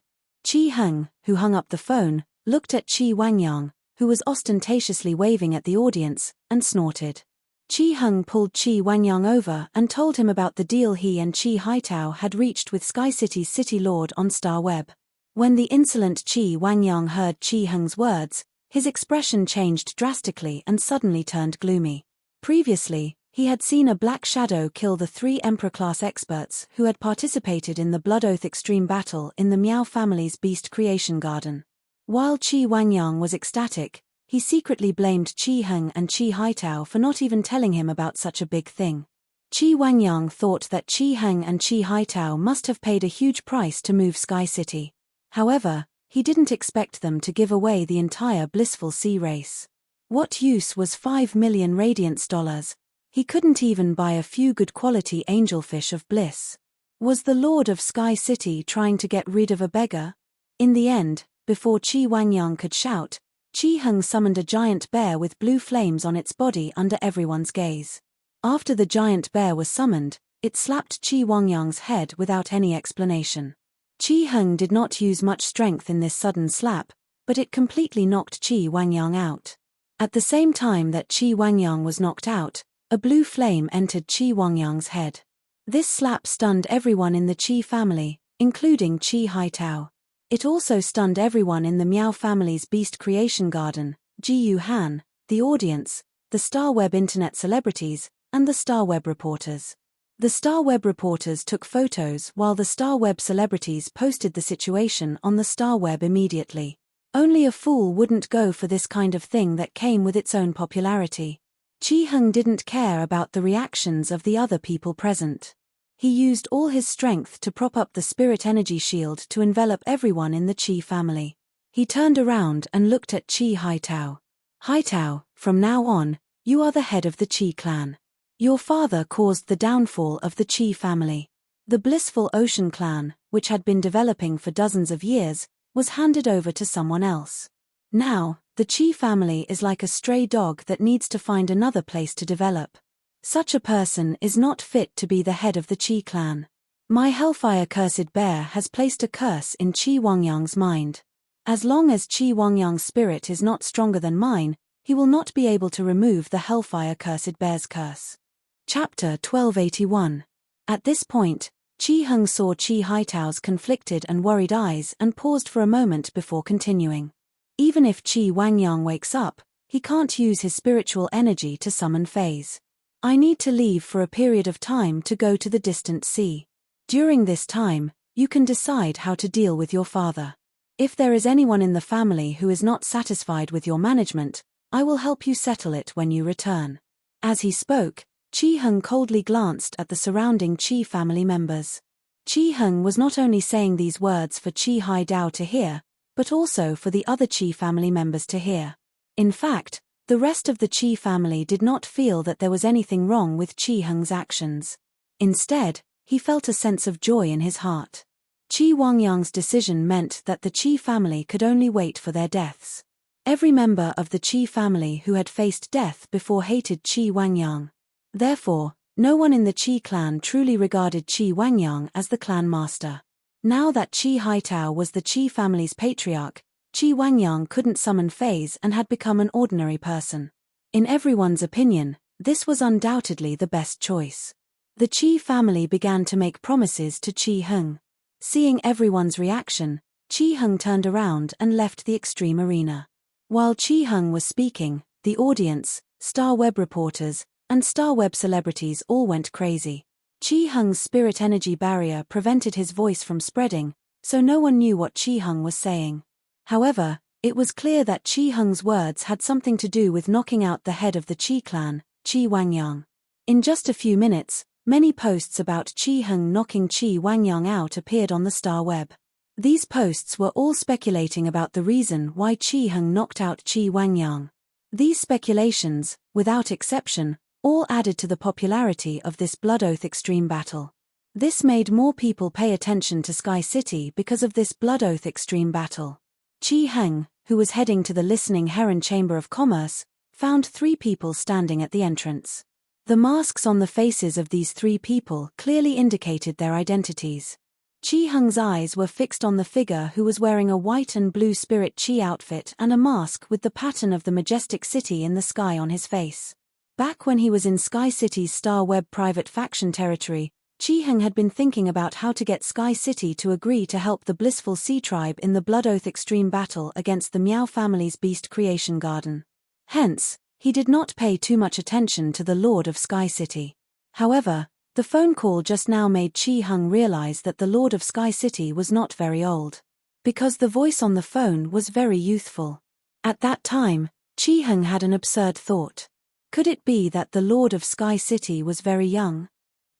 Chi Heng, who hung up the phone, looked at Qi Wangyang, who was ostentatiously waving at the audience, and snorted. Chi Heng pulled Qi Wangyang over and told him about the deal he and Chi Haitao had reached with Sky City's City Lord on Star Web. When the insolent Qi Wangyang heard Chi Heng's words, his expression changed drastically and suddenly turned gloomy. Previously, he had seen a black shadow kill the 3 Emperor-class experts who had participated in the Blood Oath Extreme battle in the Miao family's Beast Creation Garden. While Qi Wangyang was ecstatic, he secretly blamed Qi Heng and Qi Haitao for not even telling him about such a big thing. Qi Wangyang thought that Qi Heng and Qi Haitao must have paid a huge price to move Sky City. However, he didn't expect them to give away the entire Blissful Sea Race. What use was 5 million Radiance dollars? He couldn't even buy a few good quality angelfish of bliss. Was the Lord of Sky City trying to get rid of a beggar? In the end, before Qi Wangyang could shout, Qi Heng summoned a giant bear with blue flames on its body under everyone's gaze. After the giant bear was summoned, it slapped Qi Wangyang's head without any explanation. Qi Heng did not use much strength in this sudden slap, but it completely knocked Qi Wangyang out. At the same time that Qi Wangyang was knocked out, a blue flame entered Qi Wangyang's head. This slap stunned everyone in the Qi family, including Qi Haitao. It also stunned everyone in the Miao family's Beast Creation Garden, Ji Yu Han, the audience, the Star Web internet celebrities, and the Star Web reporters. The Star Web reporters took photos while the Star Web celebrities posted the situation on the Star Web immediately. Only a fool wouldn't go for this kind of thing that came with its own popularity. Qi Heng didn't care about the reactions of the other people present. He used all his strength to prop up the spirit energy shield to envelop everyone in the Qi family. He turned around and looked at Qi Haitao. Haitao, from now on, you are the head of the Qi clan. Your father caused the downfall of the Chi family. The blissful ocean clan, which had been developing for dozens of years, was handed over to someone else. Now, the Chi family is like a stray dog that needs to find another place to develop. Such a person is not fit to be the head of the Chi clan. My hellfire cursed bear has placed a curse in Qi Wangyang's mind. As long as Qi Wangyang's spirit is not stronger than mine, he will not be able to remove the hellfire cursed bear's curse. Chapter 1281. At this point, Qi Heng saw Qi Haitao's conflicted and worried eyes and paused for a moment before continuing. Even if Qi Wangyang wakes up, he can't use his spiritual energy to summon Fays. I need to leave for a period of time to go to the distant sea. During this time, you can decide how to deal with your father. If there is anyone in the family who is not satisfied with your management, I will help you settle it when you return. As he spoke, Qi Heng coldly glanced at the surrounding Qi family members. Qi Heng was not only saying these words for Qi Haidao to hear, but also for the other Qi family members to hear. In fact, the rest of the Qi family did not feel that there was anything wrong with Qi Heng's actions. Instead, he felt a sense of joy in his heart. Qi Wangyang's decision meant that the Qi family could only wait for their deaths. Every member of the Qi family who had faced death before hated Qi Wangyang. Therefore, no one in the Qi clan truly regarded Qi Wangyang as the clan master. Now that Qi Haitao was the Qi family's patriarch, Qi Wangyang couldn't summon Fays and had become an ordinary person. In everyone's opinion, this was undoubtedly the best choice. The Qi family began to make promises to Qi Heng. Seeing everyone's reaction, Qi Heng turned around and left the extreme arena. While Qi Heng was speaking, the audience, Star Web reporters, and Star Web celebrities all went crazy. Qi Heng's spirit energy barrier prevented his voice from spreading, so no one knew what Qi Heng was saying. However, it was clear that Qi Heng's words had something to do with knocking out the head of the Qi clan, Qi Wangyang. In just a few minutes, many posts about Qi Heng knocking Qi Wangyang out appeared on the Star Web. These posts were all speculating about the reason why Qi Heng knocked out Qi Wangyang. These speculations, without exception, all added to the popularity of this Blood Oath extreme battle. This made more people pay attention to Sky City because of this Blood Oath extreme battle. Qi Heng, who was heading to the Listening Heron Chamber of Commerce, found 3 people standing at the entrance. The masks on the faces of these 3 people clearly indicated their identities. Qi Heng's eyes were fixed on the figure who was wearing a white and blue spirit Qi outfit and a mask with the pattern of the majestic city in the sky on his face. Back when he was in Sky City's Star Web private faction territory, Qi Heng had been thinking about how to get Sky City to agree to help the Blissful Sea Tribe in the Blood Oath extreme battle against the Miao family's Beast Creation Garden. Hence, he did not pay too much attention to the Lord of Sky City. However, the phone call just now made Qi Heng realize that the Lord of Sky City was not very old. Because the voice on the phone was very youthful. At that time, Qi Heng had an absurd thought. Could it be that the Lord of Sky City was very young?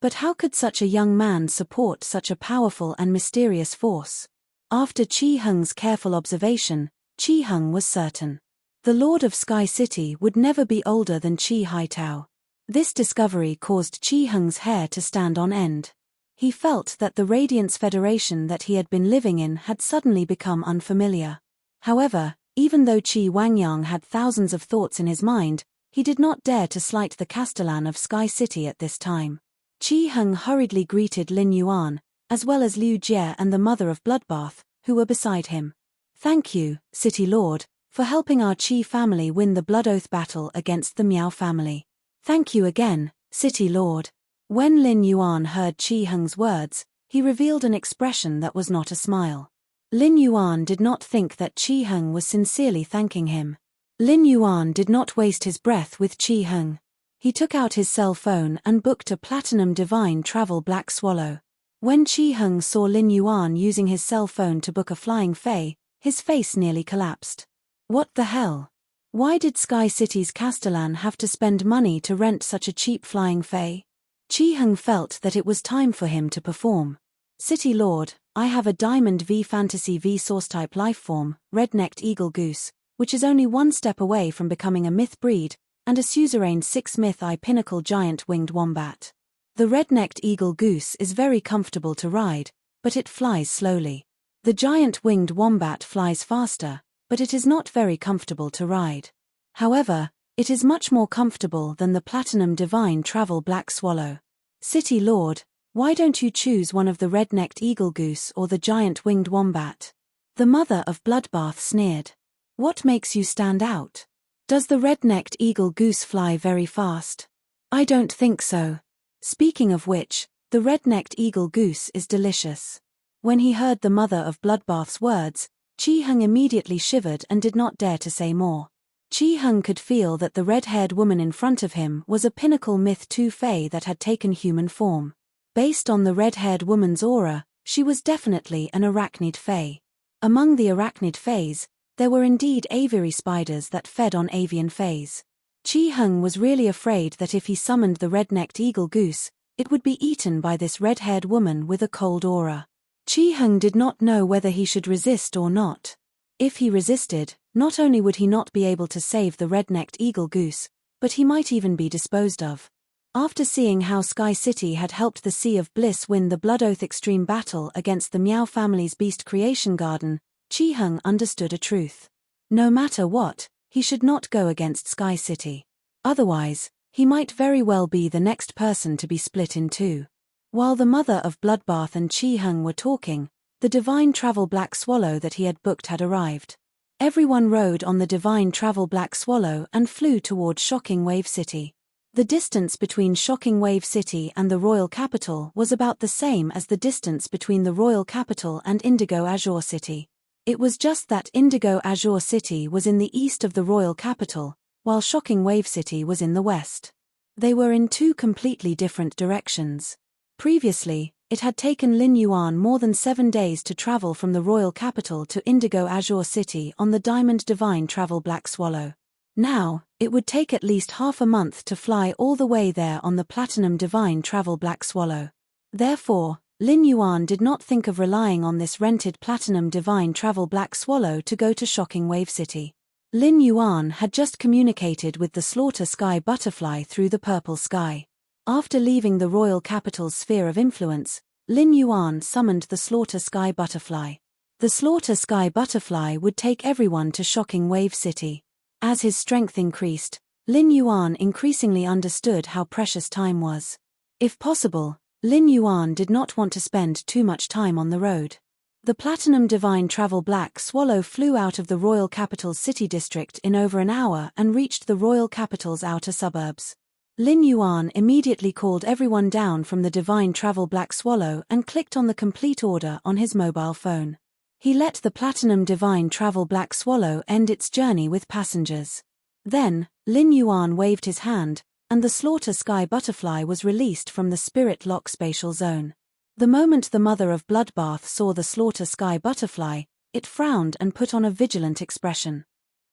But how could such a young man support such a powerful and mysterious force? After Qi Heng's careful observation, Qi Heng was certain. The Lord of Sky City would never be older than Qi Haitao. This discovery caused Qi Heng's hair to stand on end. He felt that the Radiance Federation that he had been living in had suddenly become unfamiliar. However, even though Qi Wangyang had thousands of thoughts in his mind, he did not dare to slight the Castellan of Sky City at this time. Qi Heng hurriedly greeted Lin Yuan, as well as Liu Jie and the Mother of Bloodbath, who were beside him. Thank you, City Lord, for helping our Qi family win the Blood Oath battle against the Miao family. Thank you again, City Lord. When Lin Yuan heard Qi Heng's words, he revealed an expression that was not a smile. Lin Yuan did not think that Qi Heng was sincerely thanking him. Lin Yuan did not waste his breath with Qi Heng. He took out his cell phone and booked a Platinum Divine Travel Black Swallow. When Qi Heng saw Lin Yuan using his cell phone to book a flying Fei, his face nearly collapsed. What the hell? Why did Sky City's Castellan have to spend money to rent such a cheap flying Fei? Qi Heng felt that it was time for him to perform. City Lord, I have a Diamond V Fantasy V Source-type lifeform, red-necked eagle goose, which is only one step away from becoming a myth breed, and a suzerain 6 myth-I pinnacle giant winged wombat. The red-necked eagle goose is very comfortable to ride, but it flies slowly. The giant winged wombat flies faster, but it is not very comfortable to ride. However, it is much more comfortable than the platinum divine travel black swallow. City Lord, why don't you choose one of the red-necked eagle goose or the giant winged wombat? The mother of Bloodbath sneered. What makes you stand out? Does the red-necked eagle goose fly very fast? I don't think so. Speaking of which, the red-necked eagle goose is delicious. When he heard the mother of Bloodbath's words, Chi-hung immediately shivered and did not dare to say more. Chi-hung could feel that the red-haired woman in front of him was a pinnacle myth 2 fae that had taken human form. Based on the red-haired woman's aura, she was definitely an arachnid fae. Among the arachnid faes, there were indeed aviary spiders that fed on avian faes. Chi-hung was really afraid that if he summoned the red-necked eagle goose, it would be eaten by this red-haired woman with a cold aura. Chi-hung did not know whether he should resist or not. If he resisted, not only would he not be able to save the red-necked eagle goose, but he might even be disposed of. After seeing how Sky City had helped the Sea of Bliss win the Blood Oath Extreme battle against the Meow family's Beast Creation Garden, Chi-hung understood a truth. No matter what, he should not go against Sky City. Otherwise, he might very well be the next person to be split in two. While the mother of Bloodbath and Chi-hung were talking, the Divine Travel Black Swallow that he had booked had arrived. Everyone rode on the Divine Travel Black Swallow and flew toward Shocking Wave City. The distance between Shocking Wave City and the Royal Capital was about the same as the distance between the Royal Capital and Indigo Azure City. It was just that Indigo Azure City was in the east of the Royal Capital, while Shocking Wave City was in the west. They were in two completely different directions. Previously, it had taken Lin Yuan more than 7 days to travel from the Royal Capital to Indigo Azure City on the Diamond Divine Travel Black Swallow. Now, it would take at least half a month to fly all the way there on the Platinum Divine Travel Black Swallow. Therefore, Lin Yuan did not think of relying on this rented Platinum Divine Travel Black Swallow to go to Shocking Wave City. Lin Yuan had just communicated with the Slaughter Sky Butterfly through the purple sky. After leaving the Royal Capital's sphere of influence, Lin Yuan summoned the Slaughter Sky Butterfly. The Slaughter Sky Butterfly would take everyone to Shocking Wave City. As his strength increased, Lin Yuan increasingly understood how precious time was. If possible, Lin Yuan did not want to spend too much time on the road. The Platinum Divine Travel Black Swallow flew out of the Royal Capital's city district in over an hour and reached the Royal Capital's outer suburbs. Lin Yuan immediately called everyone down from the Divine Travel Black Swallow and clicked on the complete order on his mobile phone. He let the Platinum Divine Travel Black Swallow end its journey with passengers. Then, Lin Yuan waved his hand, and the Slaughter Sky Butterfly was released from the Spirit Lock spatial zone. The moment the mother of Bloodbath saw the Slaughter Sky Butterfly, it frowned and put on a vigilant expression.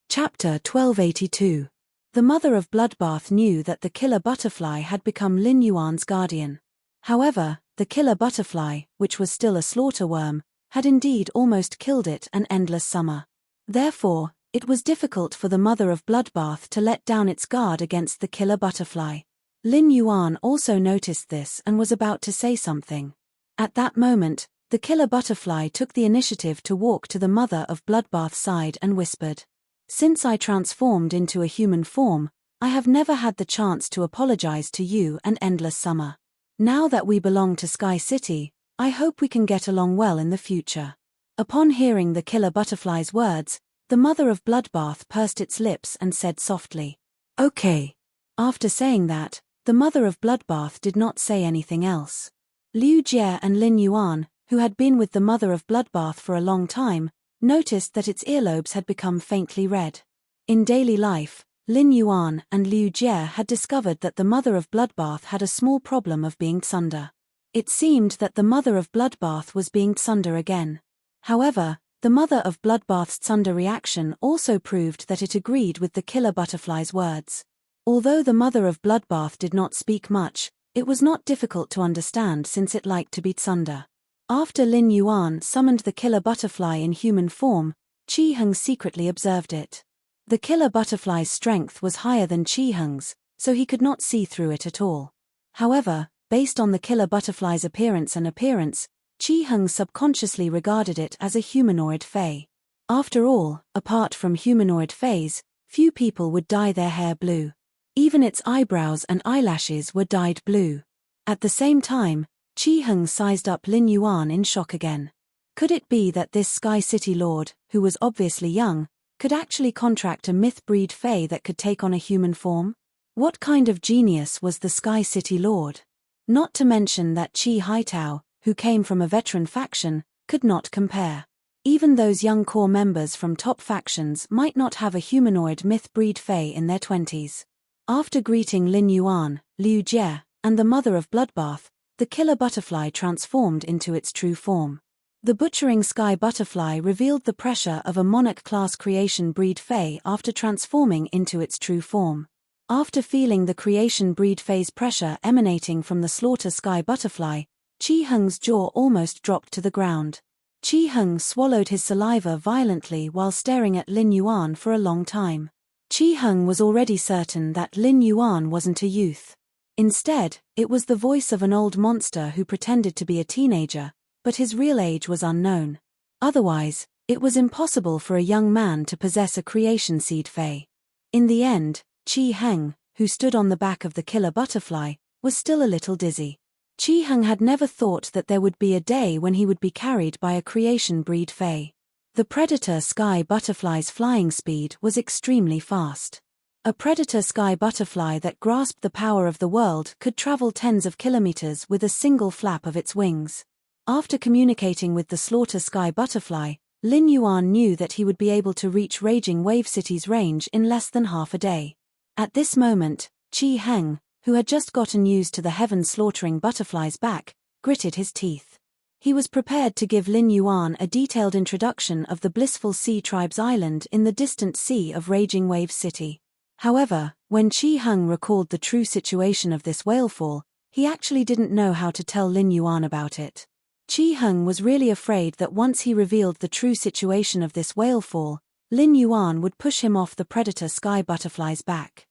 Chapter 1282. The mother of Bloodbath knew that the killer butterfly had become Lin Yuan's guardian. However, the killer butterfly, which was still a slaughter worm, had indeed almost killed it an endless summer. Therefore, it was difficult for the mother of Bloodbath to let down its guard against the killer butterfly. Lin Yuan also noticed this and was about to say something. At that moment, the killer butterfly took the initiative to walk to the mother of Bloodbath's side and whispered, "Since I transformed into a human form, I have never had the chance to apologize to you and Endless Summer. Now that we belong to Sky City, I hope we can get along well in the future." Upon hearing the killer butterfly's words, the mother of Bloodbath pursed its lips and said softly, "Okay." After saying that, the mother of Bloodbath did not say anything else. Liu Jie and Lin Yuan, who had been with the mother of Bloodbath for a long time, noticed that its earlobes had become faintly red. In daily life, Lin Yuan and Liu Jie had discovered that the mother of Bloodbath had a small problem of being Tsunder. It seemed that the mother of Bloodbath was being Tsunder again. However, the mother of Bloodbath's Tsunder reaction also proved that it agreed with the killer butterfly's words. Although the mother of Bloodbath did not speak much, it was not difficult to understand since it liked to be Tsunder. After Lin Yuan summoned the killer butterfly in human form, Chi-hung secretly observed it. The killer butterfly's strength was higher than Chi-Hung's, so he could not see through it at all. However, based on the killer butterfly's appearance, Chi-Hung subconsciously regarded it as a humanoid fae. After all, apart from humanoid fays, few people would dye their hair blue. Even its eyebrows and eyelashes were dyed blue. At the same time, Chi-Hung sized up Lin Yuan in shock again. Could it be that this Sky City Lord, who was obviously young, could actually contract a myth-breed fae that could take on a human form? What kind of genius was the Sky City Lord? Not to mention that Chi Haitao, who came from a veteran faction, could not compare. Even those young core members from top factions might not have a humanoid myth-breed fae in their 20s. After greeting Lin Yuan, Liu Jie, and the mother of Bloodbath, the killer butterfly transformed into its true form. The butchering sky butterfly revealed the pressure of a monarch-class creation breed fae after transforming into its true form. After feeling the creation breed fae's pressure emanating from the slaughter sky butterfly, Chi-Hung's jaw almost dropped to the ground. Chi-Hung swallowed his saliva violently while staring at Lin Yuan for a long time. Chi-Hung was already certain that Lin Yuan wasn't a youth. Instead, it was the voice of an old monster who pretended to be a teenager, but his real age was unknown. Otherwise, it was impossible for a young man to possess a creation seed fae. In the end, Chi-Hung, who stood on the back of the killer butterfly, was still a little dizzy. Chi-Hung had never thought that there would be a day when he would be carried by a creation breed fae. The predator sky butterfly's flying speed was extremely fast. A predator sky butterfly that grasped the power of the world could travel tens of kilometers with a single flap of its wings. After communicating with the slaughter sky butterfly, Lin Yuan knew that he would be able to reach Raging Wave City's range in less than half a day. At this moment, Chi-Hung, who had just gotten used to the heaven-slaughtering butterfly's back, gritted his teeth. He was prepared to give Lin Yuan a detailed introduction of the blissful sea tribe's island in the distant sea of Raging Wave City. However, when Chi-Hung recalled the true situation of this whalefall, he actually didn't know how to tell Lin Yuan about it. Chi-Hung was really afraid that once he revealed the true situation of this whalefall, Lin Yuan would push him off the predator sky butterfly's back.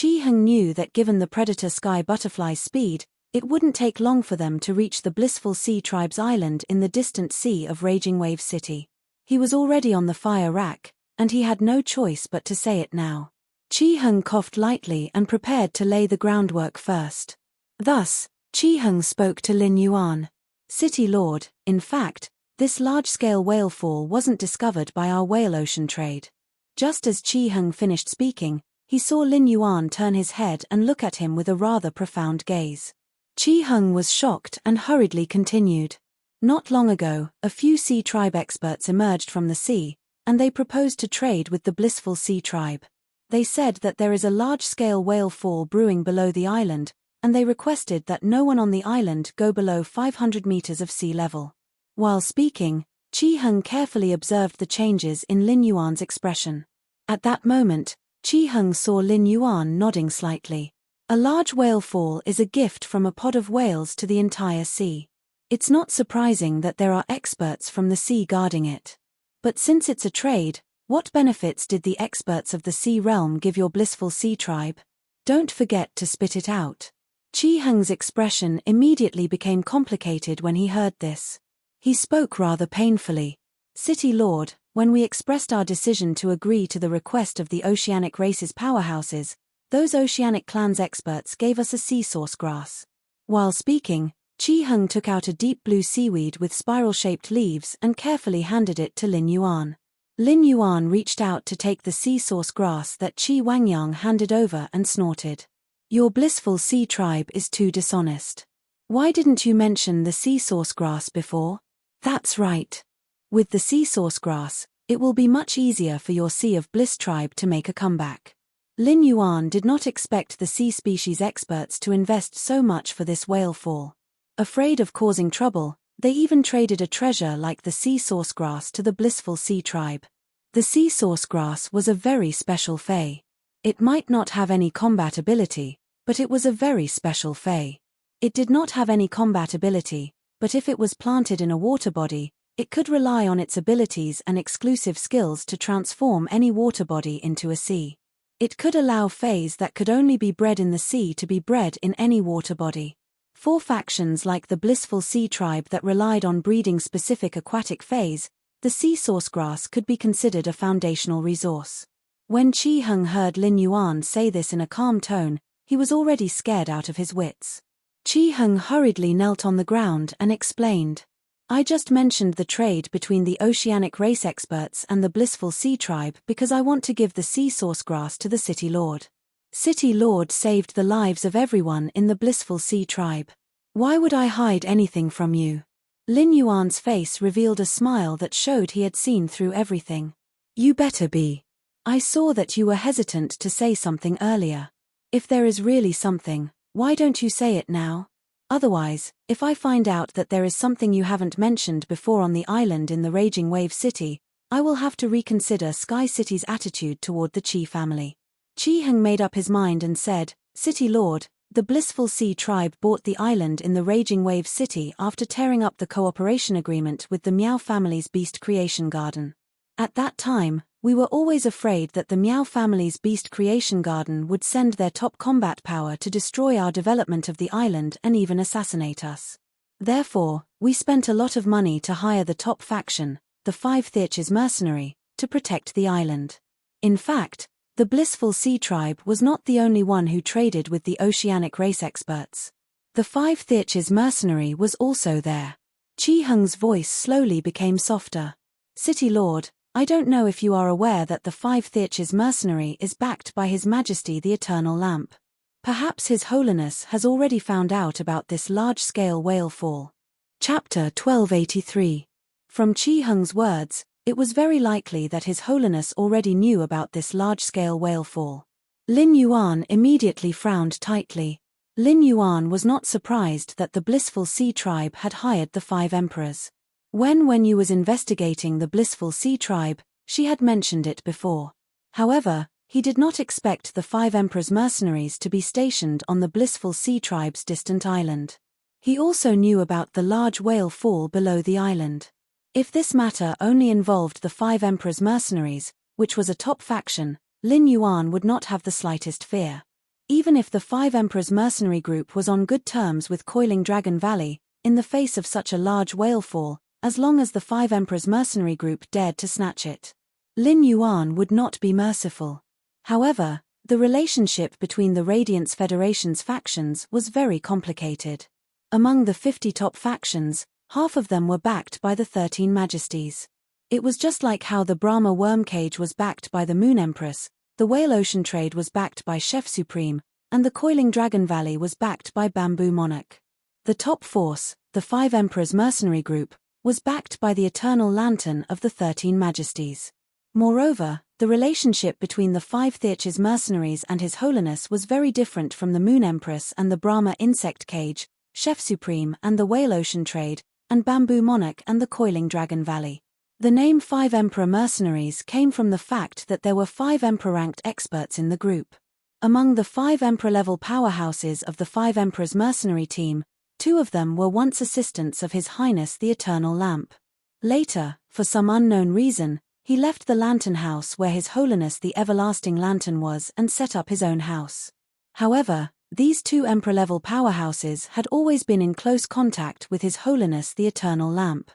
Chi-Hung knew that given the predator sky butterfly's speed, it wouldn't take long for them to reach the blissful sea tribe's island in the distant sea of Raging Wave City. He was already on the fire rack, and he had no choice but to say it now. Chi-Hung coughed lightly and prepared to lay the groundwork first. Thus, Chi-Hung spoke to Lin Yuan. City Lord, in fact, this large-scale whalefall wasn't discovered by our whale ocean trade. Just as Chi-Hung finished speaking, he saw Lin Yuan turn his head and look at him with a rather profound gaze. Chi-Hung was shocked and hurriedly continued. Not long ago, a few sea tribe experts emerged from the sea, and they proposed to trade with the blissful sea tribe. They said that there is a large-scale whale fall brewing below the island, and they requested that no one on the island go below 500 meters of sea level. While speaking, Chi-Hung carefully observed the changes in Lin Yuan's expression. At that moment, Chi-Hung saw Lin Yuan nodding slightly. A large whale fall is a gift from a pod of whales to the entire sea. It's not surprising that there are experts from the sea guarding it. But since it's a trade, what benefits did the experts of the sea realm give your blissful sea tribe? Don't forget to spit it out. Chi-Hung's expression immediately became complicated when he heard this. He spoke rather painfully. City Lord, when we expressed our decision to agree to the request of the oceanic races powerhouses, those oceanic clans experts gave us a sea source grass. While speaking, Chi-Hung took out a deep blue seaweed with spiral-shaped leaves and carefully handed it to Lin Yuan. Lin Yuan reached out to take the sea source grass that Chi Wangyang handed over and snorted. Your blissful sea tribe is too dishonest. Why didn't you mention the sea source grass before? That's right. With the sea source grass, it will be much easier for your Sea of Bliss tribe to make a comeback. Lin Yuan did not expect the sea species experts to invest so much for this whale fall. Afraid of causing trouble, they even traded a treasure like the sea source grass to the blissful sea tribe. The sea source grass was a very special fae. It might not have any combat ability, but it was a very special fae. It did not have any combat ability, but if it was planted in a water body, It could rely on its abilities and exclusive skills to transform any water body into a sea. It could allow fays that could only be bred in the sea to be bred in any water body. 4 factions like the Blissful Sea tribe that relied on breeding specific aquatic fays, the sea sourcegrass could be considered a foundational resource. When Chi Hung heard Lin Yuan say this in a calm tone, he was already scared out of his wits. Chi Hung hurriedly knelt on the ground and explained, "I just mentioned the trade between the oceanic race experts and the Blissful Sea tribe because I want to give the sea sourcegrass to the City Lord. City Lord saved the lives of everyone in the Blissful Sea tribe. Why would I hide anything from you?" Lin Yuan's face revealed a smile that showed he had seen through everything. "You better be. I saw that you were hesitant to say something earlier. If there is really something, why don't you say it now? Otherwise, if I find out that there is something you haven't mentioned before on the island in the Raging Wave City, I will have to reconsider Sky City's attitude toward the Chi family." Chi Hung made up his mind and said, "City Lord, the Blissful Sea tribe bought the island in the Raging Wave City after tearing up the cooperation agreement with the Meow family's Beast Creation Garden. At that time, we were always afraid that the Meow family's Beast Creation Garden would send their top combat power to destroy our development of the island and even assassinate us. Therefore, we spent a lot of money to hire the top faction, the 5 Theaches mercenary, to protect the island. In fact, the Blissful Sea tribe was not the only one who traded with the oceanic race experts. The 5 Theaches mercenary was also there." Chi Hung's voice slowly became softer. "City Lord, I don't know if you are aware that the 5 Theaches mercenary is backed by His Majesty the Eternal Lamp. Perhaps His Holiness has already found out about this large-scale whale fall." Chapter 1283. From Chi Hung's words, it was very likely that His Holiness already knew about this large-scale whale fall. Lin Yuan immediately frowned tightly. Lin Yuan was not surprised that the Blissful Sea tribe had hired the 5 emperors. When Yu was investigating the Blissful Sea tribe, she had mentioned it before. However, he did not expect the 5 emperors' mercenaries to be stationed on the Blissful Sea tribe's distant island. He also knew about the large whale fall below the island. If this matter only involved the 5 emperors' mercenaries, which was a top faction, Lin Yuan would not have the slightest fear. Even if the 5 emperors' mercenary group was on good terms with Coiling Dragon Valley, in the face of such a large whale fall, as long as the 5 emperors' mercenary group dared to snatch it, Lin Yuan would not be merciful. However, the relationship between the Radiance Federation's factions was very complicated. Among the 50 top factions, half of them were backed by the 13 Majesties. It was just like how the Brahma Worm Cage was backed by the Moon Empress, the Whale Ocean Trade was backed by Chef Supreme, and the Coiling Dragon Valley was backed by Bamboo Monarch. The top force, the 5 Emperors Mercenary Group, was backed by the Eternal Lantern of the 13 Majesties. Moreover, the relationship between the 5 Theaches mercenaries and His Holiness was very different from the Moon Empress and the Brahma Insect Cage, Chef Supreme and the Whale Ocean Trade, and Bamboo Monarch and the Coiling Dragon Valley. The name 5 Emperor Mercenaries came from the fact that there were 5 Emperor-ranked experts in the group. Among the 5 Emperor-level powerhouses of the 5 Emperors mercenary team, 2 of them were once assistants of His Highness the Eternal Lamp. Later, for some unknown reason, he left the Lantern House where His Holiness the Everlasting Lantern was and set up his own house. However, these 2 Emperor-level powerhouses had always been in close contact with His Holiness the Eternal Lamp.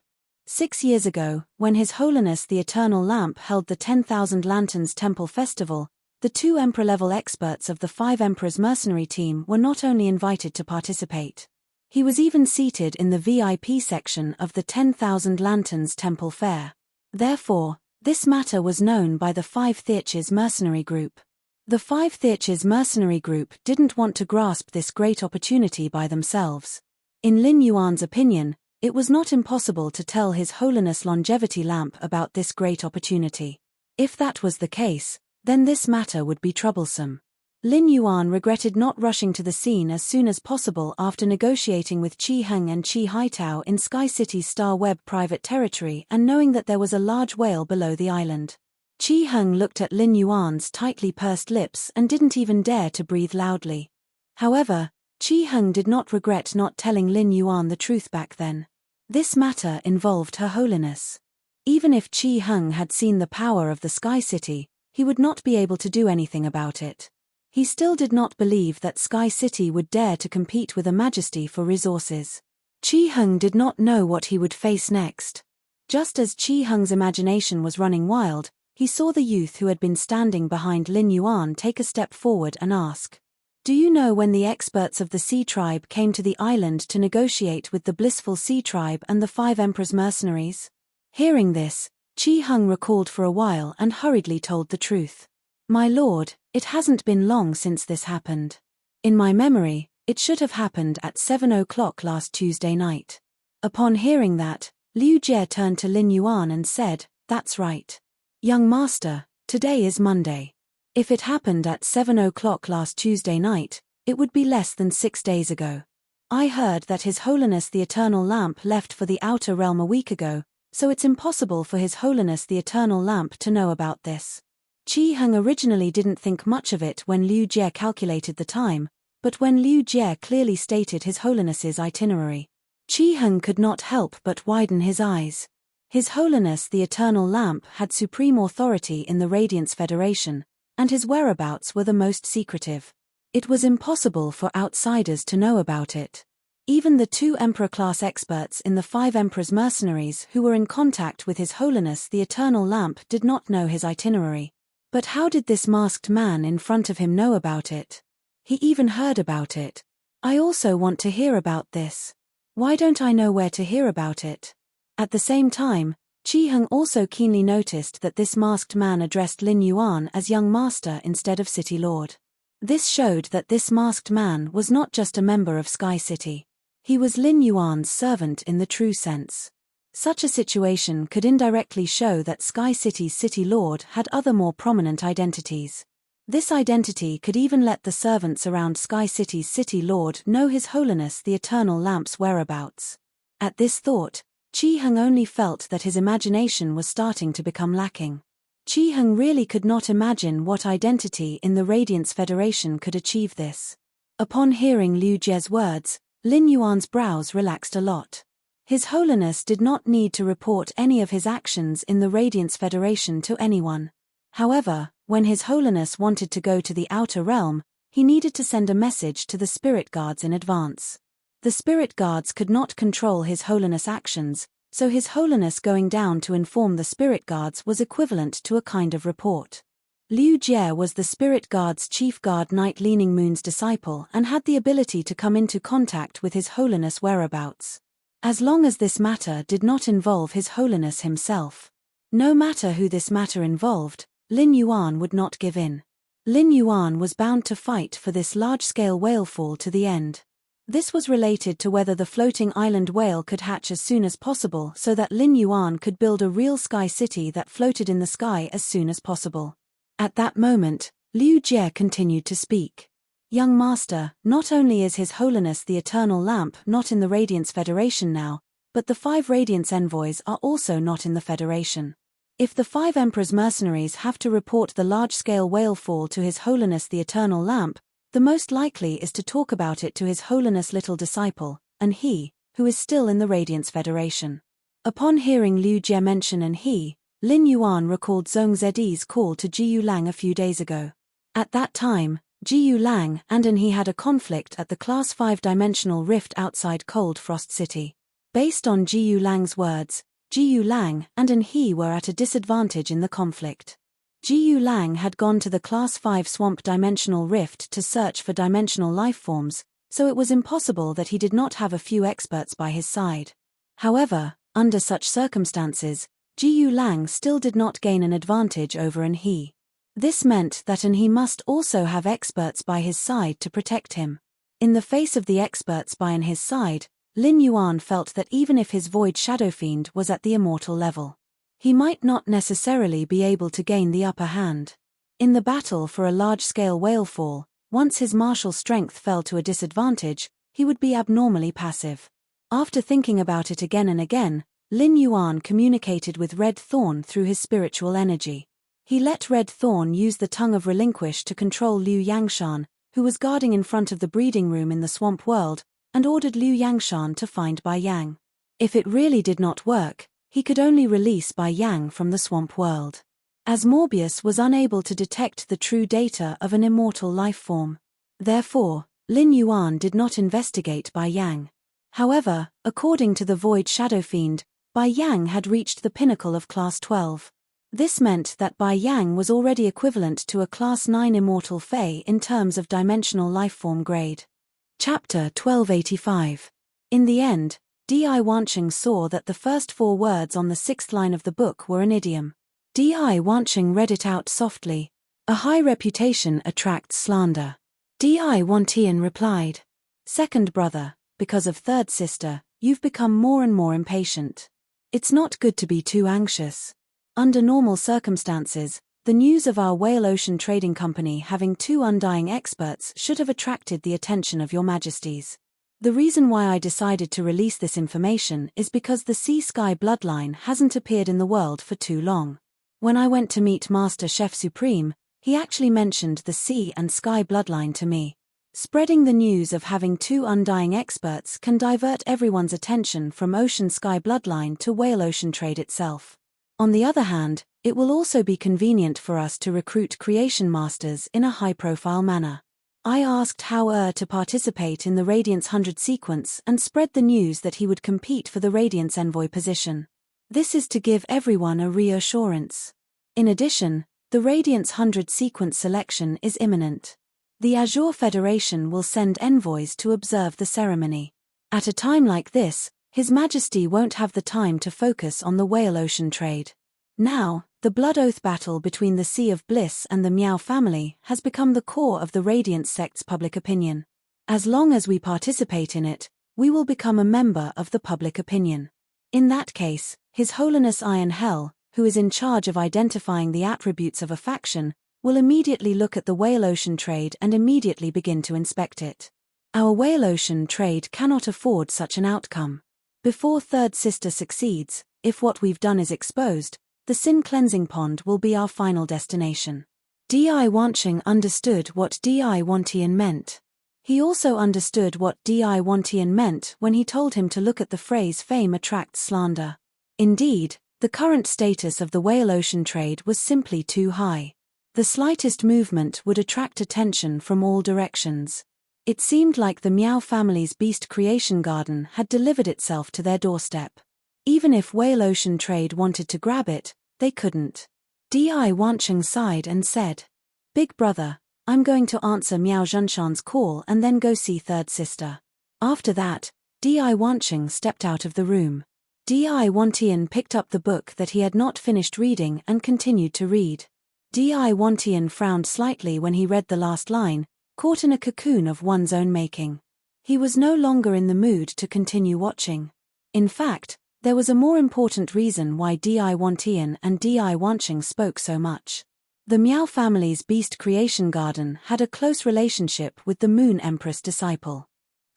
6 years ago, when His Holiness the Eternal Lamp held the 10,000 Lanterns Temple Festival, the 2 Emperor-level experts of the 5 Emperors mercenary team were not only invited to participate. He was even seated in the VIP section of the 10,000 Lanterns Temple Fair. Therefore, this matter was known by the 5 Theaches mercenary group. The 5 Theaches mercenary group didn't want to grasp this great opportunity by themselves. In Lin Yuan's opinion, it was not impossible to tell His Holiness Longevity Lamp about this great opportunity. If that was the case, then this matter would be troublesome. Lin Yuan regretted not rushing to the scene as soon as possible after negotiating with Chi Hung and Chi Haitao in Sky City's Star Web private territory and knowing that there was a large whale below the island. Chi Hung looked at Lin Yuan's tightly pursed lips and didn't even dare to breathe loudly. However, Chi Hung did not regret not telling Lin Yuan the truth back then. This matter involved Her Holiness. Even if Chi Hung had seen the power of the Sky City, he would not be able to do anything about it. He still did not believe that Sky City would dare to compete with a Majesty for resources. Chi Hung did not know what he would face next. Just as Chi Hung's imagination was running wild, he saw the youth who had been standing behind Lin Yuan take a step forward and ask, "Do you know when the experts of the Sea Tribe came to the island to negotiate with the Blissful Sea Tribe and the 5 Emperor's mercenaries?" Hearing this, Chi Hung recalled for a while and hurriedly told the truth. "My lord, it hasn't been long since this happened. In my memory, it should have happened at 7 o'clock last Tuesday night." Upon hearing that, Liu Jie turned to Lin Yuan and said, "That's right. Young master, today is Monday. If it happened at 7 o'clock last Tuesday night, it would be less than 6 days ago. I heard that His Holiness the Eternal Lamp left for the Outer Realm a week ago, so it's impossible for His Holiness the Eternal Lamp to know about this." Chi Hung originally didn't think much of it when Liu Jie calculated the time, but when Liu Jie clearly stated His Holiness's itinerary, Chi Hung could not help but widen his eyes. His Holiness the Eternal Lamp had supreme authority in the Radiance Federation, and his whereabouts were the most secretive. It was impossible for outsiders to know about it. Even the 2 Emperor-class experts in the 5 Emperor's mercenaries who were in contact with His Holiness the Eternal Lamp did not know his itinerary. But how did this masked man in front of him know about it? He even heard about it. "I also want to hear about this. Why don't I know where to hear about it?" At the same time, Chi Hung also keenly noticed that this masked man addressed Lin Yuan as young master instead of city lord. This showed that this masked man was not just a member of Sky City. He was Lin Yuan's servant in the true sense. Such a situation could indirectly show that Sky City's city lord had other more prominent identities. This identity could even let the servants around Sky City's city lord know His Holiness the Eternal Lamp's whereabouts. At this thought, Chi Hung only felt that his imagination was starting to become lacking. Chi Hung really could not imagine what identity in the Radiance Federation could achieve this. Upon hearing Liu Jie's words, Lin Yuan's brows relaxed a lot. His Holiness did not need to report any of his actions in the Radiance Federation to anyone. However, when His Holiness wanted to go to the Outer Realm, he needed to send a message to the Spirit Guards in advance. The Spirit Guards could not control His Holiness' actions, so His Holiness going down to inform the Spirit Guards was equivalent to a kind of report. Liu Jie was the Spirit Guard's chief guard Knight Leaning Moon's disciple and had the ability to come into contact with His Holiness' whereabouts. As long as this matter did not involve His Holiness himself. No matter who this matter involved, Lin Yuan would not give in. Lin Yuan was bound to fight for this large-scale whale fall to the end. This was related to whether the floating island whale could hatch as soon as possible so that Lin Yuan could build a real Sky City that floated in the sky as soon as possible. At that moment, Liu Jie continued to speak. "Young master, not only is His Holiness the Eternal Lamp not in the Radiance Federation now, but the 5 Radiance envoys are also not in the Federation. If the 5 Emperor's mercenaries have to report the large-scale whale fall to His Holiness the Eternal Lamp, the most likely is to talk about it to His Holiness' little disciple, and he, who is still in the Radiance Federation." Upon hearing Liu Jie mention and he, Lin Yuan recalled Zhong Zidi's call to Jiyu Lang a few days ago. At that time, Jiyu Lang and he had a conflict at the Class 5 dimensional rift outside Cold Frost City. Based on Jiyu Lang's words, Jiyu Lang and he were at a disadvantage in the conflict. Jiyu Lang had gone to the Class 5 swamp dimensional rift to search for dimensional lifeforms, so it was impossible that he did not have a few experts by his side. However, under such circumstances, Jiyu Lang still did not gain an advantage over he. This meant that he must also have experts by his side to protect him. In the face of the experts by his side, Lin Yuan felt that even if his Void Shadow Fiend was at the immortal level, he might not necessarily be able to gain the upper hand. In the battle for a large-scale whale fall, once his martial strength fell to a disadvantage, he would be abnormally passive. After thinking about it again and again, Lin Yuan communicated with Red Thorn through his spiritual energy. He let Red Thorn use the Tongue of Relinquish to control Liu Yangshan, who was guarding in front of the breeding room in the swamp world, and ordered Liu Yangshan to find Bai Yang. If it really did not work, he could only release Bai Yang from the swamp world. As Morbius was unable to detect the true data of an immortal life form. Therefore, Lin Yuan did not investigate Bai Yang. However, according to the Void Shadow Fiend, Bai Yang had reached the pinnacle of Class 12. This meant that Bai Yang was already equivalent to a Class 9 Immortal Fae in terms of dimensional lifeform grade. Chapter 1285. In the end, D.I. Wancheng saw that the first 4 words on the 6th line of the book were an idiom. D.I. Wancheng read it out softly. A high reputation attracts slander. D.I. Wantian replied. Second brother, because of third sister, you've become more and more impatient. It's not good to be too anxious. Under normal circumstances, the news of our Whale Ocean Trading Company having 2 undying experts should have attracted the attention of your majesties. The reason why I decided to release this information is because the Sea-Sky bloodline hasn't appeared in the world for too long. When I went to meet Master Chef Supreme, he actually mentioned the Sea and Sky bloodline to me. Spreading the news of having 2 undying experts can divert everyone's attention from Ocean-Sky bloodline to Whale Ocean Trade itself. On the other hand, it will also be convenient for us to recruit creation masters in a high-profile manner. I asked Hao to participate in the Radiance 100 sequence and spread the news that he would compete for the Radiance Envoy position. This is to give everyone a reassurance. In addition, the Radiance 100 sequence selection is imminent. The Azure Federation will send envoys to observe the ceremony. At a time like this, His Majesty won't have the time to focus on the Whale Ocean Trade. Now, the Blood Oath battle between the Sea of Bliss and the Miao family has become the core of the Radiant sect's public opinion. As long as we participate in it, we will become a member of the public opinion. In that case, His Holiness Iron Hell, who is in charge of identifying the attributes of a faction, will immediately look at the Whale Ocean Trade and immediately begin to inspect it. Our Whale Ocean Trade cannot afford such an outcome. Before Third Sister succeeds, if what we've done is exposed, the Sin Cleansing Pond will be our final destination. D.I. Wancheng understood what D.I. Wantian meant. He also understood what D.I. Wantian meant when he told him to look at the phrase fame attracts slander. Indeed, the current status of the Whale Ocean Trade was simply too high. The slightest movement would attract attention from all directions. It seemed like the Miao family's beast creation garden had delivered itself to their doorstep. Even if Whale Ocean Trade wanted to grab it, they couldn't. D.I. Wancheng sighed and said, Big brother, I'm going to answer Miao Zhenshan's call and then go see Third Sister. After that, D.I. Wancheng stepped out of the room. D.I. Wantian picked up the book that he had not finished reading and continued to read. D.I. Wantian frowned slightly when he read the last line, caught in a cocoon of one's own making. He was no longer in the mood to continue watching. In fact, there was a more important reason why D.I. Wantian and D.I. Wancheng spoke so much. The Miao family's beast creation garden had a close relationship with the Moon Empress disciple.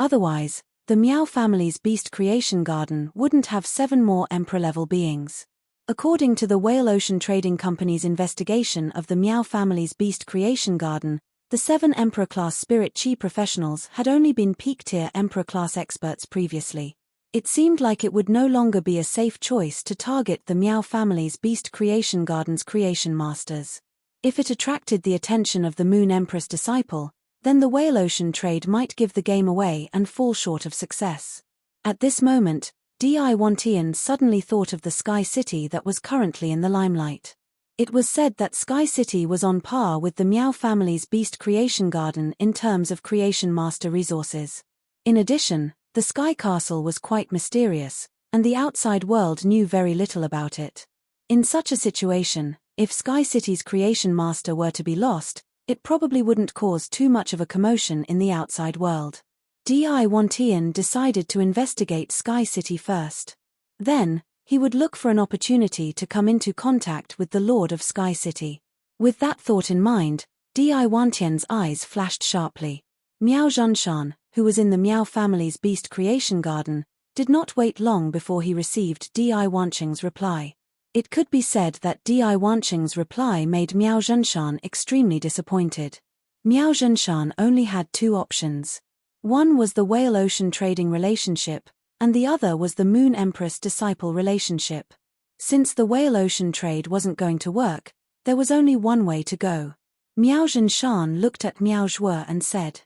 Otherwise, the Miao family's beast creation garden wouldn't have 7 more Emperor-level beings. According to the Whale Ocean Trading Company's investigation of the Miao family's beast creation garden, the 7 Emperor-class Spirit Chi professionals had only been peak-tier Emperor-class experts previously. It seemed like it would no longer be a safe choice to target the Miao family's beast creation garden's creation masters. If it attracted the attention of the Moon Empress disciple, then the Whale Ocean Trade might give the game away and fall short of success. At this moment, D.I. Wantian suddenly thought of the Sky City that was currently in the limelight. It was said that Sky City was on par with the Miao family's beast creation garden in terms of creation master resources. In addition, the Sky Castle was quite mysterious, and the outside world knew very little about it. In such a situation, if Sky City's creation master were to be lost, it probably wouldn't cause too much of a commotion in the outside world. D.I. Wantian decided to investigate Sky City first. Then, he would look for an opportunity to come into contact with the Lord of Sky City. With that thought in mind, D.I. Wantian's eyes flashed sharply. Miao Zhenshan, who was in the Miao family's beast creation garden, did not wait long before he received D.I. Wancheng's reply. It could be said that D.I. Wancheng's reply made Miao Zhenshan extremely disappointed. Miao Zhenshan only had 2 options. One was the Whale Ocean trading relationship, and the other was the Moon Empress-disciple relationship. Since the whale ocean trade wasn't going to work, there was only one way to go. Miao Zhanshan looked at Miao Zhuo and said,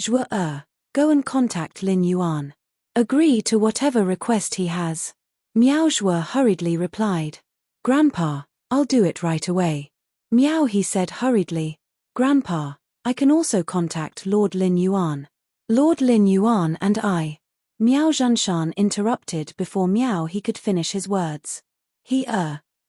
Zhuo, go and contact Lin Yuan. Agree to whatever request he has. Miao Zhuo hurriedly replied, Grandpa, I'll do it right away. Miao, he said hurriedly, Grandpa, I can also contact Lord Lin Yuan. Lord Lin Yuan and I. Miao Zhanshan interrupted before Miao he could finish his words.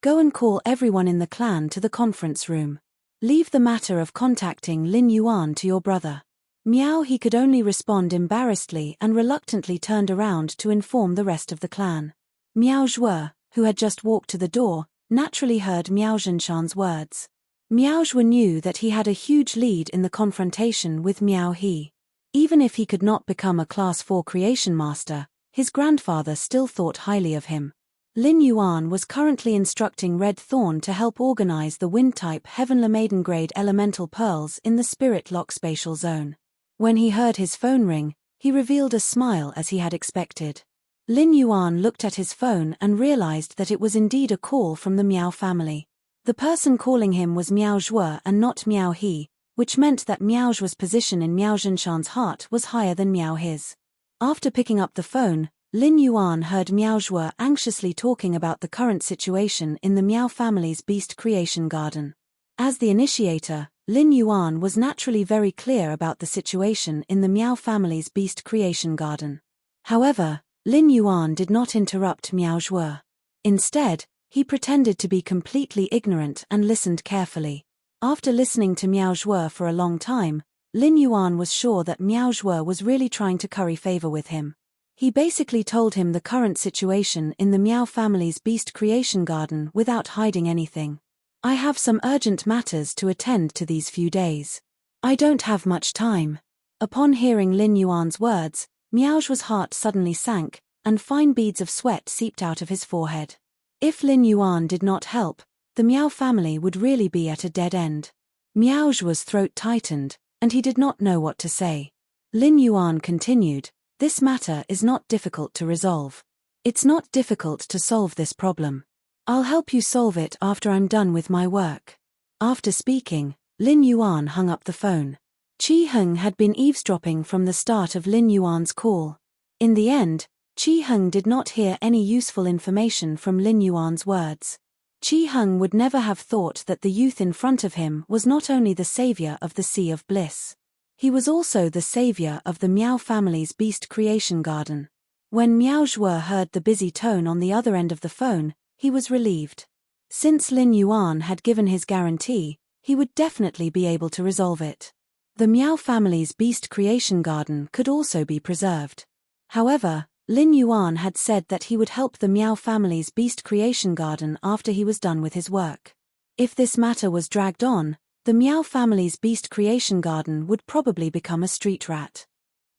Go and call everyone in the clan to the conference room. Leave the matter of contacting Lin Yuan to your brother. Miao he could only respond embarrassedly and reluctantly turned around to inform the rest of the clan. Miao Zhuo, who had just walked to the door, naturally heard Miao Zhanshan's words. Miao Zhuo knew that he had a huge lead in the confrontation with Miao He. Even if he could not become a Class 4 creation master, his grandfather still thought highly of him. Lin Yuan was currently instructing Red Thorn to help organize the Wind-type Heavenly Maiden-grade elemental pearls in the Spirit Lock spatial zone. When he heard his phone ring, he revealed a smile as he had expected. Lin Yuan looked at his phone and realized that it was indeed a call from the Miao family. The person calling him was Miao Zhuo and not Miao He, which meant that Miao Zhuo's position in Miao Zhanshan's heart was higher than Miao His. After picking up the phone, Lin Yuan heard Miao Zhuo anxiously talking about the current situation in the Miao family's beast creation garden. As the initiator, Lin Yuan was naturally very clear about the situation in the Miao family's beast creation garden. However, Lin Yuan did not interrupt Miao Zhuo. Instead, he pretended to be completely ignorant and listened carefully. After listening to Miao Zhuo for a long time, Lin Yuan was sure that Miao Zhuo was really trying to curry favor with him. He basically told him the current situation in the Miao family's beast creation garden without hiding anything. I have some urgent matters to attend to these few days. I don't have much time. Upon hearing Lin Yuan's words, Miao Zhuo's heart suddenly sank, and fine beads of sweat seeped out of his forehead. If Lin Yuan did not help, the Miao family would really be at a dead end. Miao Zhuo's throat tightened, and he did not know what to say. Lin Yuan continued, This matter is not difficult to resolve. It's not difficult to solve this problem. I'll help you solve it after I'm done with my work. After speaking, Lin Yuan hung up the phone. Qi Heng had been eavesdropping from the start of Lin Yuan's call. In the end, Qi Heng did not hear any useful information from Lin Yuan's words. Qi Heng would never have thought that the youth in front of him was not only the savior of the Sea of Bliss. He was also the savior of the Miao family's beast creation garden. When Miao Zhuo heard the busy tone on the other end of the phone, he was relieved. Since Lin Yuan had given his guarantee, he would definitely be able to resolve it. The Miao family's beast creation garden could also be preserved. However, Lin Yuan had said that he would help the Miao family's beast creation garden after he was done with his work. If this matter was dragged on, the Miao family's beast creation garden would probably become a street rat.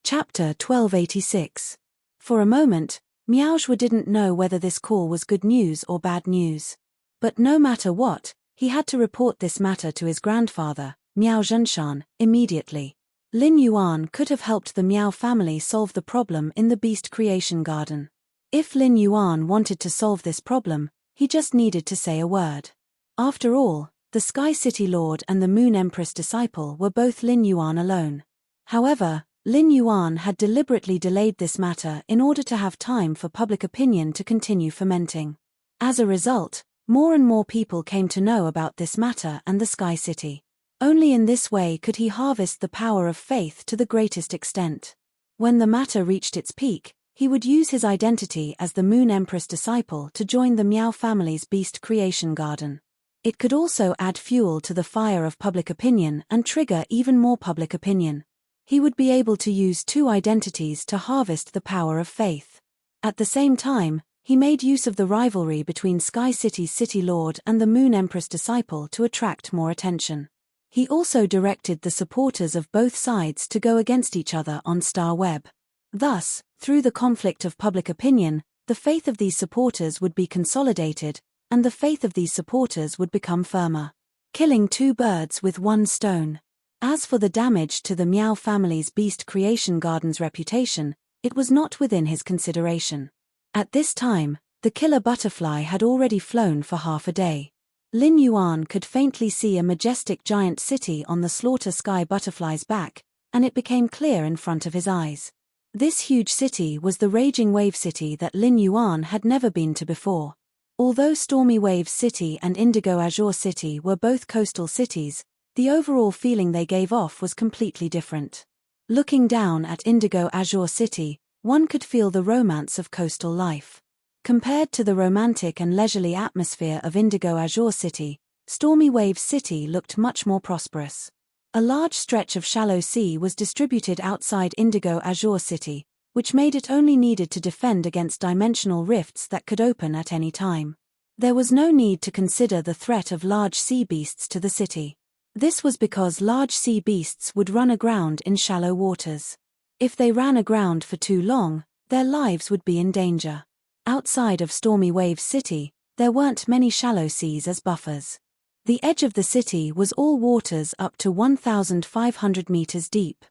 Chapter 1286. For a moment, Miao Zhuo didn't know whether this call was good news or bad news. But no matter what, he had to report this matter to his grandfather, Miao Zhanshan, immediately. Lin Yuan could have helped the Miao family solve the problem in the beast creation garden. If Lin Yuan wanted to solve this problem, he just needed to say a word. After all, the Sky City Lord and the Moon Empress disciple were both Lin Yuan alone. However, Lin Yuan had deliberately delayed this matter in order to have time for public opinion to continue fermenting. As a result, more and more people came to know about this matter and the Sky City. Only in this way could he harvest the power of faith to the greatest extent. When the matter reached its peak, he would use his identity as the Moon Empress disciple to join the Miao family's beast creation garden. It could also add fuel to the fire of public opinion and trigger even more public opinion. He would be able to use two identities to harvest the power of faith. At the same time, he made use of the rivalry between Sky City's City Lord and the Moon Empress disciple to attract more attention. He also directed the supporters of both sides to go against each other on Star Web. Thus, through the conflict of public opinion, the faith of these supporters would be consolidated, and the faith of these supporters would become firmer. Killing two birds with one stone. As for the damage to the Miao family's beast creation garden's reputation, it was not within his consideration. At this time, the killer butterfly had already flown for half a day. Lin Yuan could faintly see a majestic giant city on the slaughter sky butterfly's back, and it became clear in front of his eyes. This huge city was the Raging Wave City that Lin Yuan had never been to before. Although Stormy Waves City and Indigo Azure City were both coastal cities, the overall feeling they gave off was completely different. Looking down at Indigo Azure City, one could feel the romance of coastal life. Compared to the romantic and leisurely atmosphere of Indigo Azure City, Stormy Waves City looked much more prosperous. A large stretch of shallow sea was distributed outside Indigo Azure City, which made it only needed to defend against dimensional rifts that could open at any time. There was no need to consider the threat of large sea beasts to the city. This was because large sea beasts would run aground in shallow waters. If they ran aground for too long, their lives would be in danger. Outside of Stormy Waves City, there weren't many shallow seas as buffers. The edge of the city was all waters up to 1,500 meters deep.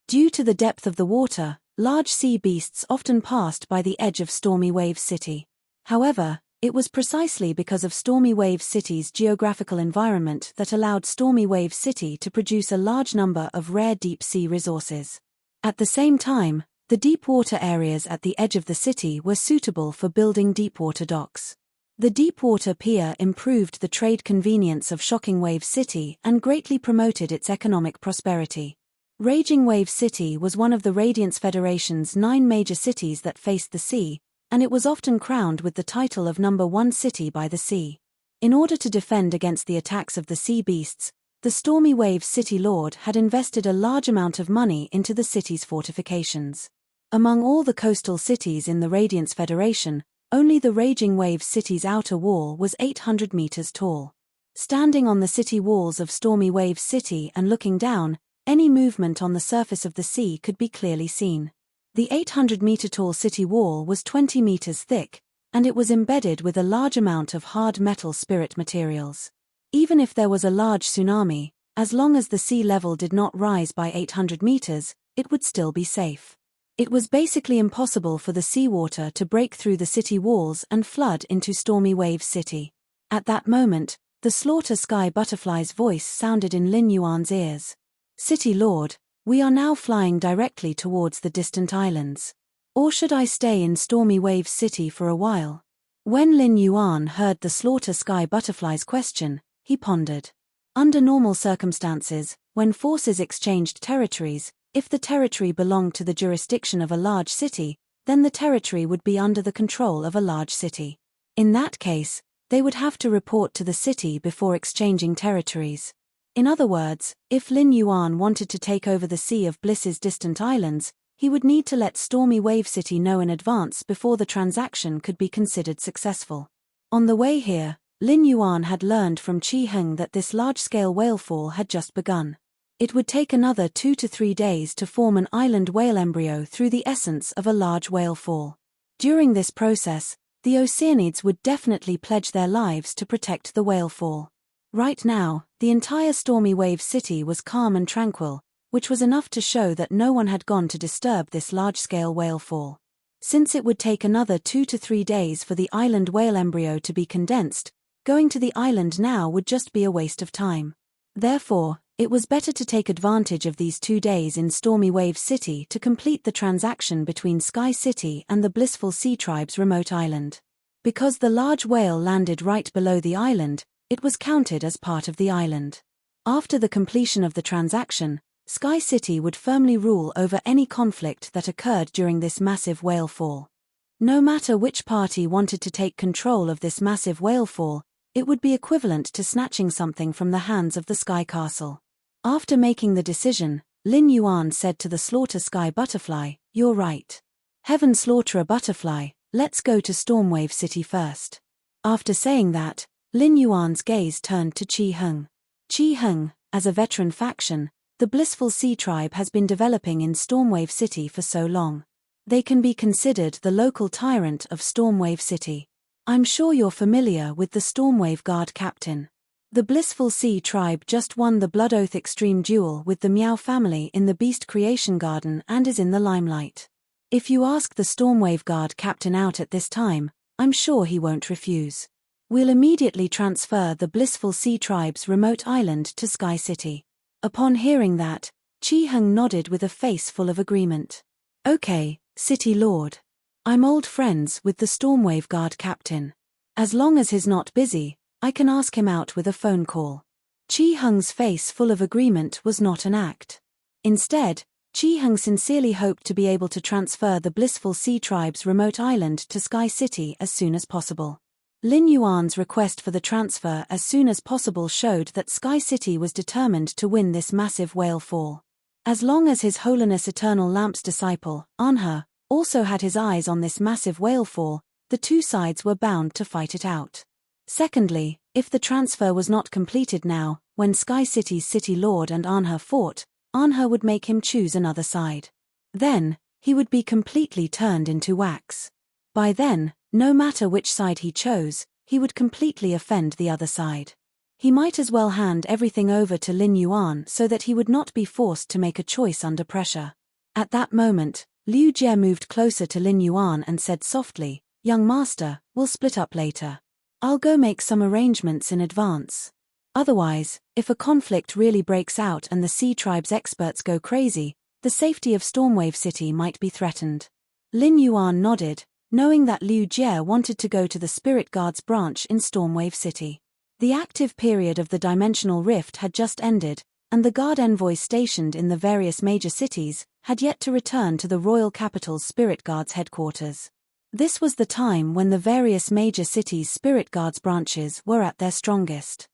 Due to the depth of the water, large sea beasts often passed by the edge of Stormy Waves City. However, it was precisely because of Stormy Waves City's geographical environment that allowed Stormy Waves City to produce a large number of rare deep-sea resources. At the same time, the deep water areas at the edge of the city were suitable for building deepwater docks. The deepwater pier improved the trade convenience of Shocking Wave City and greatly promoted its economic prosperity. Raging Wave City was one of the Radiance Federation's 9 major cities that faced the sea, and it was often crowned with the title of number 1 city by the sea. In order to defend against the attacks of the sea beasts, the Stormy Wave City Lord had invested a large amount of money into the city's fortifications. Among all the coastal cities in the Radiance Federation, only the Raging Wave City's outer wall was 800 meters tall. Standing on the city walls of Stormy Wave City and looking down, any movement on the surface of the sea could be clearly seen. The 800-meter-tall city wall was 20 meters thick, and it was embedded with a large amount of hard metal spirit materials. Even if there was a large tsunami, as long as the sea level did not rise by 800 meters, it would still be safe. It was basically impossible for the seawater to break through the city walls and flood into Stormy Wave City. At that moment, the slaughter sky butterfly's voice sounded in Lin Yuan's ears. "City Lord, we are now flying directly towards the distant islands. Or should I stay in Stormy Wave City for a while?" When Lin Yuan heard the slaughter sky butterfly's question, he pondered. Under normal circumstances, when forces exchanged territories, if the territory belonged to the jurisdiction of a large city, then the territory would be under the control of a large city. In that case, they would have to report to the city before exchanging territories. In other words, if Lin Yuan wanted to take over the Sea of Bliss's distant islands, he would need to let Stormy Wave City know in advance before the transaction could be considered successful. On the way here, Lin Yuan had learned from Qi Heng that this large-scale whalefall had just begun. It would take another 2 to 3 days to form an island whale embryo through the essence of a large whale fall. During this process, the Oceanids would definitely pledge their lives to protect the whale fall. Right now, the entire Stormy Wave City was calm and tranquil, which was enough to show that no one had gone to disturb this large-scale whale fall. Since it would take another 2 to 3 days for the island whale embryo to be condensed, going to the island now would just be a waste of time. Therefore, it was better to take advantage of these 2 days in Stormy Wave City to complete the transaction between Sky City and the Blissful Sea Tribe's remote island. Because the large whale landed right below the island, it was counted as part of the island. After the completion of the transaction, Sky City would firmly rule over any conflict that occurred during this massive whale fall. No matter which party wanted to take control of this massive whale fall, it would be equivalent to snatching something from the hands of the Sky Castle. After making the decision, Lin Yuan said to the slaughter sky butterfly, "You're right. Heaven slaughter a butterfly, let's go to Stormwave City first." After saying that, Lin Yuan's gaze turned to Qi Heng. Qi Heng, as a veteran faction, the Blissful Sea Tribe has been developing in Stormwave City for so long. They can be considered the local tyrant of Stormwave City. I'm sure you're familiar with the Stormwave Guard captain. The Blissful Sea Tribe just won the Blood Oath Extreme duel with the Meow family in the Beast Creation Garden and is in the limelight. If you ask the Stormwave Guard captain out at this time, I'm sure he won't refuse. We'll immediately transfer the Blissful Sea Tribe's remote island to Sky City. Upon hearing that, Chi-Hung nodded with a face full of agreement. Okay, City Lord. I'm old friends with the Stormwave Guard captain. As long as he's not busy, I can ask him out with a phone call. Chi-Hung's face full of agreement was not an act. Instead, Chi-Hung sincerely hoped to be able to transfer the Blissful Sea Tribe's remote island to Sky City as soon as possible. Lin Yuan's request for the transfer as soon as possible showed that Sky City was determined to win this massive whale fall. As long as His Holiness Eternal Lamp's disciple, Anha, also had his eyes on this massive whale fall, the two sides were bound to fight it out. Secondly, if the transfer was not completed now, when Sky City's City Lord and Anha fought, Anha would make him choose another side. Then, he would be completely turned into wax. By then, no matter which side he chose, he would completely offend the other side. He might as well hand everything over to Lin Yuan so that he would not be forced to make a choice under pressure. At that moment, Liu Jie moved closer to Lin Yuan and said softly, "Young master, we'll split up later. I'll go make some arrangements in advance. Otherwise, if a conflict really breaks out and the Sea Tribe's experts go crazy, the safety of Stormwave City might be threatened." Lin Yuan nodded, knowing that Liu Jie wanted to go to the Spirit Guards branch in Stormwave City. The active period of the Dimensional Rift had just ended, and the guard envoys stationed in the various major cities had yet to return to the royal capital's Spirit Guards headquarters. This was the time when the various major cities' Spirit Guards branches were at their strongest.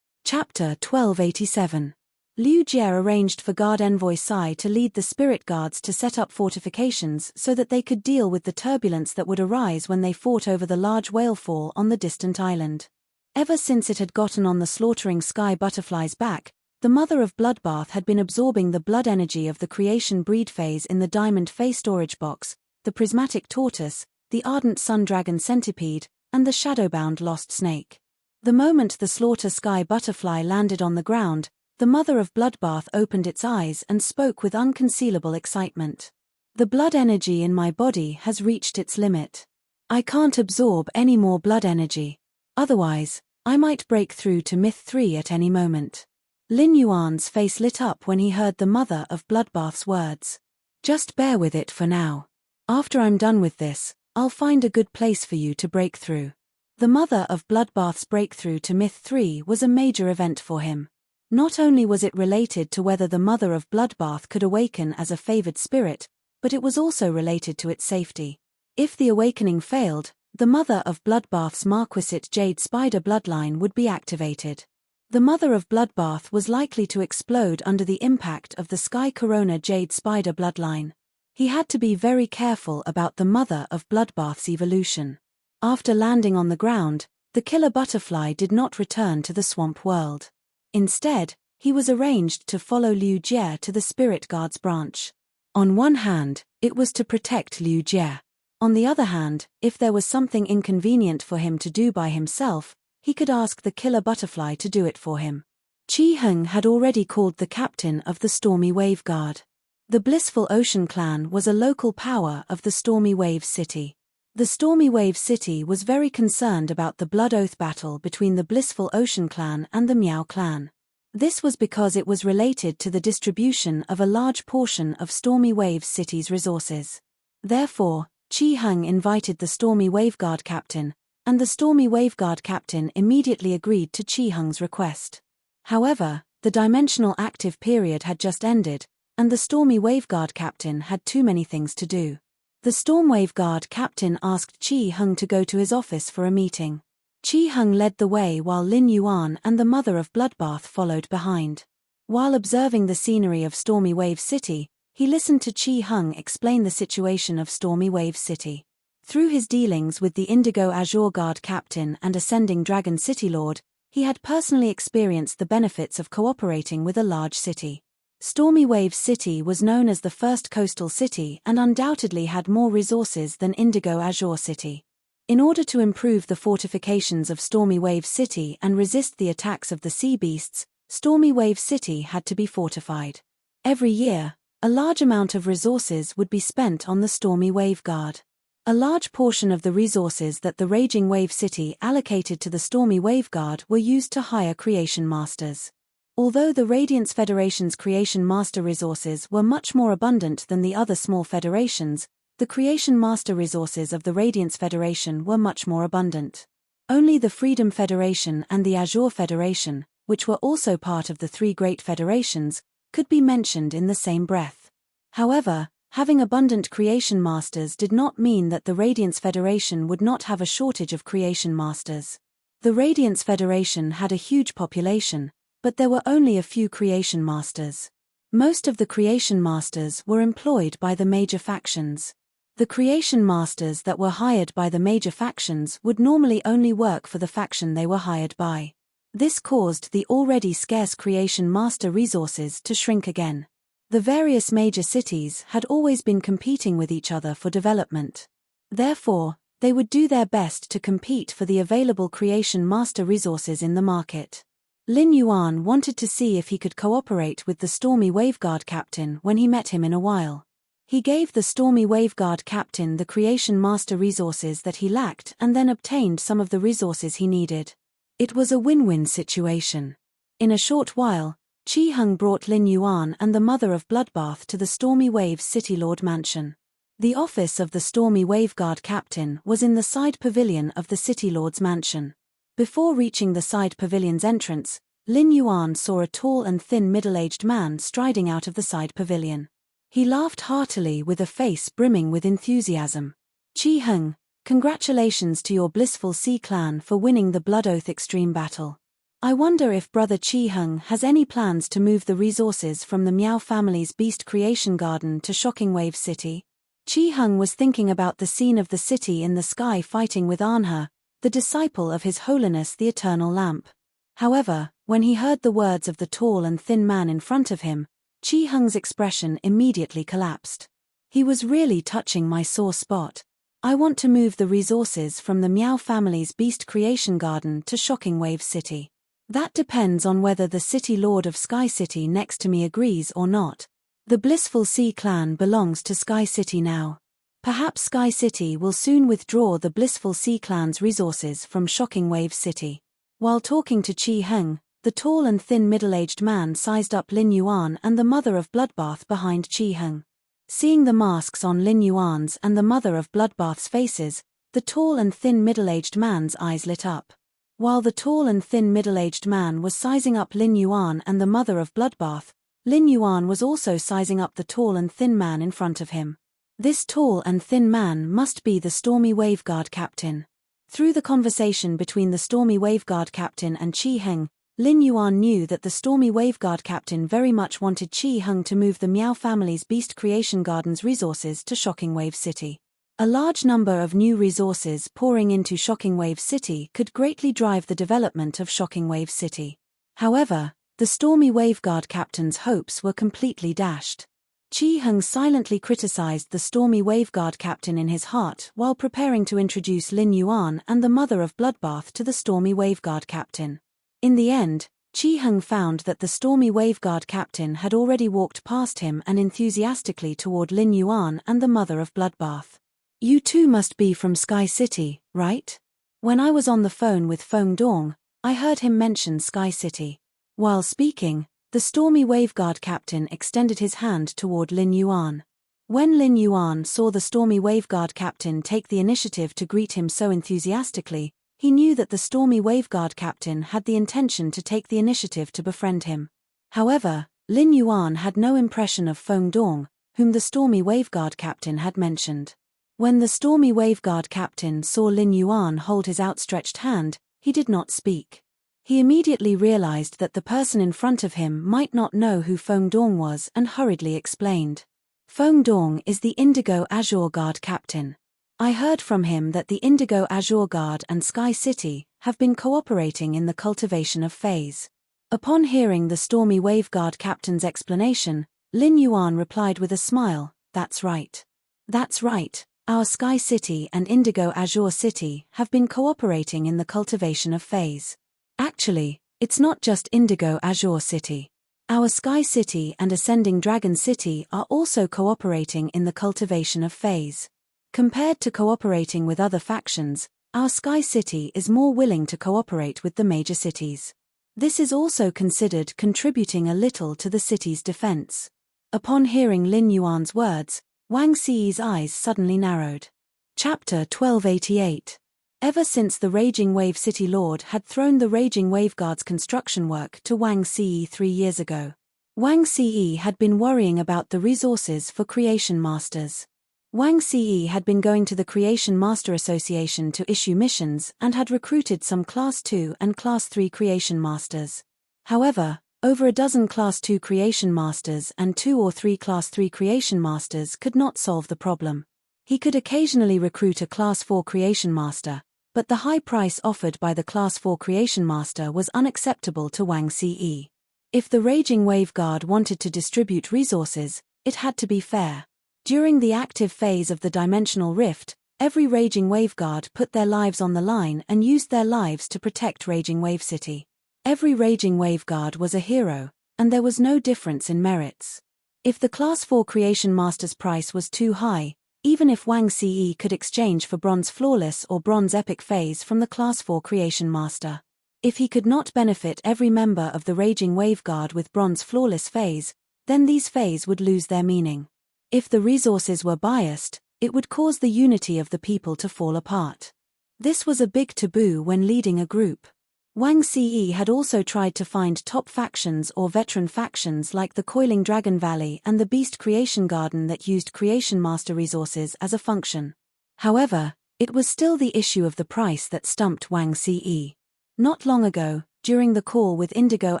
Chapter 1287. Liu Jie arranged for Guard Envoy Sai to lead the Spirit Guards to set up fortifications so that they could deal with the turbulence that would arise when they fought over the large whale fall on the distant island. Ever since it had gotten on the slaughtering sky butterfly's back, the Mother of Bloodbath had been absorbing the blood energy of the creation breed phase in the Diamond Fey storage box, the prismatic tortoise, the ardent sun dragon centipede, and the shadowbound lost snake. The moment the slaughter sky butterfly landed on the ground, the Mother of Bloodbath opened its eyes and spoke with unconcealable excitement. "The blood energy in my body has reached its limit. I can't absorb any more blood energy. Otherwise, I might break through to Myth 3 at any moment." Lin Yuan's face lit up when he heard the Mother of Bloodbath's words. "Just bear with it for now. After I'm done with this, I'll find a good place for you to break through." The Mother of Bloodbath's breakthrough to Myth 3 was a major event for him. Not only was it related to whether the Mother of Bloodbath could awaken as a favored spirit, but it was also related to its safety. If the awakening failed, the Mother of Bloodbath's Marquisate Jade Spider bloodline would be activated. The Mother of Bloodbath was likely to explode under the impact of the Sky Corona Jade Spider bloodline. He had to be very careful about the Mother of Bloodbath's evolution. After landing on the ground, the killer butterfly did not return to the swamp world. Instead, he was arranged to follow Liu Jie to the Spirit Guards branch. On one hand, it was to protect Liu Jie. On the other hand, if there was something inconvenient for him to do by himself, he could ask the killer butterfly to do it for him. Chi-Hung had already called the captain of the Stormy Wave Guard. The Blissful Ocean Clan was a local power of the Stormy Wave City. The Stormy Wave City was very concerned about the Blood Oath battle between the Blissful Ocean Clan and the Meow Clan. This was because it was related to the distribution of a large portion of Stormy Wave City's resources. Therefore, Chi-Hung invited the Stormy Wave Guard captain, and the Stormy Wave Guard captain immediately agreed to Chi-Hung's request. However, the dimensional active period had just ended, and the Stormy Wave Guard captain had too many things to do. The Storm Wave Guard captain asked Chi-Hung to go to his office for a meeting. Chi-Hung led the way while Lin Yuan and the Mother of Bloodbath followed behind. While observing the scenery of Stormy Wave City, he listened to Chi-Hung explain the situation of Stormy Wave City. Through his dealings with the Indigo Azure Guard captain and Ascending Dragon City Lord, he had personally experienced the benefits of cooperating with a large city. Stormy Wave City was known as the first coastal city and undoubtedly had more resources than Indigo Azure City. In order to improve the fortifications of Stormy Wave City and resist the attacks of the sea beasts, Stormy Wave City had to be fortified. Every year, a large amount of resources would be spent on the stormy waveguard. A large portion of the resources that the Raging Wave City allocated to the stormy waveguard were used to hire creation masters. Although the Radiance Federation's creation master resources were much more abundant than the other small federations, the creation master resources of the Radiance Federation were much more abundant. Only the Freedom Federation and the Azure Federation, which were also part of the three great federations, could be mentioned in the same breath. However, having abundant creation masters did not mean that the Radiance Federation would not have a shortage of creation masters. The Radiance Federation had a huge population, but there were only a few creation masters. Most of the creation masters were employed by the major factions. The creation masters that were hired by the major factions would normally only work for the faction they were hired by. This caused the already scarce creation master resources to shrink again. The various major cities had always been competing with each other for development. Therefore, they would do their best to compete for the available creation master resources in the market. Lin Yuan wanted to see if he could cooperate with the Stormy Waveguard captain when he met him in a while. He gave the Stormy Waveguard captain the creation master resources that he lacked and then obtained some of the resources he needed. It was a win-win situation. In a short while, Qi Heng brought Lin Yuan and the Mother of Bloodbath to the Stormy Waves City Lord Mansion. The office of the Stormy Waveguard captain was in the side pavilion of the City Lord's mansion. Before reaching the side pavilion's entrance, Lin Yuan saw a tall and thin middle-aged man striding out of the side pavilion. He laughed heartily with a face brimming with enthusiasm. Qi Heng, congratulations to your blissful Sea clan for winning the Blood Oath Extreme Battle. I wonder if Brother Qi Heng has any plans to move the resources from the Miao family's Beast Creation Garden to Shocking Wave City. Qi Heng was thinking about the scene of the city in the sky fighting with Anha, the disciple of His Holiness the Eternal Lamp. However, when he heard the words of the tall and thin man in front of him, Qi Heng's expression immediately collapsed. He was really touching my sore spot. I want to move the resources from the Miao family's Beast Creation Garden to Shocking Wave City. That depends on whether the City Lord of Sky City next to me agrees or not. The Blissful Sea clan belongs to Sky City now. Perhaps Sky City will soon withdraw the Blissful Sea clan's resources from Shocking Wave City. While talking to Qi Heng, the tall and thin middle-aged man sized up Lin Yuan and the Mother of Bloodbath behind Qi Heng. Seeing the masks on Lin Yuan's and the Mother of Bloodbath's faces, the tall and thin middle-aged man's eyes lit up. While the tall and thin middle-aged man was sizing up Lin Yuan and the Mother of Bloodbath, Lin Yuan was also sizing up the tall and thin man in front of him. This tall and thin man must be the Stormy Waveguard captain. Through the conversation between the Stormy Waveguard captain and Qi Heng, Lin Yuan knew that the Stormy Waveguard captain very much wanted Qi Heng to move the Miao family's Beast Creation Garden's resources to Shocking Wave City. A large number of new resources pouring into Shocking Wave City could greatly drive the development of Shocking Wave City. However, the Stormy Waveguard captain's hopes were completely dashed. Qi Heng silently criticized the Stormy Waveguard captain in his heart while preparing to introduce Lin Yuan and the Mother of Bloodbath to the Stormy Waveguard captain. In the end, Qi Heng found that the Stormy Waveguard captain had already walked past him and enthusiastically toward Lin Yuan and the Mother of Bloodbath. You two must be from Sky City, right? When I was on the phone with Feng Dong, I heard him mention Sky City. While speaking, the Stormy Waveguard captain extended his hand toward Lin Yuan. When Lin Yuan saw the Stormy Waveguard captain take the initiative to greet him so enthusiastically, he knew that the Stormy Waveguard captain had the intention to take the initiative to befriend him. However, Lin Yuan had no impression of Feng Dong, whom the Stormy Waveguard captain had mentioned. When the Stormy Waveguard captain saw Lin Yuan hold his outstretched hand, he did not speak. He immediately realized that the person in front of him might not know who Feng Dong was and hurriedly explained. Feng Dong is the Indigo Azure Guard captain. I heard from him that the Indigo Azure Guard and Sky City have been cooperating in the cultivation of phase. Upon hearing the Stormy Waveguard captain's explanation, Lin Yuan replied with a smile, "That's right. That's right. Our Sky City and Indigo Azure City have been cooperating in the cultivation of phase. Actually, it's not just Indigo Azure City. Our Sky City and Ascending Dragon City are also cooperating in the cultivation of phase. Compared to cooperating with other factions, our Sky City is more willing to cooperate with the major cities. This is also considered contributing a little to the city's defense. Upon hearing Lin Yuan's words, Wang Xi's eyes suddenly narrowed. Chapter 1288. Ever since the Raging Wave City Lord had thrown the Raging Wave Guard's construction work to Wang Xi 3 years ago, Wang Xi had been worrying about the resources for Creation Masters. Wang Xi had been going to the Creation Master Association to issue missions and had recruited some Class 2 and Class 3 Creation Masters. However, over a dozen Class 2 Creation Masters and 2 or 3 Class 3 Creation Masters could not solve the problem. He could occasionally recruit a Class 4 Creation Master, but the high price offered by the Class 4 Creation Master was unacceptable to Wang Xi. If the Raging Wave Guard wanted to distribute resources, it had to be fair. During the active phase of the Dimensional Rift, every Raging Wave Guard put their lives on the line and used their lives to protect Raging Wave City. Every Raging Wave Guard was a hero, and there was no difference in merits. If the Class 4 Creation Master's price was too high, even if Wang Xi could exchange for Bronze Flawless or Bronze Epic Phase from the Class 4 Creation Master. If he could not benefit every member of the Raging Wave Guard with Bronze Flawless Phase, then these phase would lose their meaning. If the resources were biased, it would cause the unity of the people to fall apart. This was a big taboo when leading a group. Wang Xi had also tried to find top factions or veteran factions like the Coiling Dragon Valley and the Beast Creation Garden that used Creation Master resources as a function. However, it was still the issue of the price that stumped Wang Xi. Not long ago, during the call with Indigo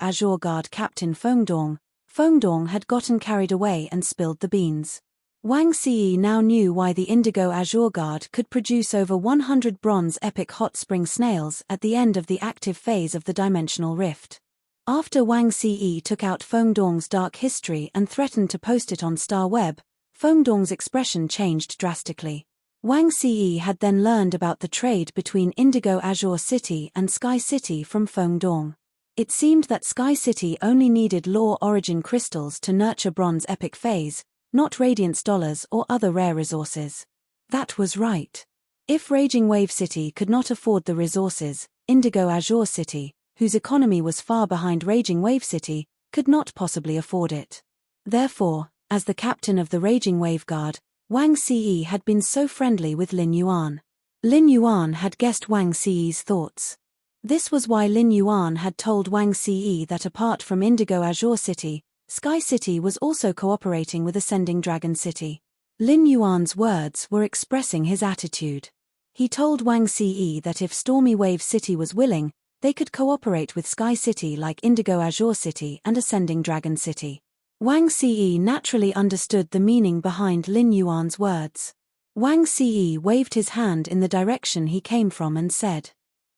Azure Guard Captain Fengdong had gotten carried away and spilled the beans. Wang Xi now knew why the Indigo Azure Guard could produce over 100 Bronze Epic Hot Spring Snails at the end of the active phase of the Dimensional Rift. After Wang Xi took out Fengdong's dark history and threatened to post it on Star Web, Fengdong's expression changed drastically. Wang Xi had then learned about the trade between Indigo Azure City and Sky City from Fengdong. It seemed that Sky City only needed Law Origin crystals to nurture Bronze Epic Phase, not Radiance dollars or other rare resources. That was right. If Raging Wave City could not afford the resources, Indigo Azure City, whose economy was far behind Raging Wave City, could not possibly afford it. Therefore, as the captain of the Raging Wave Guard, Wang Xi had been so friendly with Lin Yuan. Lin Yuan had guessed Wang Xi's thoughts. This was why Lin Yuan had told Wang Xi that apart from Indigo Azure City, Sky City was also cooperating with Ascending Dragon City. Lin Yuan's words were expressing his attitude. He told Wang Xi that if Stormy Wave City was willing, they could cooperate with Sky City like Indigo Azure City and Ascending Dragon City. Wang Xi naturally understood the meaning behind Lin Yuan's words. Wang Xi waved his hand in the direction he came from and said,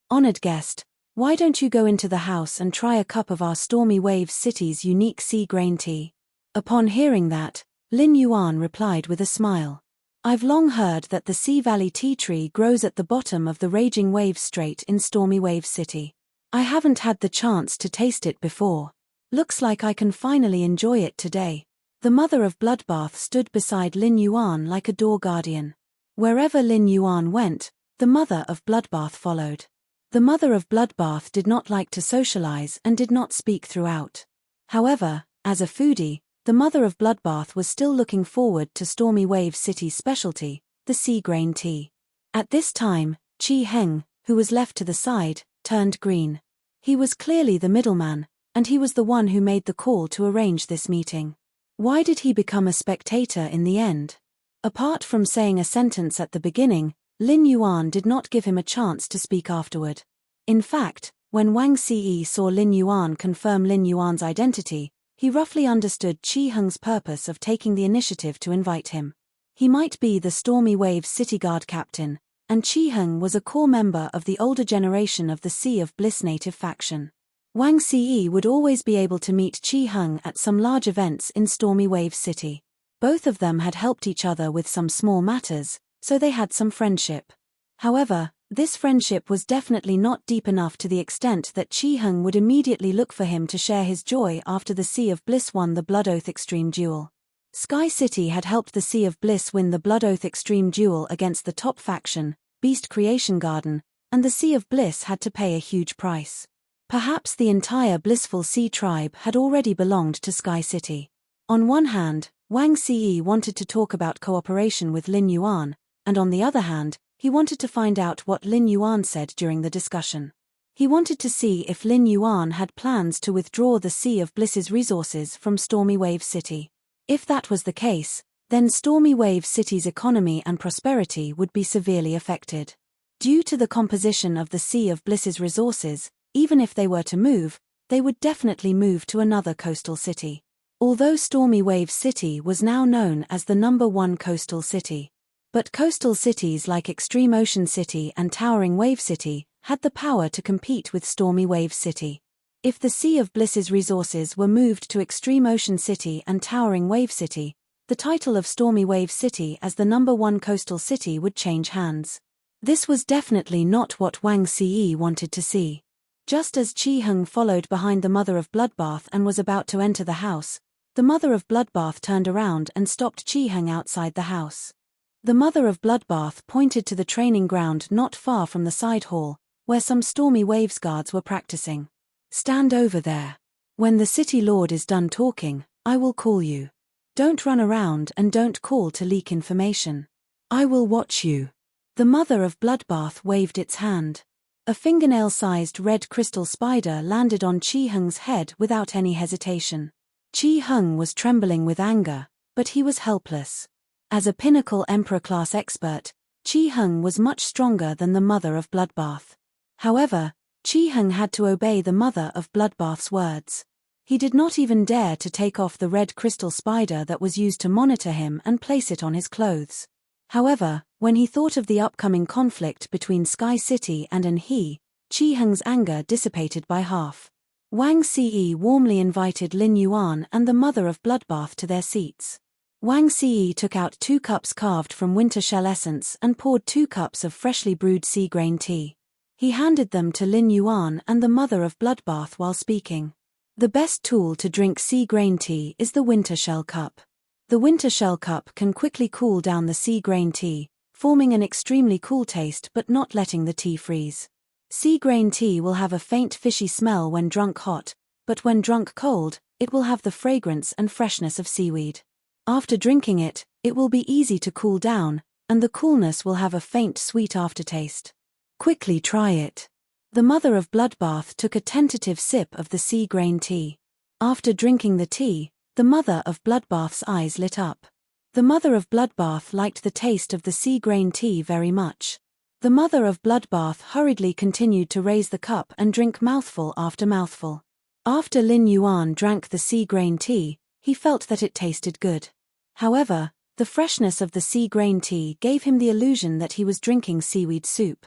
"Honored guest, why don't you go into the house and try a cup of our Stormy Wave City's unique sea grain tea?" Upon hearing that, Lin Yuan replied with a smile. "I've long heard that the Sea Valley tea tree grows at the bottom of the Raging Wave Strait in Stormy Wave City. I haven't had the chance to taste it before. Looks like I can finally enjoy it today." The mother of Bloodbath stood beside Lin Yuan like a door guardian. Wherever Lin Yuan went, the mother of Bloodbath followed. The mother of Bloodbath did not like to socialize and did not speak throughout. However, as a foodie, the mother of Bloodbath was still looking forward to Stormy Wave City's specialty, the sea grain tea. At this time, Chi Heng, who was left to the side, turned green. He was clearly the middleman, and he was the one who made the call to arrange this meeting. Why did he become a spectator in the end? Apart from saying a sentence at the beginning, Lin Yuan did not give him a chance to speak afterward. In fact, when Wang Xi saw Lin Yuan confirm Lin Yuan's identity, he roughly understood Chi Heng's purpose of taking the initiative to invite him. He might be the Stormy Wave City Guard captain, and Chi Heng was a core member of the older generation of the Sea of Bliss native faction. Wang Xi would always be able to meet Chi Heng at some large events in Stormy Wave City. Both of them had helped each other with some small matters, so they had some friendship. However, This friendship was definitely not deep enough to the extent that Chi-Hung would immediately look for him to share his joy after the Sea of Bliss won the Blood Oath Extreme Duel. Sky City had helped the Sea of Bliss win the Blood Oath Extreme Duel against the top faction, Beast Creation Garden, and the Sea of Bliss had to pay a huge price. Perhaps the entire Blissful Sea tribe had already belonged to Sky City. On one hand, Wang Ci wanted to talk about cooperation with Lin Yuan, and on the other hand, he wanted to find out what Lin Yuan said during the discussion. He wanted to see if Lin Yuan had plans to withdraw the Sea of Bliss's resources from Stormy Wave City. If that was the case, then Stormy Wave City's economy and prosperity would be severely affected. Due to the composition of the Sea of Bliss's resources, even if they were to move, they would definitely move to another coastal city. Although Stormy Wave City was now known as the #1 coastal city. But coastal cities like Extreme Ocean City and Towering Wave City had the power to compete with Stormy Wave City. If the Sea of Bliss's resources were moved to Extreme Ocean City and Towering Wave City, the title of Stormy Wave City as the #1 coastal city would change hands. This was definitely not what Wang Ci wanted to see. Just as Chi-Hung followed behind the Mother of Bloodbath and was about to enter the house, the Mother of Bloodbath turned around and stopped Chi-Hung outside the house. The Mother of Bloodbath pointed to the training ground not far from the side hall, where some Stormy Waves guards were practicing. "Stand over there. When the City Lord is done talking, I will call you. Don't run around and don't call to leak information. I will watch you." The Mother of Bloodbath waved its hand. A fingernail-sized red crystal spider landed on Chi-Hung's head without any hesitation. Chi-Hung was trembling with anger, but he was helpless. As a pinnacle Emperor-class expert, Chi-Hung was much stronger than the Mother of Bloodbath. However, Chi-Hung had to obey the Mother of Bloodbath's words. He did not even dare to take off the red crystal spider that was used to monitor him and place it on his clothes. However, when he thought of the upcoming conflict between Sky City and Anhe, Chi-Hung's anger dissipated by half. Wang Ci warmly invited Lin Yuan and the Mother of Bloodbath to their seats. Wang Ci took out 2 cups carved from winter shell essence and poured 2 cups of freshly brewed sea grain tea. He handed them to Lin Yuan and the Mother of Bloodbath while speaking. The best tool to drink sea grain tea is the winter shell cup. The winter shell cup can quickly cool down the sea grain tea, forming an extremely cool taste but not letting the tea freeze. Sea grain tea will have a faint fishy smell when drunk hot, but when drunk cold, it will have the fragrance and freshness of seaweed. After drinking it, it will be easy to cool down, and the coolness will have a faint sweet aftertaste. Quickly try it. The Mother of Bloodbath took a tentative sip of the sea grain tea. After drinking the tea, the Mother of Bloodbath's eyes lit up. The Mother of Bloodbath liked the taste of the sea grain tea very much. The Mother of Bloodbath hurriedly continued to raise the cup and drink mouthful after mouthful. After Lin Yuan drank the sea grain tea, he felt that it tasted good. However, the freshness of the sea grain tea gave him the illusion that he was drinking seaweed soup.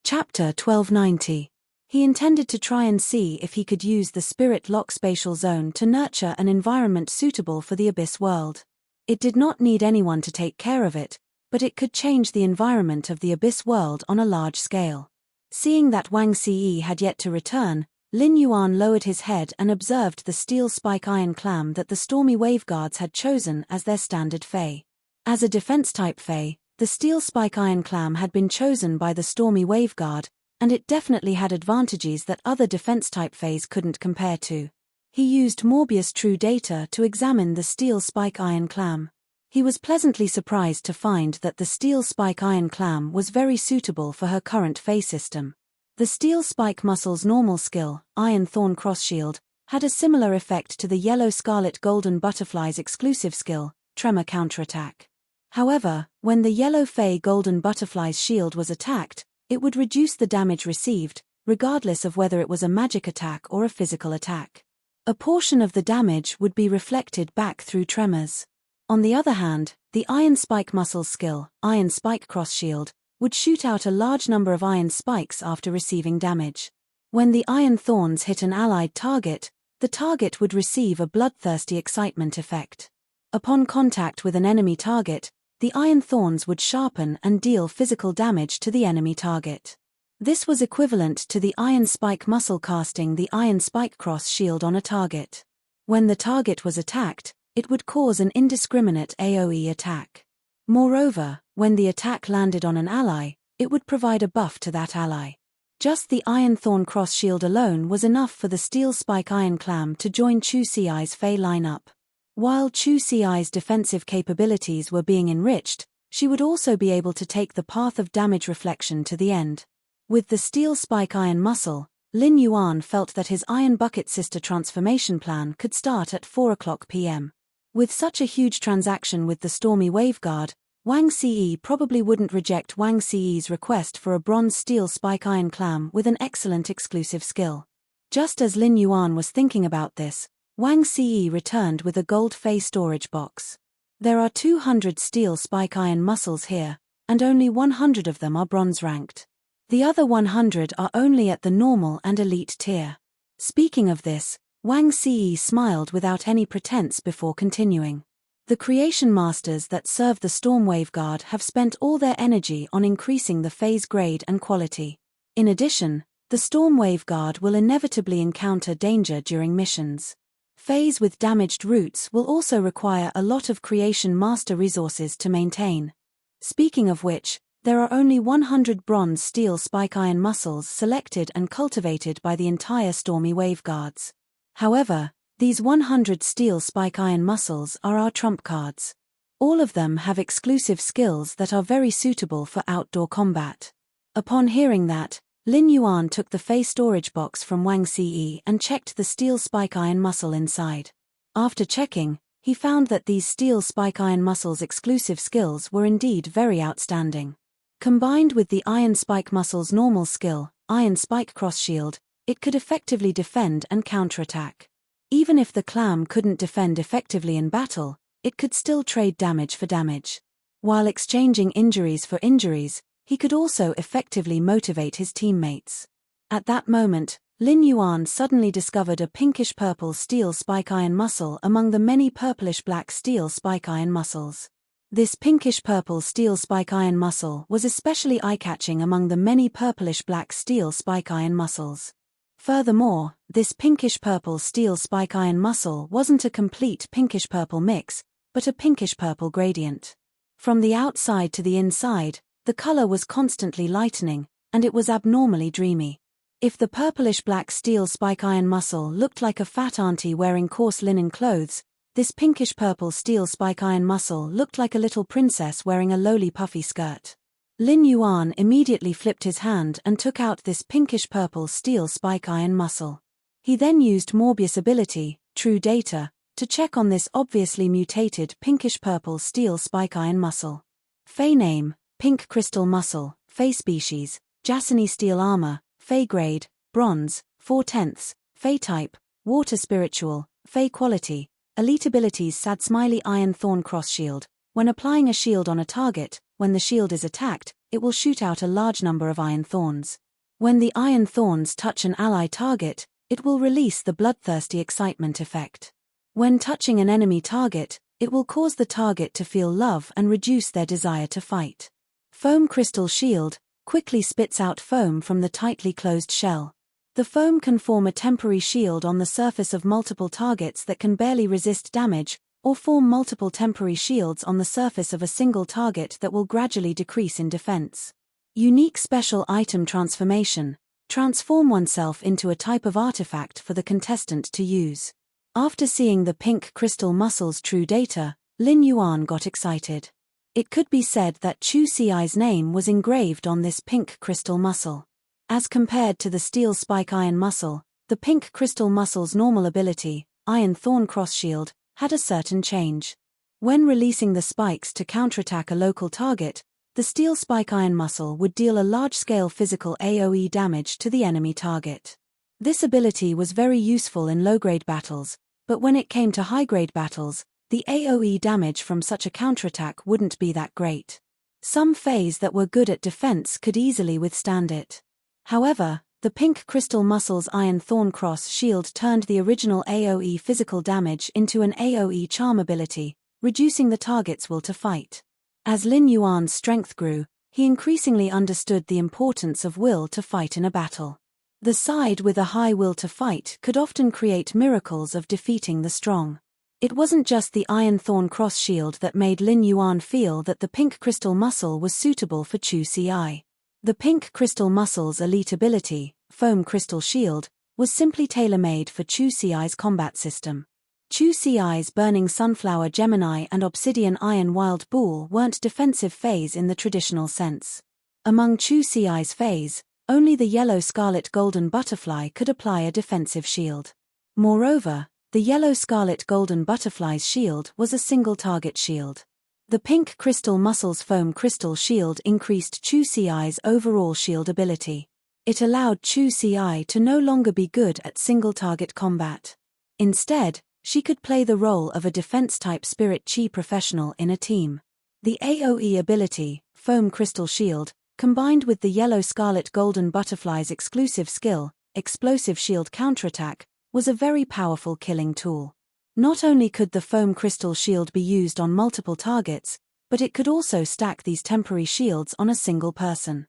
Chapter 1290. He intended to try and see if he could use the Spirit Lock spatial zone to nurture an environment suitable for the Abyss world. It did not need anyone to take care of it, but it could change the environment of the Abyss world on a large scale. Seeing that Wang Ci had yet to return, Lin Yuan lowered his head and observed the steel spike iron clam that the Stormy Wave Guards had chosen as their standard Fae. As a defense-type Fae, the steel spike iron clam had been chosen by the Stormy Wave Guard, and it definitely had advantages that other defense-type Faes couldn't compare to. He used Morbius True Data to examine the steel spike iron clam. He was pleasantly surprised to find that the steel spike iron clam was very suitable for her current Fae system. The steel spike muscle's normal skill, Iron Thorn Cross Shield, had a similar effect to the yellow scarlet golden butterfly's exclusive skill, Tremor Counterattack. However, when the yellow Fae golden butterfly's shield was attacked, it would reduce the damage received, regardless of whether it was a magic attack or a physical attack. A portion of the damage would be reflected back through tremors. On the other hand, the Iron Spike muscle's skill, Iron Spike Cross Shield, would shoot out a large number of iron spikes after receiving damage. When the iron thorns hit an allied target, the target would receive a bloodthirsty excitement effect. Upon contact with an enemy target, the iron thorns would sharpen and deal physical damage to the enemy target. This was equivalent to the iron spike muscle casting the iron spike cross shield on a target. When the target was attacked, it would cause an indiscriminate AoE attack. Moreover, when the attack landed on an ally, it would provide a buff to that ally. Just the Iron Thorn Cross shield alone was enough for the Steel Spike Iron Clam to join Chu Ci's Fey lineup. While Chu Ci's defensive capabilities were being enriched, she would also be able to take the path of damage reflection to the end. With the Steel Spike Iron Muscle, Lin Yuan felt that his Iron Bucket Sister transformation plan could start at 4 p.m. With such a huge transaction with the Stormy Waveguard, Wang Ce probably wouldn't reject Wang Ce's request for a bronze steel spike iron clam with an excellent exclusive skill. Just as Lin Yuan was thinking about this, Wang Ce returned with a gold Fey storage box. There are 200 steel spike iron muscles here, and only 100 of them are bronze ranked. The other 100 are only at the normal and elite tier. Speaking of this, Wang Ce smiled without any pretense before continuing. The creation masters that serve the Storm Waveguard have spent all their energy on increasing the Fey's grade and quality. In addition, the Storm Waveguard will inevitably encounter danger during missions. Feys with damaged roots will also require a lot of creation master resources to maintain. Speaking of which, there are only 100 bronze steel spike iron muscles selected and cultivated by the entire Stormy Waveguards. However, these 100 steel spike iron muscles are our trump cards. All of them have exclusive skills that are very suitable for outdoor combat. Upon hearing that, Lin Yuan took the Fey storage box from Wang Ce and checked the steel spike iron muscle inside. After checking, he found that these steel spike iron muscles' exclusive skills were indeed very outstanding. Combined with the iron spike muscle's normal skill, iron spike cross shield, it could effectively defend and counterattack. Even if the clam couldn't defend effectively in battle, it could still trade damage for damage. While exchanging injuries for injuries, he could also effectively motivate his teammates. At that moment, Lin Yuan suddenly discovered a pinkish-purple steel spike iron muscle among the many purplish-black steel spike iron muscles. This pinkish-purple steel spike iron muscle was especially eye-catching among the many purplish-black steel spike iron muscles. Furthermore, this pinkish-purple steel spike iron muscle wasn't a complete pinkish-purple mix, but a pinkish-purple gradient. From the outside to the inside, the color was constantly lightening, and it was abnormally dreamy. If the purplish-black steel spike iron muscle looked like a fat auntie wearing coarse linen clothes, this pinkish-purple steel spike iron muscle looked like a little princess wearing a lowly puffy skirt. Lin Yuan immediately flipped his hand and took out this pinkish-purple steel spike iron muscle. He then used Morbius' ability, True Data, to check on this obviously mutated pinkish-purple steel spike iron muscle. Fey name, Pink Crystal Muscle, Fey Species, Jasony Steel Armor, Fey Grade, Bronze, 4/10, Fey Type, Water Spiritual, Fey Quality, Elite Abilities Sad Smiley Iron Thorn Cross Shield. When applying a shield on a target, when the shield is attacked, it will shoot out a large number of iron thorns. When the iron thorns touch an ally target, it will release the bloodthirsty excitement effect. When touching an enemy target, it will cause the target to feel love and reduce their desire to fight. Foam Crystal Shield quickly spits out foam from the tightly closed shell. The foam can form a temporary shield on the surface of multiple targets that can barely resist damage, or form multiple temporary shields on the surface of a single target that will gradually decrease in defense. Unique Special Item Transformation. Transform oneself into a type of artifact for the contestant to use. After seeing the pink crystal muscle's true data, Lin Yuan got excited. It could be said that Chu Ci's name was engraved on this pink crystal muscle. As compared to the steel spike iron muscle, the pink crystal muscle's normal ability, Iron Thorn Cross Shield, had a certain change. When releasing the spikes to counterattack a local target, the steel spike iron muscle would deal a large-scale physical AoE damage to the enemy target. This ability was very useful in low-grade battles, but when it came to high-grade battles, the AoE damage from such a counterattack wouldn't be that great. Some Feys that were good at defense could easily withstand it. However, the pink crystal muscle's Iron Thorn Cross Shield turned the original AoE physical damage into an AoE charm ability, reducing the target's will to fight. As Lin Yuan's strength grew, he increasingly understood the importance of will to fight in a battle. The side with a high will to fight could often create miracles of defeating the strong. It wasn't just the Iron Thorn cross shield that made Lin Yuan feel that the pink crystal muscle was suitable for Chu Ci. The pink crystal muscle's elite ability, Foam Crystal Shield, was simply tailor-made for Chu Ci's combat system. Chu Ci's Burning Sunflower Gemini and Obsidian Iron Wild Bull weren't defensive phase in the traditional sense. Among Chu Ci's phase, only the Yellow Scarlet Golden Butterfly could apply a defensive shield. Moreover, the Yellow Scarlet Golden Butterfly's shield was a single-target shield. The pink crystal muscle's Foam Crystal Shield increased Chu Ci's overall shield ability. It allowed Chu Ci to no longer be good at single-target combat. Instead, she could play the role of a defense-type spirit chi professional in a team. The AoE ability, Foam Crystal Shield, combined with the Yellow Scarlet Golden Butterfly's exclusive skill, Explosive Shield Counterattack, was a very powerful killing tool. Not only could the Foam Crystal Shield be used on multiple targets, but it could also stack these temporary shields on a single person.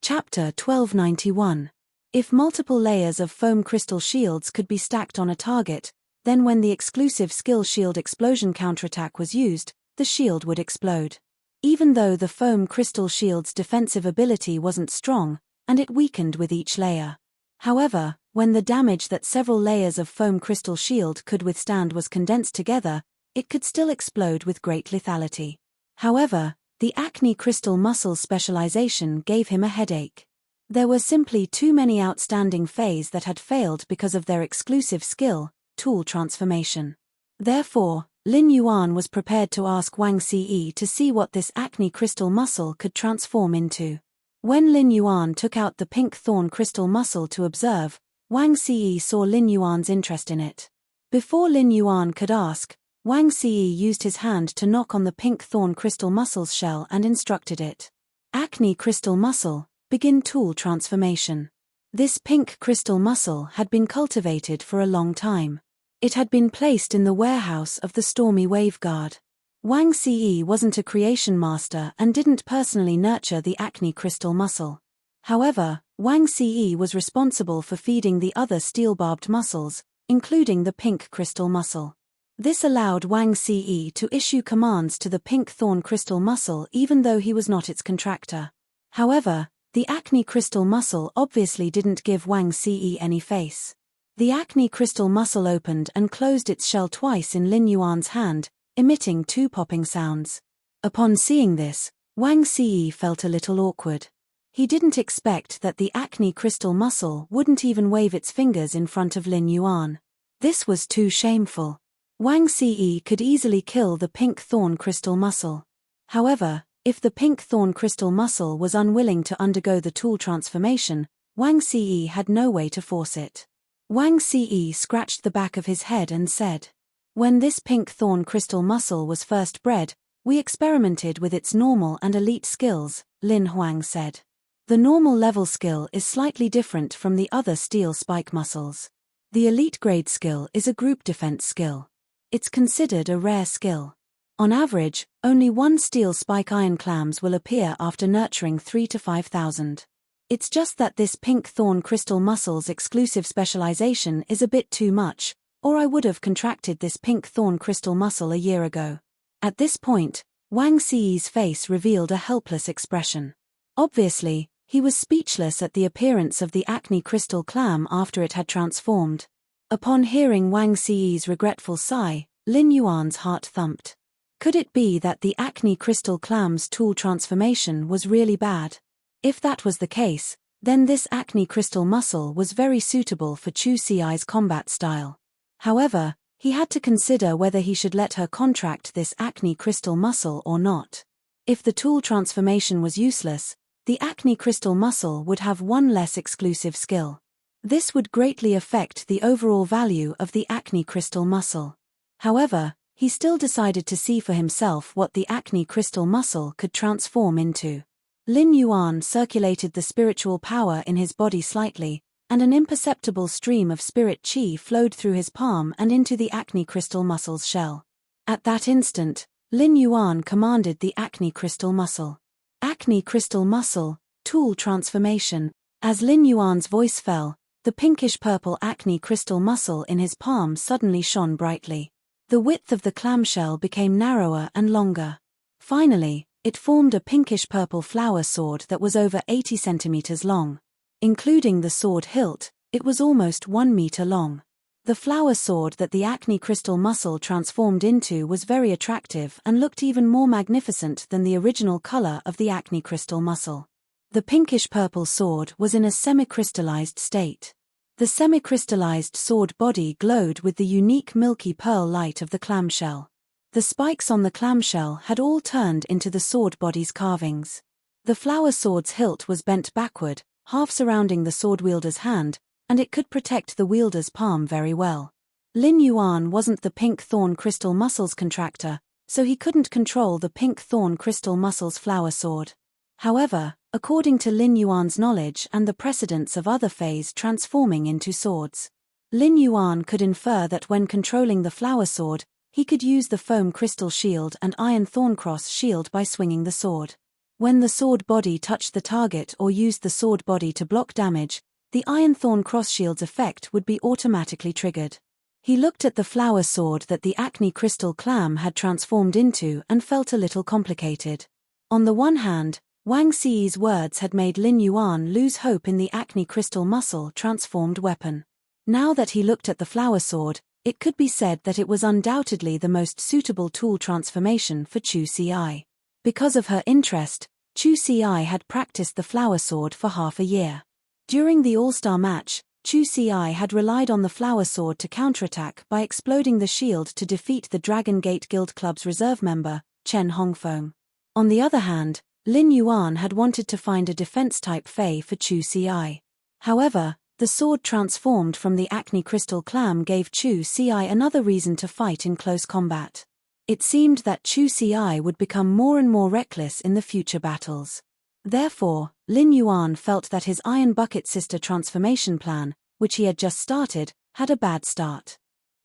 Chapter 1291. If multiple layers of Foam Crystal Shields could be stacked on a target, then when the exclusive skill Shield Explosion Counterattack was used, the shield would explode. Even though the Foam Crystal Shield's defensive ability wasn't strong, and it weakened with each layer. However, when the damage that several layers of Foam Crystal Shield could withstand was condensed together, it could still explode with great lethality. However, the Acne Crystal Muscle specialization gave him a headache. There were simply too many outstanding phases that had failed because of their exclusive skill, Tool Transformation. Therefore, Lin Yuan was prepared to ask Wang Ce to see what this Acne Crystal Muscle could transform into. When Lin Yuan took out the pink thorn crystal muscle to observe, Wang Ce saw Lin Yuan's interest in it. Before Lin Yuan could ask, Wang Ce used his hand to knock on the pink thorn crystal muscle's shell and instructed it. Acne Crystal Muscle, begin Tool Transformation. This pink crystal muscle had been cultivated for a long time. It had been placed in the warehouse of the Stormy Waveguard. Wang Ce wasn't a creation master and didn't personally nurture the Acne Crystal Muscle. However, Wang Ce was responsible for feeding the other steel-barbed muscles, including the pink crystal muscle. This allowed Wang Ce to issue commands to the pink thorn crystal muscle even though he was not its contractor. However, the Acne Crystal Muscle obviously didn't give Wang Ce any face. The Acne Crystal Muscle opened and closed its shell twice in Lin Yuan's hand, emitting two popping sounds. Upon seeing this, Wang Ce felt a little awkward. He didn't expect that the Acne Crystal Muscle wouldn't even wave its fingers in front of Lin Yuan. This was too shameful. Wang Ce could easily kill the pink thorn crystal muscle. However, if the pink thorn crystal muscle was unwilling to undergo the tool transformation, Wang Ce had no way to force it. Wang Ce scratched the back of his head and said, "When this pink thorn crystal muscle was first bred, we experimented with its normal and elite skills," Lin Huang said. The normal level skill is slightly different from the other steel spike muscles. The elite grade skill is a group defense skill. It's considered a rare skill. On average, only one steel spike iron clams will appear after nurturing 3 to 5,000. It's just that this pink thorn crystal muscle's exclusive specialization is a bit too much, or I would have contracted this pink thorn crystal muscle a year ago. At this point, Wang Ce's face revealed a helpless expression. Obviously, he was speechless at the appearance of the Acne crystal clam after it had transformed. Upon hearing Wang Ce's regretful sigh, Lin Yuan's heart thumped. Could it be that the Acne crystal clam's tool transformation was really bad? If that was the case, then this Acne crystal muscle was very suitable for Chu Ci's combat style. However, he had to consider whether he should let her contract this Acne crystal muscle or not. If the tool transformation was useless, the Acne crystal muscle would have one less exclusive skill. This would greatly affect the overall value of the Acne crystal muscle. However, he still decided to see for himself what the Acne crystal muscle could transform into. Lin Yuan circulated the spiritual power in his body slightly, and an imperceptible stream of spirit qi flowed through his palm and into the Acne crystal muscle's shell. At that instant, Lin Yuan commanded the Acne crystal muscle. Acne crystal muscle, tool transformation. As Lin Yuan's voice fell, the pinkish-purple acne crystal muscle in his palm suddenly shone brightly. The width of the clamshell became narrower and longer. Finally, it formed a pinkish-purple flower sword that was over 80 centimeters long. Including the sword hilt, it was almost 1 meter long. The flower sword that the acne crystal muscle transformed into was very attractive and looked even more magnificent than the original color of the acne crystal muscle. The pinkish-purple sword was in a semi-crystallized state. The semi-crystallized sword body glowed with the unique milky pearl light of the clamshell. The spikes on the clamshell had all turned into the sword body's carvings. The flower sword's hilt was bent backward, half surrounding the sword wielder's hand, and it could protect the wielder's palm very well. Lin Yuan wasn't the pink thorn crystal muscle's contractor, so he couldn't control the pink thorn crystal muscle's flower sword. However, according to Lin Yuan's knowledge and the precedents of other fays transforming into swords, Lin Yuan could infer that when controlling the flower sword, he could use the foam crystal shield and iron thorncross shield by swinging the sword. When the sword body touched the target or used the sword body to block damage, the iron thorn cross shield's effect would be automatically triggered. He looked at the flower sword that the acne crystal clam had transformed into and felt a little complicated. On the one hand, Wang Xi's words had made Lin Yuan lose hope in the acne crystal muscle transformed weapon. Now that he looked at the flower sword, it could be said that it was undoubtedly the most suitable tool transformation for Chu Ci. Because of her interest, Chu Ci had practiced the flower sword for half a year. During the All-Star match, Chu Ci had relied on the flower sword to counterattack by exploding the shield to defeat the Dragon Gate Guild Club's reserve member, Chen Hongfeng. On the other hand, Lin Yuan had wanted to find a defense-type fei for Chu Ci. However, the sword transformed from the acne crystal clam gave Chu Ci another reason to fight in close combat. It seemed that Chu Ci would become more and more reckless in the future battles. Therefore, Lin Yuan felt that his Iron Bucket Sister transformation plan, which he had just started, had a bad start.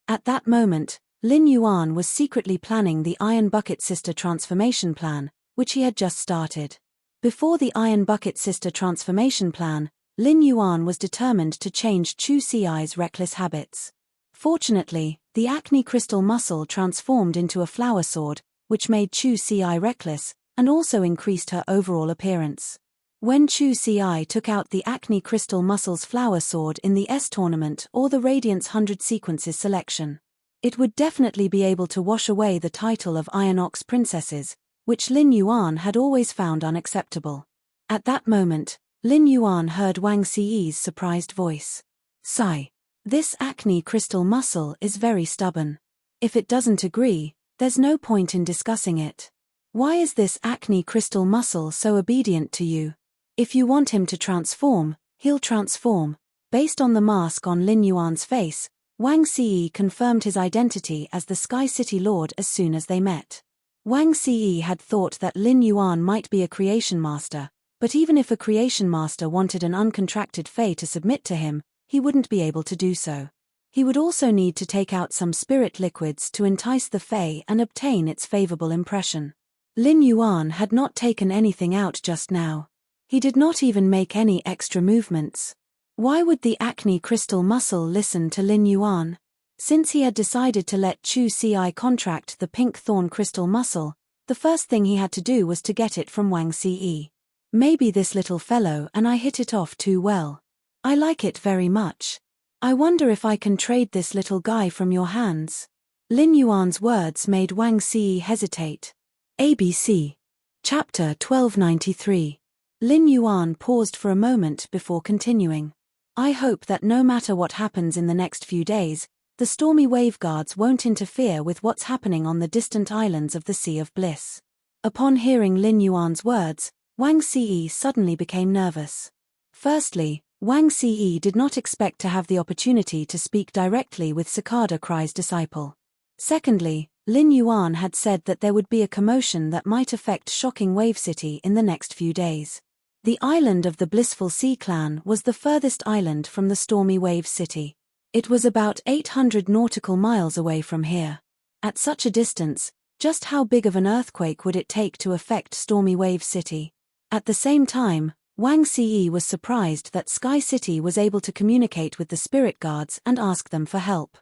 At that moment, Lin Yuan was secretly planning the Iron Bucket Sister transformation plan, which he had just started. Before the Iron Bucket Sister transformation plan, Lin Yuan was determined to change Chu Ci's reckless habits. Fortunately, the acne crystal muscle transformed into a flower sword, which made Chu Ci reckless, and also increased her overall appearance. When Chu Ci took out the acne crystal muscle's flower sword in the S tournament or the Radiance 100 sequences selection, it would definitely be able to wash away the title of Iron Ox Princesses, which Lin Yuan had always found unacceptable. At that moment, Lin Yuan heard Wang Xi's surprised voice. "Sigh. This acne crystal muscle is very stubborn. If it doesn't agree, there's no point in discussing it. Why is this acne crystal muscle so obedient to you? If you want him to transform, he'll transform." Based on the mask on Lin Yuan's face, Wang Xi confirmed his identity as the Sky City Lord as soon as they met. Wang Xi had thought that Lin Yuan might be a creation master, but even if a creation master wanted an uncontracted fei to submit to him, he wouldn't be able to do so. He would also need to take out some spirit liquids to entice the fei and obtain its favorable impression. Lin Yuan had not taken anything out just now. He did not even make any extra movements. Why would the acne crystal muscle listen to Lin Yuan? Since he had decided to let Chu Ci contract the pink thorn crystal muscle, the first thing he had to do was to get it from Wang Xi. Maybe this little fellow and I hit it off too well. I like it very much. I wonder if I can trade this little guy from your hands. Lin Yuan's words made Wang Xi hesitate. ABC. Chapter 1293. Lin Yuan paused for a moment before continuing. I hope that no matter what happens in the next few days, the stormy wave guards won't interfere with what's happening on the distant islands of the Sea of Bliss. Upon hearing Lin Yuan's words, Wang Xi suddenly became nervous. Firstly, Wang Xi did not expect to have the opportunity to speak directly with Cicada Cry's disciple. Secondly, Lin Yuan had said that there would be a commotion that might affect Shocking Wave City in the next few days. The island of the Blissful Sea Clan was the furthest island from the Stormy Wave City. It was about 800 nautical miles away from here. At such a distance, just how big of an earthquake would it take to affect Stormy Wave City? At the same time, Wang Ci was surprised that Sky City was able to communicate with the spirit guards and ask them for help.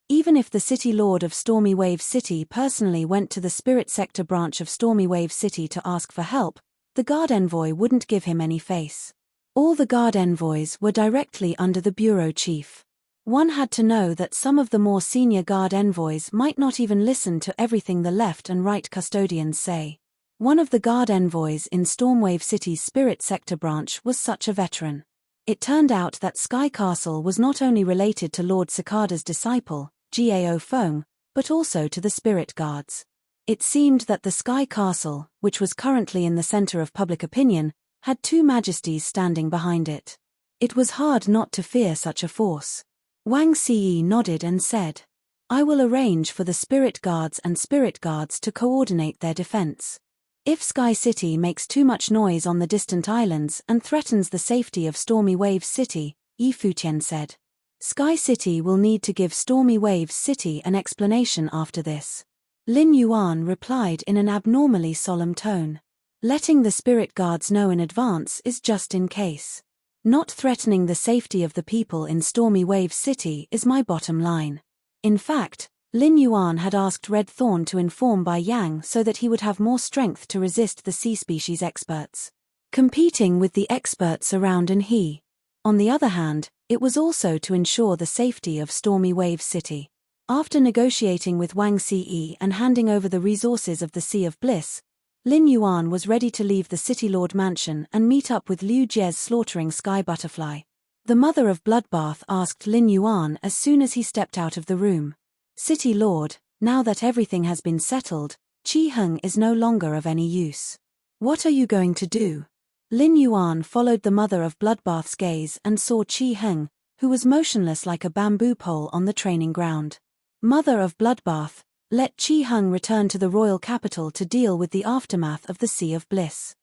Even if the City Lord of Stormy Wave City personally went to the Spirit Sector branch of Stormy Wave City to ask for help, the guard envoy wouldn't give him any face. All the guard envoys were directly under the bureau chief. One had to know that some of the more senior guard envoys might not even listen to everything the left and right custodians say. One of the guard envoys in Stormwave City's Spirit Sector branch was such a veteran. It turned out that Sky Castle was not only related to Lord Cicada's disciple, Gao Feng, but also to the spirit guards. It seemed that the Sky Castle, which was currently in the center of public opinion, had two majesties standing behind it. It was hard not to fear such a force. Wang Ci nodded and said, "I will arrange for the spirit guards to coordinate their defense. If Sky City makes too much noise on the distant islands and threatens the safety of Stormy Waves City," Yi Futian said, "Sky City will need to give Stormy Waves City an explanation after this." Lin Yuan replied in an abnormally solemn tone. "Letting the spirit guards know in advance is just in case. Not threatening the safety of the people in Stormy Wave City is my bottom line." In fact, Lin Yuan had asked Red Thorn to inform Bai Yang so that he would have more strength to resist the sea species experts competing with the experts around Anhui. On the other hand, it was also to ensure the safety of Stormy Wave City. After negotiating with Wang Ci and handing over the resources of the Sea of Bliss, Lin Yuan was ready to leave the City Lord Mansion and meet up with Liu Jie's slaughtering Sky Butterfly. The Mother of Bloodbath asked Lin Yuan as soon as he stepped out of the room, "City Lord, now that everything has been settled, Qi Heng is no longer of any use. What are you going to do?" Lin Yuan followed the Mother of Bloodbath's gaze and saw Qi Heng, who was motionless like a bamboo pole on the training ground. "Mother of Bloodbath, let Qi Heng return to the royal capital to deal with the aftermath of the Sea of Bliss.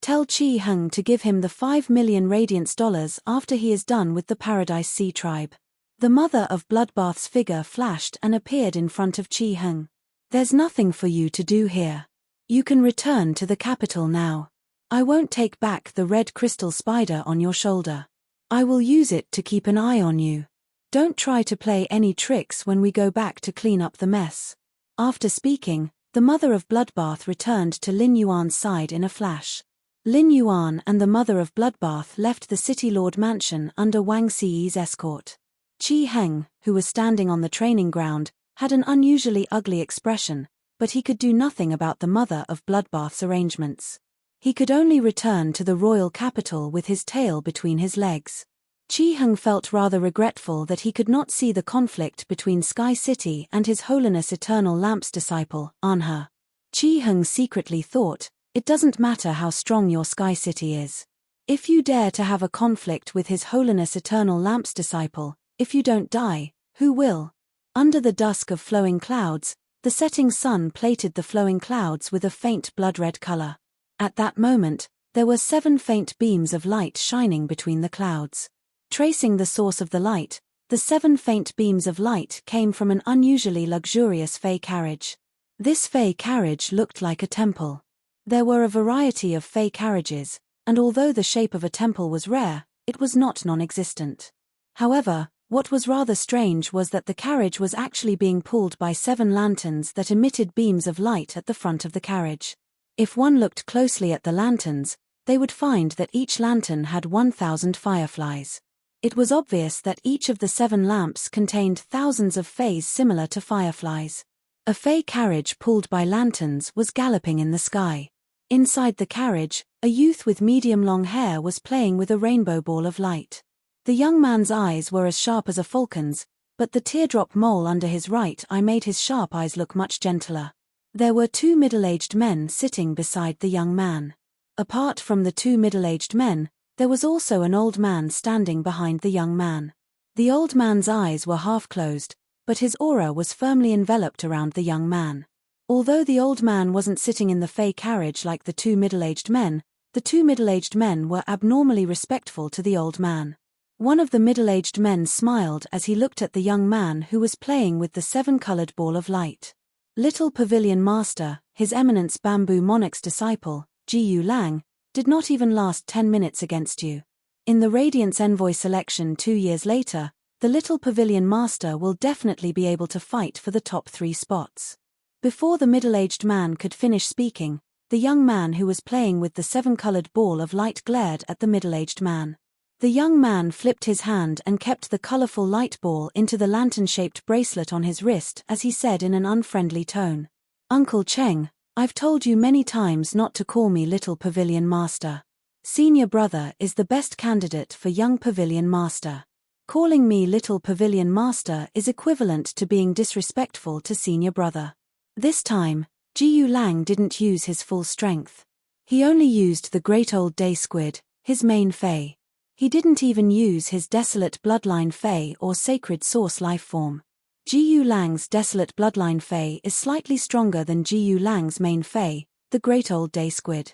Tell Qi Heng to give him the 5 million radiance dollars after he is done with the Paradise Sea tribe." The Mother of Bloodbath's figure flashed and appeared in front of Qi Heng. "There's nothing for you to do here. You can return to the capital now. I won't take back the red crystal spider on your shoulder. I will use it to keep an eye on you. Don't try to play any tricks when we go back to clean up the mess." After speaking, the Mother of Bloodbath returned to Lin Yuan's side in a flash. Lin Yuan and the Mother of Bloodbath left the City Lord Mansion under Wang Ci's escort. Qi Heng, who was standing on the training ground, had an unusually ugly expression, but he could do nothing about the Mother of Bloodbath's arrangements. He could only return to the royal capital with his tail between his legs. Qi Heng felt rather regretful that he could not see the conflict between Sky City and His Holiness Eternal Lamp's disciple, Anha. Qi Heng secretly thought, "It doesn't matter how strong your Sky City is. If you dare to have a conflict with His Holiness Eternal Lamp's disciple, if you don't die, who will?" Under the dusk of flowing clouds, the setting sun plated the flowing clouds with a faint blood-red color. At that moment, there were 7 faint beams of light shining between the clouds. Tracing the source of the light, the 7 faint beams of light came from an unusually luxurious fey carriage. This fey carriage looked like a temple. There were a variety of fey carriages, and although the shape of a temple was rare, it was not non-existent. However, what was rather strange was that the carriage was actually being pulled by 7 lanterns that emitted beams of light at the front of the carriage. If one looked closely at the lanterns, they would find that each lantern had 1,000 fireflies. It was obvious that each of the 7 lamps contained thousands of fays similar to fireflies. A fey carriage pulled by lanterns was galloping in the sky. Inside the carriage, a youth with medium-long hair was playing with a rainbow ball of light. The young man's eyes were as sharp as a falcon's, but the teardrop mole under his right eye made his sharp eyes look much gentler. There were 2 middle-aged men sitting beside the young man. Apart from the 2 middle-aged men, there was also an old man standing behind the young man. The old man's eyes were half-closed, but his aura was firmly enveloped around the young man. Although the old man wasn't sitting in the fey carriage like the 2 middle-aged men, the 2 middle-aged men were abnormally respectful to the old man. One of the middle-aged men smiled as he looked at the young man who was playing with the 7-colored ball of light. Little Pavilion Master, His Eminence Bamboo Monarch's disciple, Ji Yu Lang, did not even last 10 minutes against you. In the Radiance Envoy selection 2 years later, the little Pavilion Master will definitely be able to fight for the top 3 spots. Before the middle-aged man could finish speaking, the young man who was playing with the 7-colored ball of light glared at the middle-aged man. The young man flipped his hand and kept the colorful light ball into the lantern-shaped bracelet on his wrist as he said in an unfriendly tone, "Uncle Cheng, I've told you many times not to call me Little Pavilion Master. Senior brother is the best candidate for young Pavilion Master. Calling me Little Pavilion Master is equivalent to being disrespectful to senior brother." This time, Jiyu Lang didn't use his full strength. He only used the Great Old Day Squid, his main Fae. He didn't even use his Desolate Bloodline Fae or Sacred Source Lifeform. Jiyu Lang's Desolate Bloodline Fae is slightly stronger than Jiyu Lang's main Fae, the Great Old Day Squid.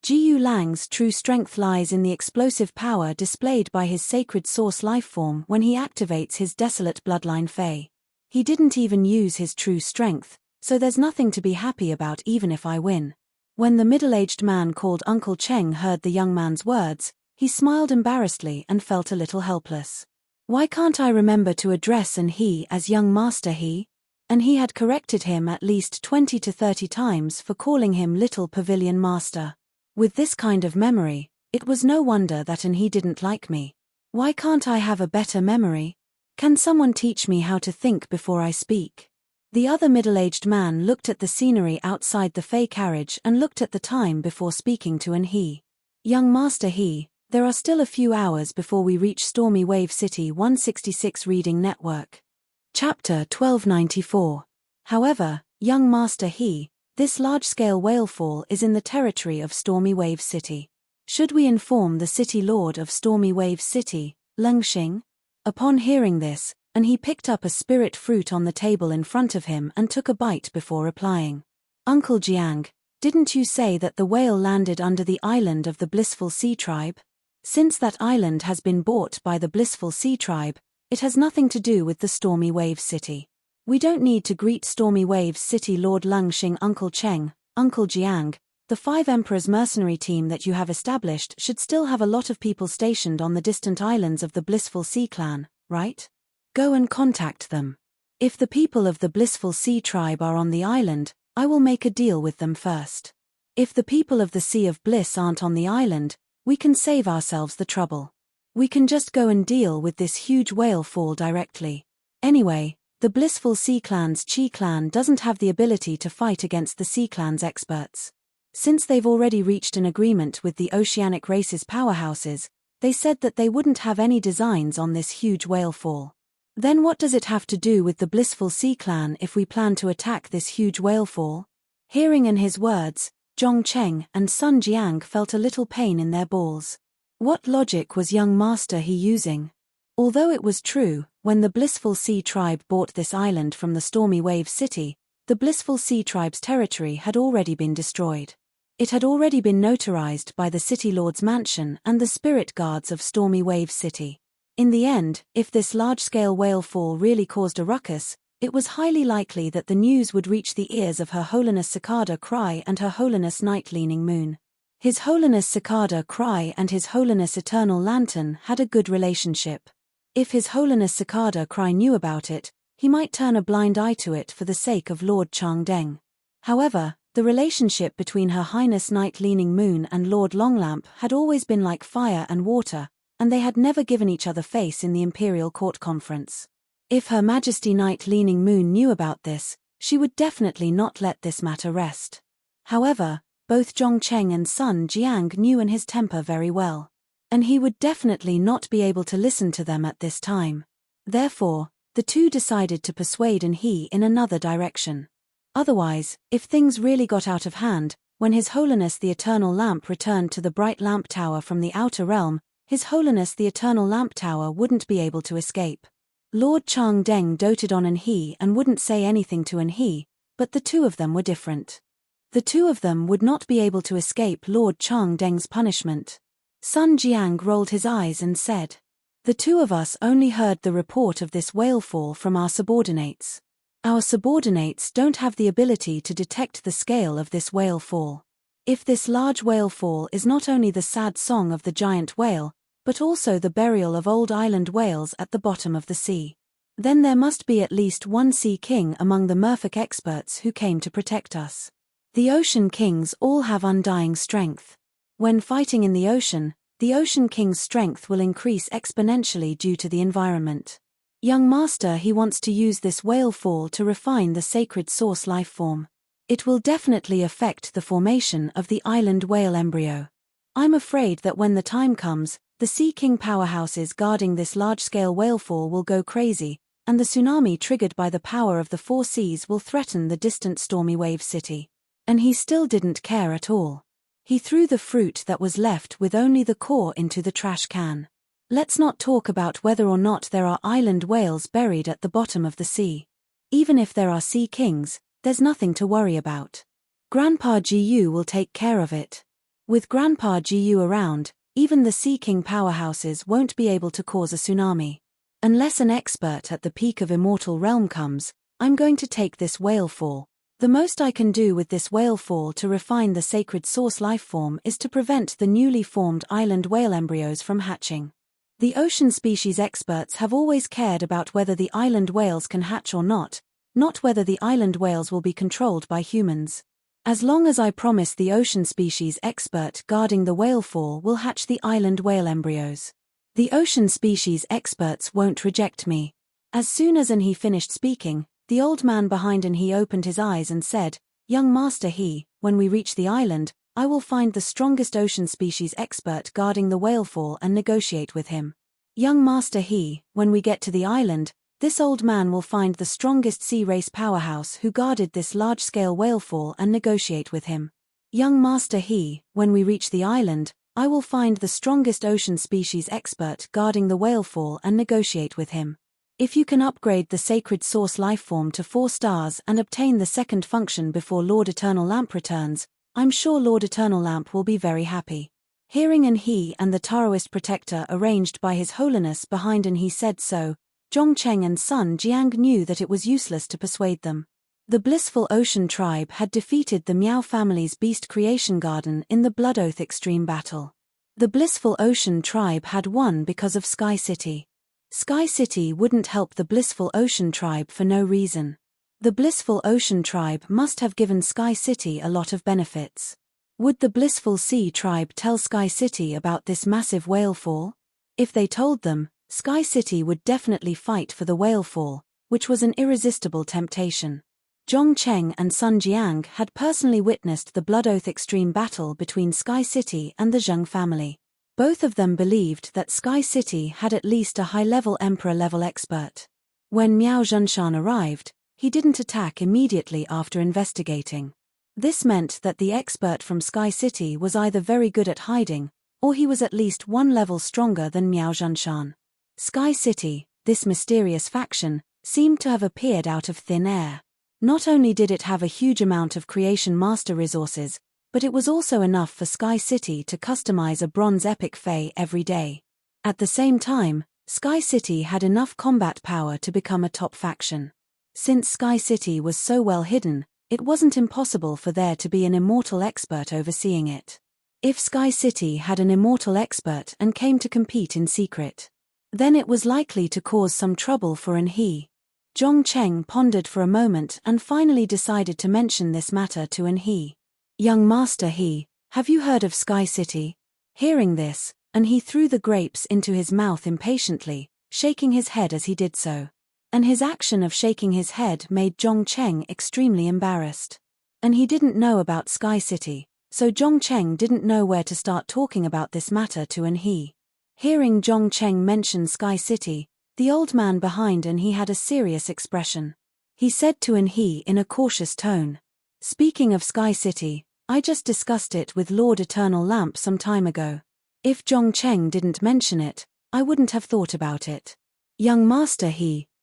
Jiyu Lang's true strength lies in the explosive power displayed by his Sacred Source Lifeform when he activates his Desolate Bloodline Fae. He didn't even use his true strength, so there's nothing to be happy about even if I win. When the middle-aged man called Uncle Cheng heard the young man's words, he smiled embarrassedly and felt a little helpless. Why can't I remember to address an he as young master he? And he had corrected him at least 20 to 30 times for calling him Little Pavilion Master. With this kind of memory, it was no wonder that an he didn't like me. Why can't I have a better memory? Can someone teach me how to think before I speak? The other middle-aged man looked at the scenery outside the Fey carriage and looked at the time before speaking to an he. Young Master he, there are still a few hours before we reach Stormy Wave City 166 Reading Network. Chapter 1294. However, young Master he, this large-scale whalefall is in the territory of Stormy Wave City. Should we inform the City Lord of Stormy Wave City, Leng Xing? Upon hearing this, and he picked up a spirit fruit on the table in front of him and took a bite before replying. Uncle Jiang, didn't you say that the whale landed under the island of the Blissful Sea Tribe? Since that island has been bought by the Blissful Sea Tribe, it has nothing to do with the Stormy Wave City. We don't need to greet Stormy Waves City Lord Leng Xing. Uncle Cheng, Uncle Jiang, the 5 Emperors mercenary team that you have established should still have a lot of people stationed on the distant islands of the Blissful Sea Clan, right? Go and contact them. If the people of the Blissful Sea Tribe are on the island, I will make a deal with them first. If the people of the Sea of Bliss aren't on the island, we can save ourselves the trouble. We can just go and deal with this huge whale fall directly. Anyway, the Blissful Sea Clan's Chi Clan doesn't have the ability to fight against the Sea Clan's experts. Since they've already reached an agreement with the Oceanic Races powerhouses, they said that they wouldn't have any designs on this huge whale fall. Then what does it have to do with the Blissful Sea Clan if we plan to attack this huge whale fall? Hearing in his words, Zhong Cheng and Sun Jiang felt a little pain in their balls. What logic was young Master he using? Although it was true, when the Blissful Sea Tribe bought this island from the Stormy Wave City, the Blissful Sea Tribe's territory had already been destroyed. It had already been notarized by the City Lord's mansion and the spirit guards of Stormy Wave City. In the end, if this large-scale whale fall really caused a ruckus, it was highly likely that the news would reach the ears of Her Holiness Cicada Cry and Her Holiness Night Leaning Moon. His Holiness Cicada Cry and His Holiness Eternal Lantern had a good relationship. If His Holiness Cicada Cry knew about it, he might turn a blind eye to it for the sake of Lord Changdeng. However, the relationship between Her Highness Night Leaning Moon and Lord Longlamp had always been like fire and water, and they had never given each other face in the Imperial Court Conference. If Her Majesty Night Leaning Moon knew about this, she would definitely not let this matter rest. However, both Zhong Cheng and Sun Jiang knew in his temper very well. And he would definitely not be able to listen to them at this time. Therefore, the two decided to persuade an he in another direction. Otherwise, if things really got out of hand, when His Holiness the Eternal Lamp returned to the Bright Lamp Tower from the Outer Realm, His Holiness the Eternal Lamp Tower wouldn't be able to escape. Lord Changdeng doted on an he and wouldn't say anything to an he, but the two of them were different. The two of them would not be able to escape Lord Changdeng's punishment. Sun Jiang rolled his eyes and said, "The two of us only heard the report of this whale fall from our subordinates. Our subordinates don't have the ability to detect the scale of this whale fall. If this large whale fall is not only the sad song of the giant whale, but also the burial of old island whales at the bottom of the sea, then there must be at least one sea king among the merfolk experts who came to protect us. The ocean kings all have undying strength. When fighting in the ocean king's strength will increase exponentially due to the environment. Young master, he wants to use this whale fall to refine the sacred source life form. It will definitely affect the formation of the island whale embryo. I'm afraid that when the time comes, the Sea King powerhouses guarding this large-scale whale fall will go crazy, and the tsunami triggered by the power of the four seas will threaten the distant stormy wave city. And he still didn't care at all. He threw the fruit that was left with only the core into the trash can. Let's not talk about whether or not there are island whales buried at the bottom of the sea. Even if there are sea kings, there's nothing to worry about. Grandpa Gu will take care of it. With Grandpa Gu around, even the Sea King powerhouses won't be able to cause a tsunami. Unless an expert at the peak of Immortal Realm comes, I'm going to take this whale fall. The most I can do with this whale fall to refine the sacred source life form is to prevent the newly formed island whale embryos from hatching. The ocean species experts have always cared about whether the island whales can hatch or not whether the island whales will be controlled by humans. As long as I promise the ocean species expert guarding the whale fall will hatch the island whale embryos, the ocean species experts won't reject me. As soon as he finished speaking, the old man behind he opened his eyes and said, "Young master, when we reach the island, I will find the strongest ocean species expert guarding the whale fall and negotiate with him. Young master, when we get to the island, this old man will find the strongest sea race powerhouse who guarded this large-scale whale fall and negotiate with him. Young master, when we reach the island, I will find the strongest ocean species expert guarding the whale fall and negotiate with him. If you can upgrade the sacred source life form to 4 stars and obtain the second function before Lord Eternal Lamp returns, I'm sure Lord Eternal Lamp will be very happy." Hearing he and the Taoist protector arranged by His Holiness behind he said so, Zhongcheng and Sun Jiang knew that it was useless to persuade them. The Blissful Ocean tribe had defeated the Miao family's Beast Creation Garden in the Blood Oath Extreme Battle. The Blissful Ocean tribe had won because of Sky City. Sky City wouldn't help the Blissful Ocean tribe for no reason. The Blissful Ocean tribe must have given Sky City a lot of benefits. Would the Blissful Sea tribe tell Sky City about this massive whale fall? If they told them, Sky City would definitely fight for the whale fall, which was an irresistible temptation. Zhongcheng and Sun Jiang had personally witnessed the Blood Oath Extreme Battle between Sky City and the Zheng family. Both of them believed that Sky City had at least a high-level Emperor-level expert. When Miao Zhunshan arrived, he didn't attack immediately after investigating. This meant that the expert from Sky City was either very good at hiding, or he was at least one level stronger than Miao Zhunshan. Sky City, this mysterious faction, seemed to have appeared out of thin air. Not only did it have a huge amount of creation master resources, but it was also enough for Sky City to customize a bronze epic fae every day. At the same time, Sky City had enough combat power to become a top faction. Since Sky City was so well hidden, it wasn't impossible for there to be an immortal expert overseeing it. If Sky City had an immortal expert and came to compete in secret, then it was likely to cause some trouble for he. Zhongcheng pondered for a moment and finally decided to mention this matter to he. "Young master, have you heard of Sky City?" Hearing this, he threw the grapes into his mouth impatiently, shaking his head as he did so. And his action of shaking his head made Zhongcheng extremely embarrassed. And he didn't know about Sky City, so Zhongcheng didn't know where to start talking about this matter to he. Hearing Zhongcheng mention Sky City, the old man behind he had a serious expression. He said to he in a cautious tone, "Speaking of Sky City, I just discussed it with Lord Eternal Lamp some time ago. If Zhongcheng didn't mention it, I wouldn't have thought about it. Young master,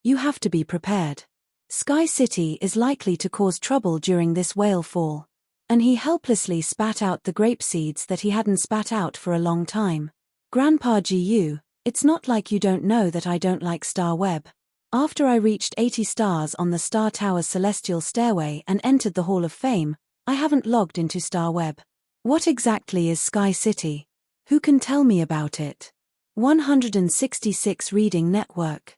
you have to be prepared. Sky City is likely to cause trouble during this whale fall." And he helplessly spat out the grape seeds that he hadn't spat out for a long time. "Grandpa Gu, it's not like you don't know that I don't like Star Web. After I reached 80 stars on the Star Tower's celestial stairway and entered the Hall of Fame, I haven't logged into Star Web. What exactly is Sky City? Who can tell me about it? 166 Reading Network.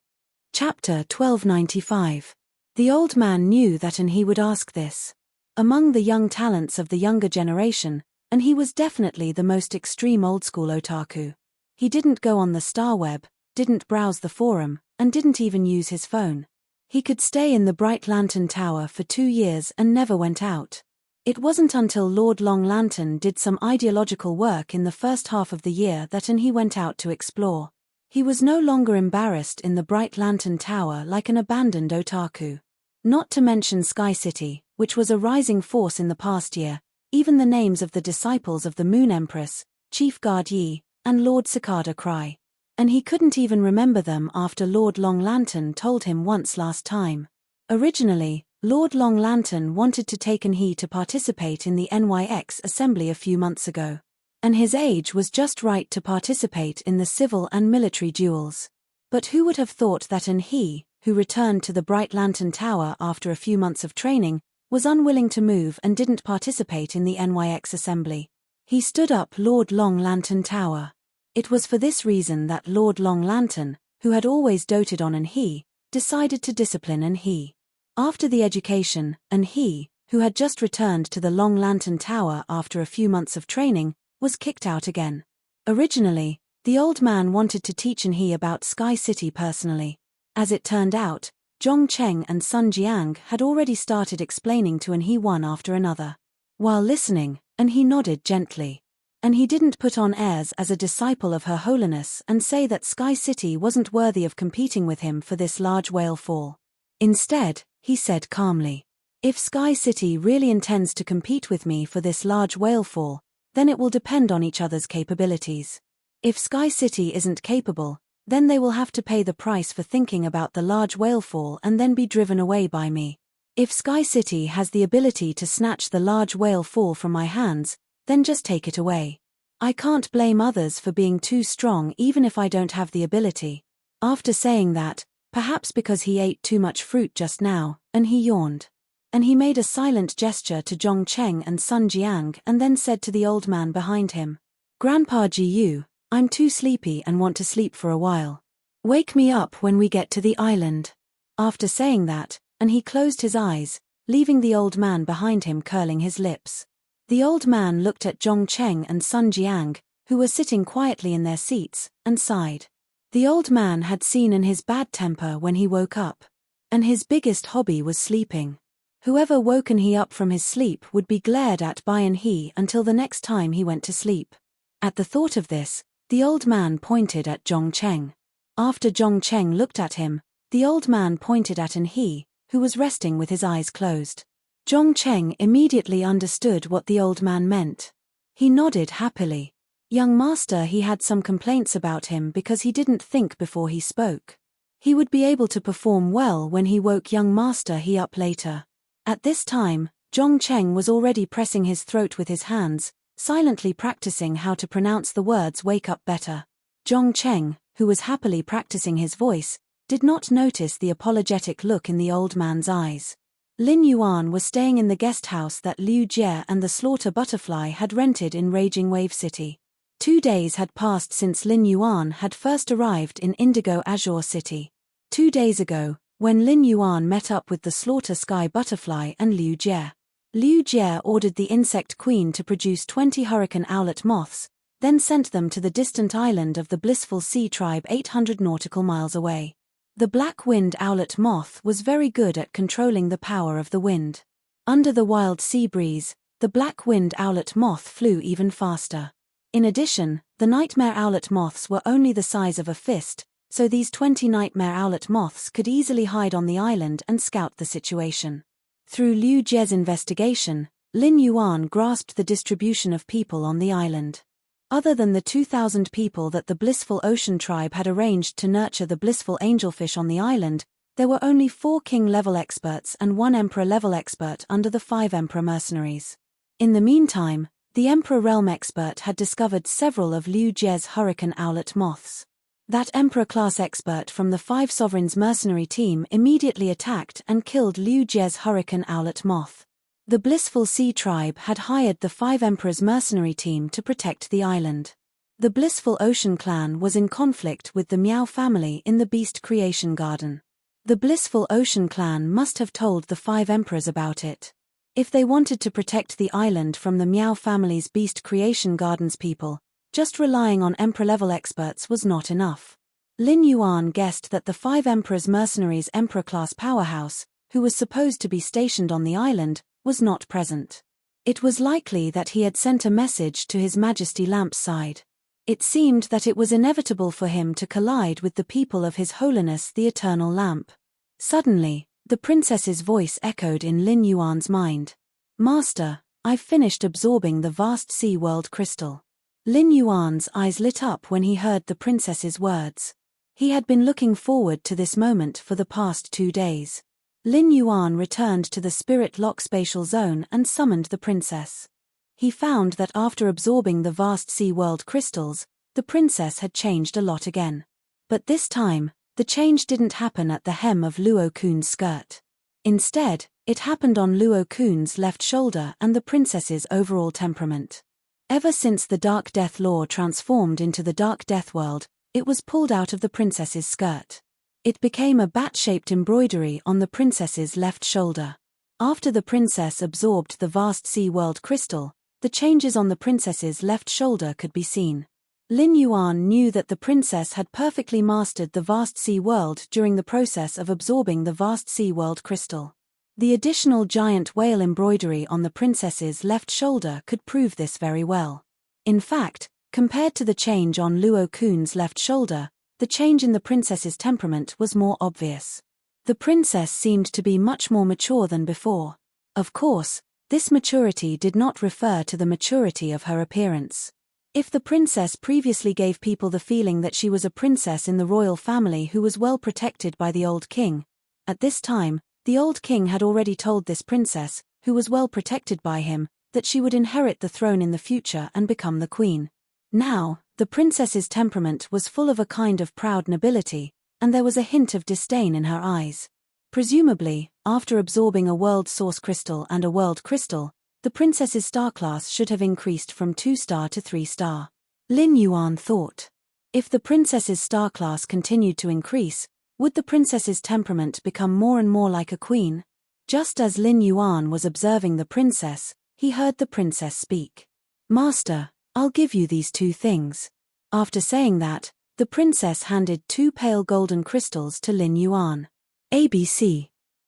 Chapter 1295. The old man knew that and he would ask this. Among the young talents of the younger generation, and he was definitely the most extreme old-school otaku. He didn't go on the star web, didn't browse the forum, and didn't even use his phone. He could stay in the Bright Lantern Tower for 2 years and never went out. It wasn't until Lord Long Lantern did some ideological work in the first half of the year that he went out to explore. He was no longer embarrassed in the Bright Lantern Tower like an abandoned otaku. Not to mention Sky City, which was a rising force in the past year, even the names of the disciples of the Moon Empress, Chief Guard Yi, and Lord Cicada Cry. And he couldn't even remember them after Lord Long Lantern told him once last time. Originally, Lord Long Lantern wanted to take he to participate in the NYX assembly a few months ago. And his age was just right to participate in the civil and military duels. But who would have thought that he, who returned to the Bright Lantern Tower after a few months of training, was unwilling to move and didn't participate in the NYX assembly. He stood up Lord Long Lantern Tower. It was for this reason that Lord Long Lantern, who had always doted on he, decided to discipline he. After the education, he, who had just returned to the Long Lantern Tower after a few months of training, was kicked out again. Originally, the old man wanted to teach he about Sky City personally. As it turned out, Zhong Cheng and Sun Jiang had already started explaining to he one after another. While listening, he nodded gently. And he didn't put on airs as a disciple of Her Holiness and say that Sky City wasn't worthy of competing with him for this large whale fall. Instead, he said calmly, "If Sky City really intends to compete with me for this large whale fall, then it will depend on each other's capabilities. If Sky City isn't capable, then they will have to pay the price for thinking about the large whale fall and then be driven away by me. If Sky City has the ability to snatch the large whale fall from my hands, then just take it away. I can't blame others for being too strong even if I don't have the ability." After saying that, perhaps because he ate too much fruit just now, he yawned. And he made a silent gesture to Zhong Cheng and Sun Jiang and then said to the old man behind him, "Grandpa Ji, I'm too sleepy and want to sleep for a while. Wake me up when we get to the island." After saying that, he closed his eyes, leaving the old man behind him curling his lips. The old man looked at Zhong Cheng and Sun Jiang, who were sitting quietly in their seats, and sighed. The old man had seen his bad temper when he woke up. And his biggest hobby was sleeping. Whoever woken he up from his sleep would be glared at by he until the next time he went to sleep. At the thought of this, the old man pointed at Zhong Cheng. After Zhong Cheng looked at him, the old man pointed at he, who was resting with his eyes closed. Zhong Cheng immediately understood what the old man meant. He nodded happily. Young master, he had some complaints about him because he didn't think before he spoke. He would be able to perform well when he woke young master he up later. At this time, Zhong Cheng was already pressing his throat with his hands, silently practicing how to pronounce the words "wake up better." Zhong Cheng, who was happily practicing his voice, did not notice the apologetic look in the old man's eyes. Lin Yuan was staying in the guest house that Liu Jie and the Slaughter Butterfly had rented in Raging Wave City. 2 days had passed since Lin Yuan had first arrived in Indigo Azure City. 2 days ago, when Lin Yuan met up with the Slaughter Sky Butterfly and Liu Jie. Liu Jie ordered the Insect Queen to produce 20 hurricane owlet moths, then sent them to the distant island of the Blissful Sea Tribe 800 nautical miles away. The black-winged owlet moth was very good at controlling the power of the wind. Under the wild sea breeze, the black-winged owlet moth flew even faster. In addition, the nightmare owlet moths were only the size of a fist, so these 20 nightmare owlet moths could easily hide on the island and scout the situation. Through Liu Jie's investigation, Lin Yuan grasped the distribution of people on the island. Other than the 2,000 people that the Blissful Ocean Tribe had arranged to nurture the blissful angelfish on the island, there were only 4 king-level experts and 1 emperor-level expert under the 5 emperor mercenaries. In the meantime, the Emperor Realm expert had discovered several of Liu Jie's hurricane owlet moths. That Emperor-class expert from the 5 Sovereigns mercenary team immediately attacked and killed Liu Jie's hurricane owlet moth. The Blissful Sea tribe had hired the 5 Emperors' mercenary team to protect the island. The Blissful Ocean clan was in conflict with the Meow family in the Beast Creation Garden. The Blissful Ocean clan must have told the 5 Emperors about it. If they wanted to protect the island from the Meow family's Beast Creation Gardens people, just relying on Emperor-level experts was not enough. Lin Yuan guessed that the 5 Emperors' mercenaries' Emperor-class powerhouse, who was supposed to be stationed on the island, was not present. It was likely that he had sent a message to His Majesty Lamp's side. It seemed that it was inevitable for him to collide with the people of His Holiness the Eternal Lamp. Suddenly, the princess's voice echoed in Lin Yuan's mind. "Master, I've finished absorbing the vast sea world crystal." Lin Yuan's eyes lit up when he heard the princess's words. He had been looking forward to this moment for the past 2 days. Lin Yuan returned to the Spirit Lock spatial zone and summoned the princess. He found that after absorbing the vast sea world crystals, the princess had changed a lot again. But this time, the change didn't happen at the hem of Luo Kun's skirt. Instead, it happened on Luo Kun's left shoulder and the princess's overall temperament. Ever since the Dark Death Law transformed into the Dark Death World, it was pulled out of the princess's skirt. It became a bat-shaped embroidery on the princess's left shoulder. After the princess absorbed the vast sea world crystal, the changes on the princess's left shoulder could be seen. Lin Yuan knew that the princess had perfectly mastered the vast sea world during the process of absorbing the vast sea world crystal. The additional giant whale embroidery on the princess's left shoulder could prove this very well. In fact, compared to the change on Luo Kun's left shoulder, the change in the princess's temperament was more obvious. The princess seemed to be much more mature than before. Of course, this maturity did not refer to the maturity of her appearance. If the princess previously gave people the feeling that she was a princess in the royal family who was well protected by the old king, at this time, the old king had already told this princess, who was well protected by him, that she would inherit the throne in the future and become the queen. Now, the princess's temperament was full of a kind of proud nobility, and there was a hint of disdain in her eyes. Presumably, after absorbing a world source crystal and a world crystal, the princess's star class should have increased from 2-star to 3-star. Lin Yuan thought. If the princess's star class continued to increase, would the princess's temperament become more and more like a queen? Just as Lin Yuan was observing the princess, he heard the princess speak. "Master, I'll give you these 2 things." After saying that, the princess handed 2 pale golden crystals to Lin Yuan. ABC.